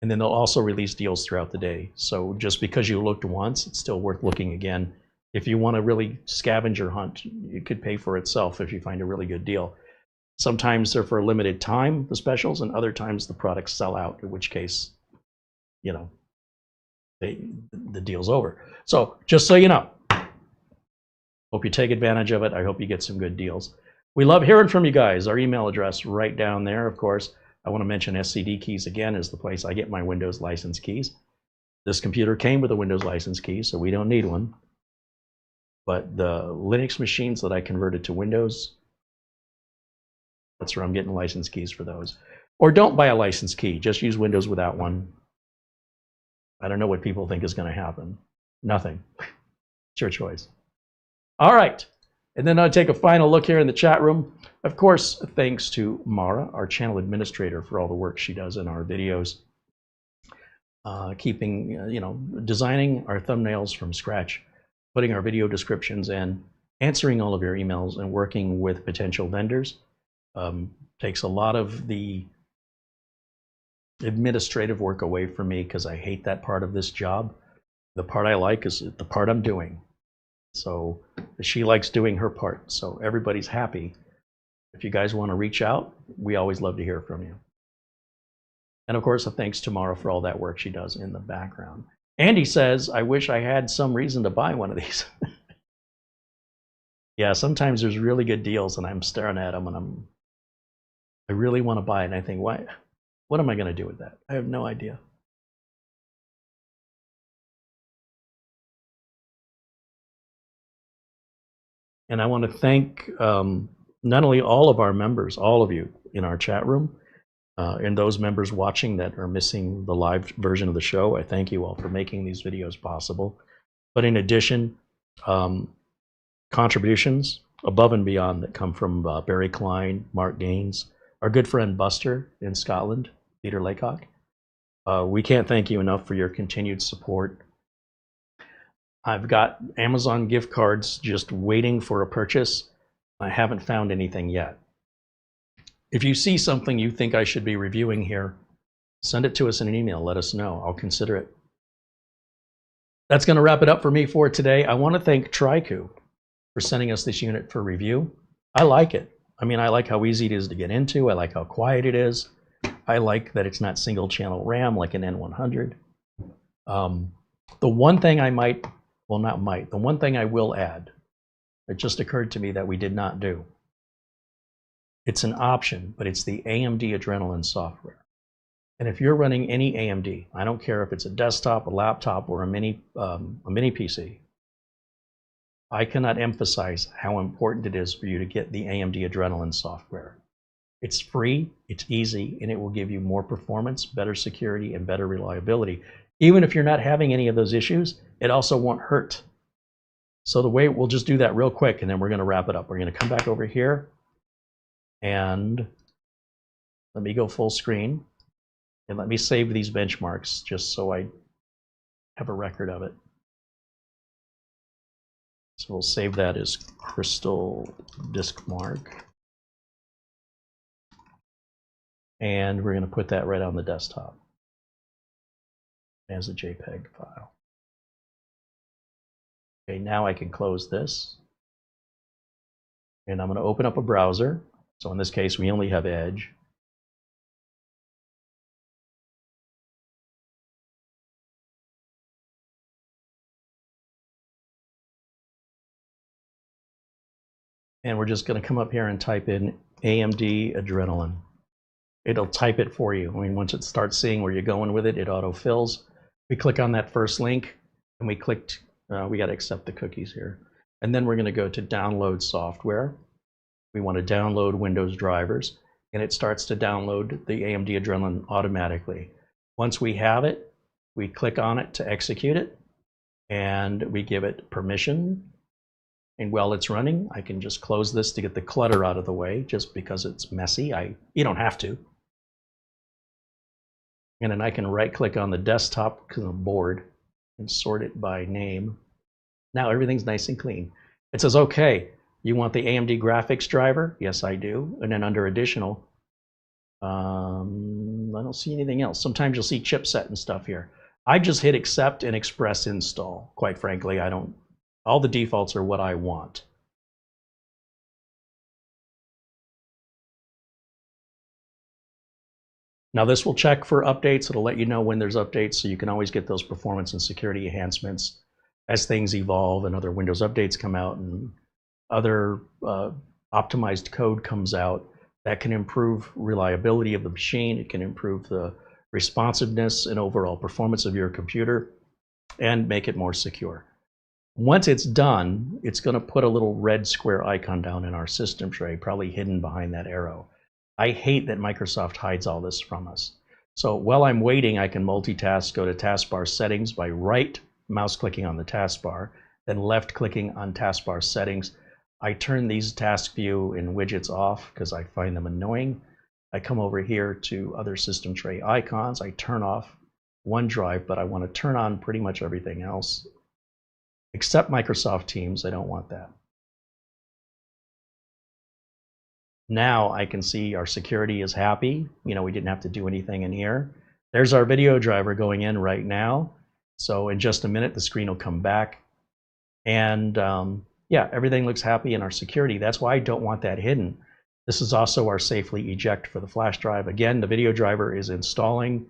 A: and then they'll also release deals throughout the day. So just because you looked once, it's still worth looking again. If you want to really scavenger hunt, it could pay for itself if you find a really good deal. Sometimes they're for a limited time, the specials, and other times the products sell out, in which case, you know, the deal's over. So just so you know, hope you take advantage of it. I hope you get some good deals. We love hearing from you guys. Our email address right down there, of course. I want to mention SCD Keys again is the place I get my Windows license keys. This computer came with a Windows license key, so we don't need one. But the Linux machines that I converted to Windows, that's where I'm getting license keys for those. Or don't buy a license key. Just use Windows without one. I don't know what people think is going to happen. Nothing. It's your choice. All right. And then I'll take a final look here in the chat room. Of course, thanks to Mara, our channel administrator, for all the work she does in our videos. Designing our thumbnails from scratch, putting our video descriptions in, answering all of your emails, and working with potential vendors. Takes a lot of the administrative work away from me because I hate that part of this job. The part I like is the part I'm doing. So she likes doing her part. So everybody's happy. If you guys want to reach out, we always love to hear from you. And of course, thanks to Mara for all that work she does in the background. Andy says, I wish I had some reason to buy one of these. Yeah, sometimes there's really good deals and I'm staring at them and I really want to buy it. And I think, what am I going to do with that? I have no idea. And I want to thank not only all of our members, all of you in our chat room, and those members watching that are missing the live version of the show. I thank you all for making these videos possible. But in addition, contributions above and beyond that come from Barry Klein, Mark Gaines, our good friend Buster in Scotland, Peter Laycock. We can't thank you enough for your continued support. I've got Amazon gift cards just waiting for a purchase. I haven't found anything yet. If you see something you think I should be reviewing here, send it to us in an email. Let us know. I'll consider it. That's going to wrap it up for me for today. I want to thank Trycoo for sending us this unit for review. I like it. I mean, I like how easy it is to get into. I like how quiet it is. I like that it's not single channel RAM like an N100. The one thing I might, well, not might, the one thing I will add, it just occurred to me that we did not do. It's an option, but it's the AMD Adrenalin software. And if you're running any AMD, I don't care if it's a desktop, a laptop, or a mini PC, I cannot emphasize how important it is for you to get the AMD Adrenalin software. It's free, it's easy, and it will give you more performance, better security, and better reliability. Even if you're not having any of those issues, it also won't hurt. So the way, we'll just do that real quick, and then we're going to wrap it up. We're going to come back over here, and let me go full screen, and let me save these benchmarks just so I have a record of it. So we'll save that as Crystal Disk Mark. And we're going to put that right on the desktop as a JPEG file. Okay, now I can close this. And I'm going to open up a browser. So in this case, we only have Edge.
C: And we're just going to come up here and type in AMD Adrenalin. It'll type it for you. I mean, once it starts seeing where you're going with it, it auto-fills. We click on that first link, and we clicked, we got to accept the cookies here. And then we're going to go to download software. We want to download Windows drivers, and it starts to download the AMD Adrenalin automatically. Once we have it, we click on it to execute it, and we give it permission. And while it's running, I can just close this to get the clutter out of the way, just because it's messy. You don't have to. And then I can right-click on the desktop board and sort it by name. Now everything's nice and clean. It says, okay, you want the AMD graphics driver? Yes, I do. And then under additional, I don't see anything else. Sometimes you'll see chipset and stuff here. I just hit accept and express install. Quite frankly, I don't. All the defaults are what I want. Now this will check for updates. It'll let you know when there's updates, so you can always get those performance and security enhancements as things evolve and other Windows updates come out and other optimized code comes out that can improve reliability of the machine. It can improve the responsiveness and overall performance of your computer and make it more secure. Once it's done, it's going to put a little red square icon down in our system tray, probably hidden behind that arrow. I hate that Microsoft hides all this from us. So while I'm waiting, I can multitask, go to taskbar settings by right mouse clicking on the taskbar, then left clicking on taskbar settings. I turn these task view and widgets off because I find them annoying. I come over here to other system tray icons. I turn off OneDrive, but I want to turn on pretty much everything else except Microsoft Teams. I don't want that. Now I can see our security is happy. You know, we didn't have to do anything in here. There's our video driver going in right now. So in just a minute, the screen will come back. And yeah, everything looks happy in our security. That's why I don't want that hidden. This is also our safely eject for the flash drive. Again, the video driver is installing.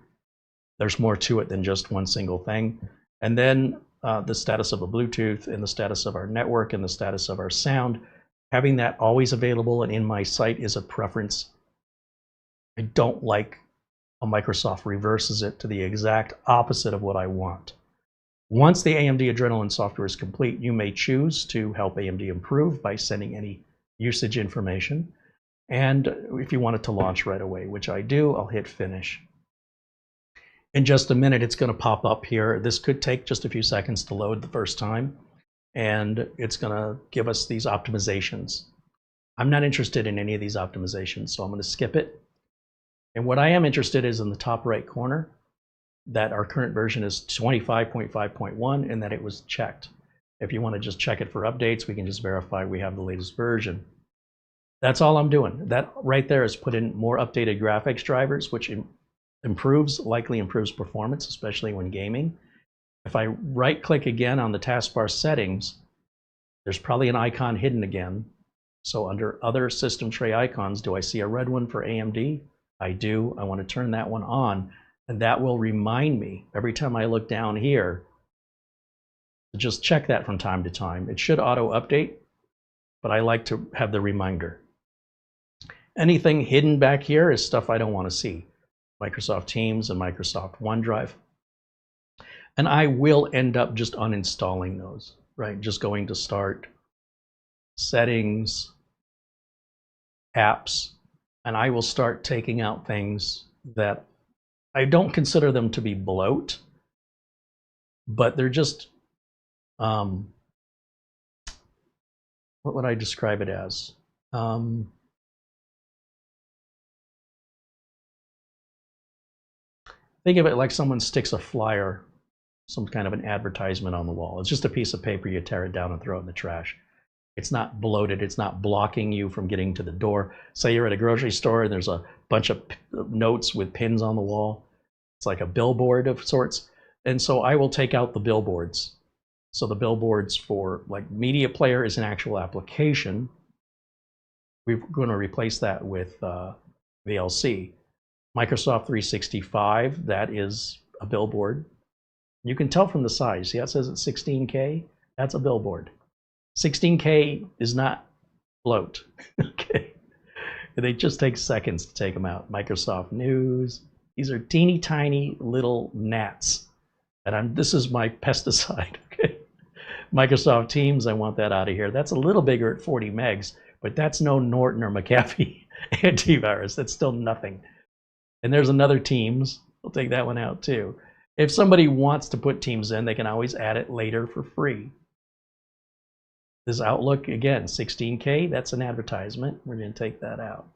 C: There's more to it than just one single thing. And then the status of the Bluetooth and the status of our network and the status of our sound. Having that always available and in my sight is a preference. I don't like how Microsoft reverses it to the exact opposite of what I want. Once the AMD Adrenalin software is complete, you may choose to help AMD improve by sending any usage information. And if you want it to launch right away, which I do, I'll hit finish. In just a minute, it's going to pop up here. This could take just a few seconds to load the first time. And it's going to give us these optimizations. I'm not interested in any of these optimizations, so I'm going to skip it. And what I am interested in is in the top right corner, that our current version is 25.5.1 and that it was checked. If you want to just check it for updates, we can just verify we have the latest version. That's all I'm doing. That right there is put in more updated graphics drivers, which likely improves performance, especially when gaming. If I right click again on the taskbar settings, there's probably an icon hidden again. So under other system tray icons, do I see a red one for AMD? I do. I want to turn that one on, and that will remind me every time I look down here to just check that from time to time. It should auto update, but I like to have the reminder. Anything hidden back here is stuff I don't want to see. Microsoft Teams and Microsoft OneDrive. And I will end up just uninstalling those, right? Just going to start, settings, apps, and I will start taking out things that I don't consider them to be bloat, but they're just, what would I describe it as? Think of it like someone sticks a flyer, some kind of an advertisement on the wall. It's just a piece of paper, you tear it down and throw it in the trash. It's not bloated, it's not blocking you from getting to the door. Say you're at a grocery store and there's a bunch of notes with pins on the wall. It's like a billboard of sorts. And so I will take out the billboards. So the billboards for like media player is an actual application. We're going to replace that with VLC. Microsoft 365, that is a billboard. You can tell from the size. See how it says it's 16K? That's a billboard. 16K is not
A: float. Okay. They just take seconds to take them out. Microsoft News. These are teeny tiny little gnats. And this is my pesticide. Okay. Microsoft Teams, I want that out of here. That's a little bigger at 40 megs, but that's no Norton or McAfee antivirus. That's still nothing. And there's another Teams. We'll take that one out too. If somebody wants to put Teams in, they can always add it later for free. This Outlook, again, 16K, that's an advertisement. We're going to take that out.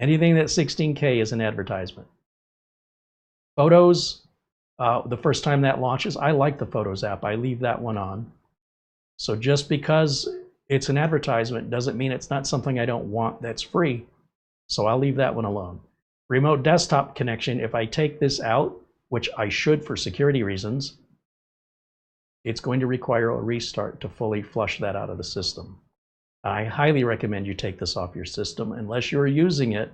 A: Anything that's 16K is an advertisement. Photos, the first time that launches, I like the Photos app. I leave that one on. So just because it's an advertisement doesn't mean it's not something I don't want that's free. So I'll leave that one alone. Remote desktop connection, if I take this out, which I should for security reasons, it's going to require a restart to fully flush that out of the system. I highly recommend you take this off your system unless you're using it.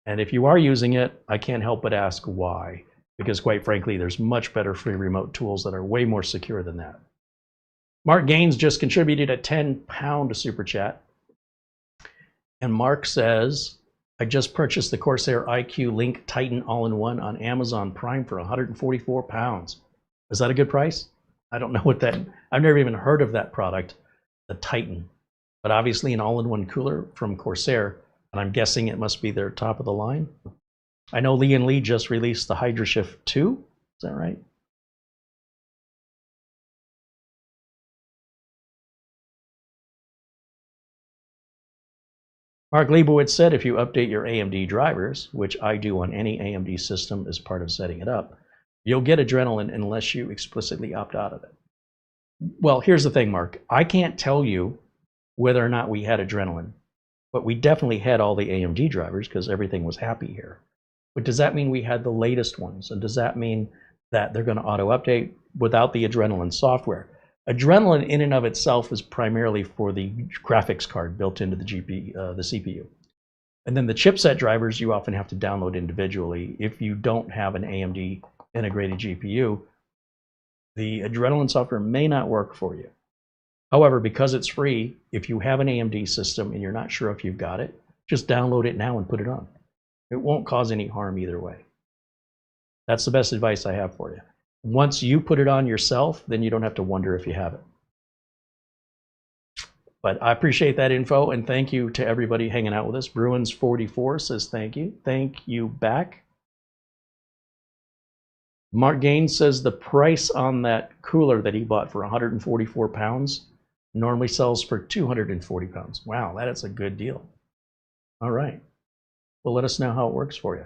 A: And if you are using it, I can't help but ask why. Because quite frankly, there's much better free remote tools that are way more secure than that. Mark Gaines just contributed a £10 super chat. And Mark says, I just purchased the Corsair iQ Link Titan all-in-one on Amazon Prime for £144. Is that a good price? I don't know what that, I've never even heard of that product, the Titan. But obviously an all-in-one cooler from Corsair, and I'm guessing it must be their top of the line. I know Lee & Lee just released the HydroShift 2, is that right? Mark Leibowitz said if you update your AMD drivers, which I do on any AMD system as part of setting it up, you'll get Adrenaline unless you explicitly opt out of it. Well, here's the thing, Mark. I can't tell you whether or not we had Adrenaline, but we definitely had all the AMD drivers because everything was happy here. But does that mean we had the latest ones? And does that mean that they're going to auto-update without the Adrenaline software? Adrenaline in and of itself is primarily for the graphics card built into the CPU. And then the chipset drivers you often have to download individually. If you don't have an AMD integrated GPU, the Adrenaline software may not work for you. However, because it's free, if you have an AMD system and you're not sure if you've got it, just download it now and put it on. It won't cause any harm either way. That's the best advice I have for you. Once you put it on yourself, then you don't have to wonder if you have it. But I appreciate that info, and thank you to everybody hanging out with us. Bruins44 says thank you. Thank you back. Mark Gaines says the price on that cooler that he bought for £144 normally sells for £240. Wow, that is a good deal. All right. Well, let us know how it works for you.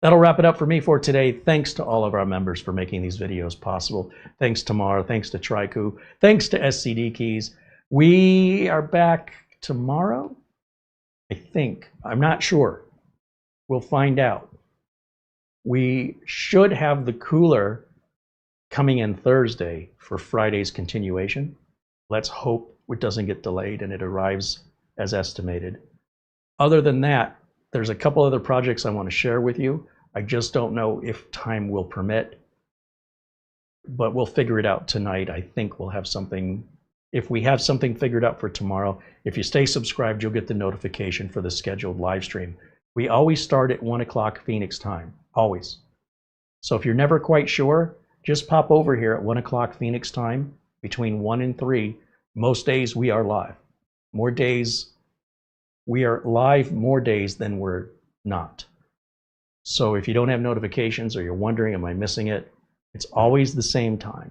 A: That'll wrap it up for me for today. Thanks to all of our members for making these videos possible. Thanks to Mara, thanks to Trycoo, thanks to SCD Keys. We are back tomorrow, I think. I'm not sure. We'll find out. We should have the cooler coming in Thursday for Friday's continuation. Let's hope it doesn't get delayed and it arrives as estimated. Other than that, there's a couple other projects I want to share with you. I just don't know if time will permit, but we'll figure it out tonight. I think we'll have something. If we have something figured out for tomorrow, if you stay subscribed, you'll get the notification for the scheduled live stream. We always start at 1 o'clock Phoenix time, always. So if you're never quite sure, just pop over here at 1 o'clock Phoenix time between 1 and 3. Most days we are live. More days, we are live more days than we're not. So if you don't have notifications or you're wondering, am I missing it? It's always the same time.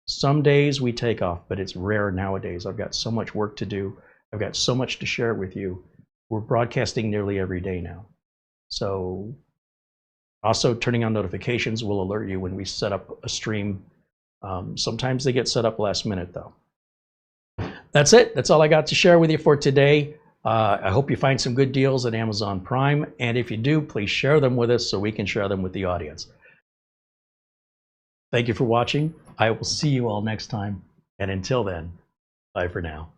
A: Some days we take off, but it's rare nowadays. I've got so much work to do. I've got so much to share with you. We're broadcasting nearly every day now. So also turning on notifications will alert you when we set up a stream. Sometimes they get set up last minute though. That's it. That's all I got to share with you for today. I hope you find some good deals at Amazon Prime. And if you do, please share them with us so we can share them with the audience. Thank you for watching. I will see you all next time. And until then, bye for now.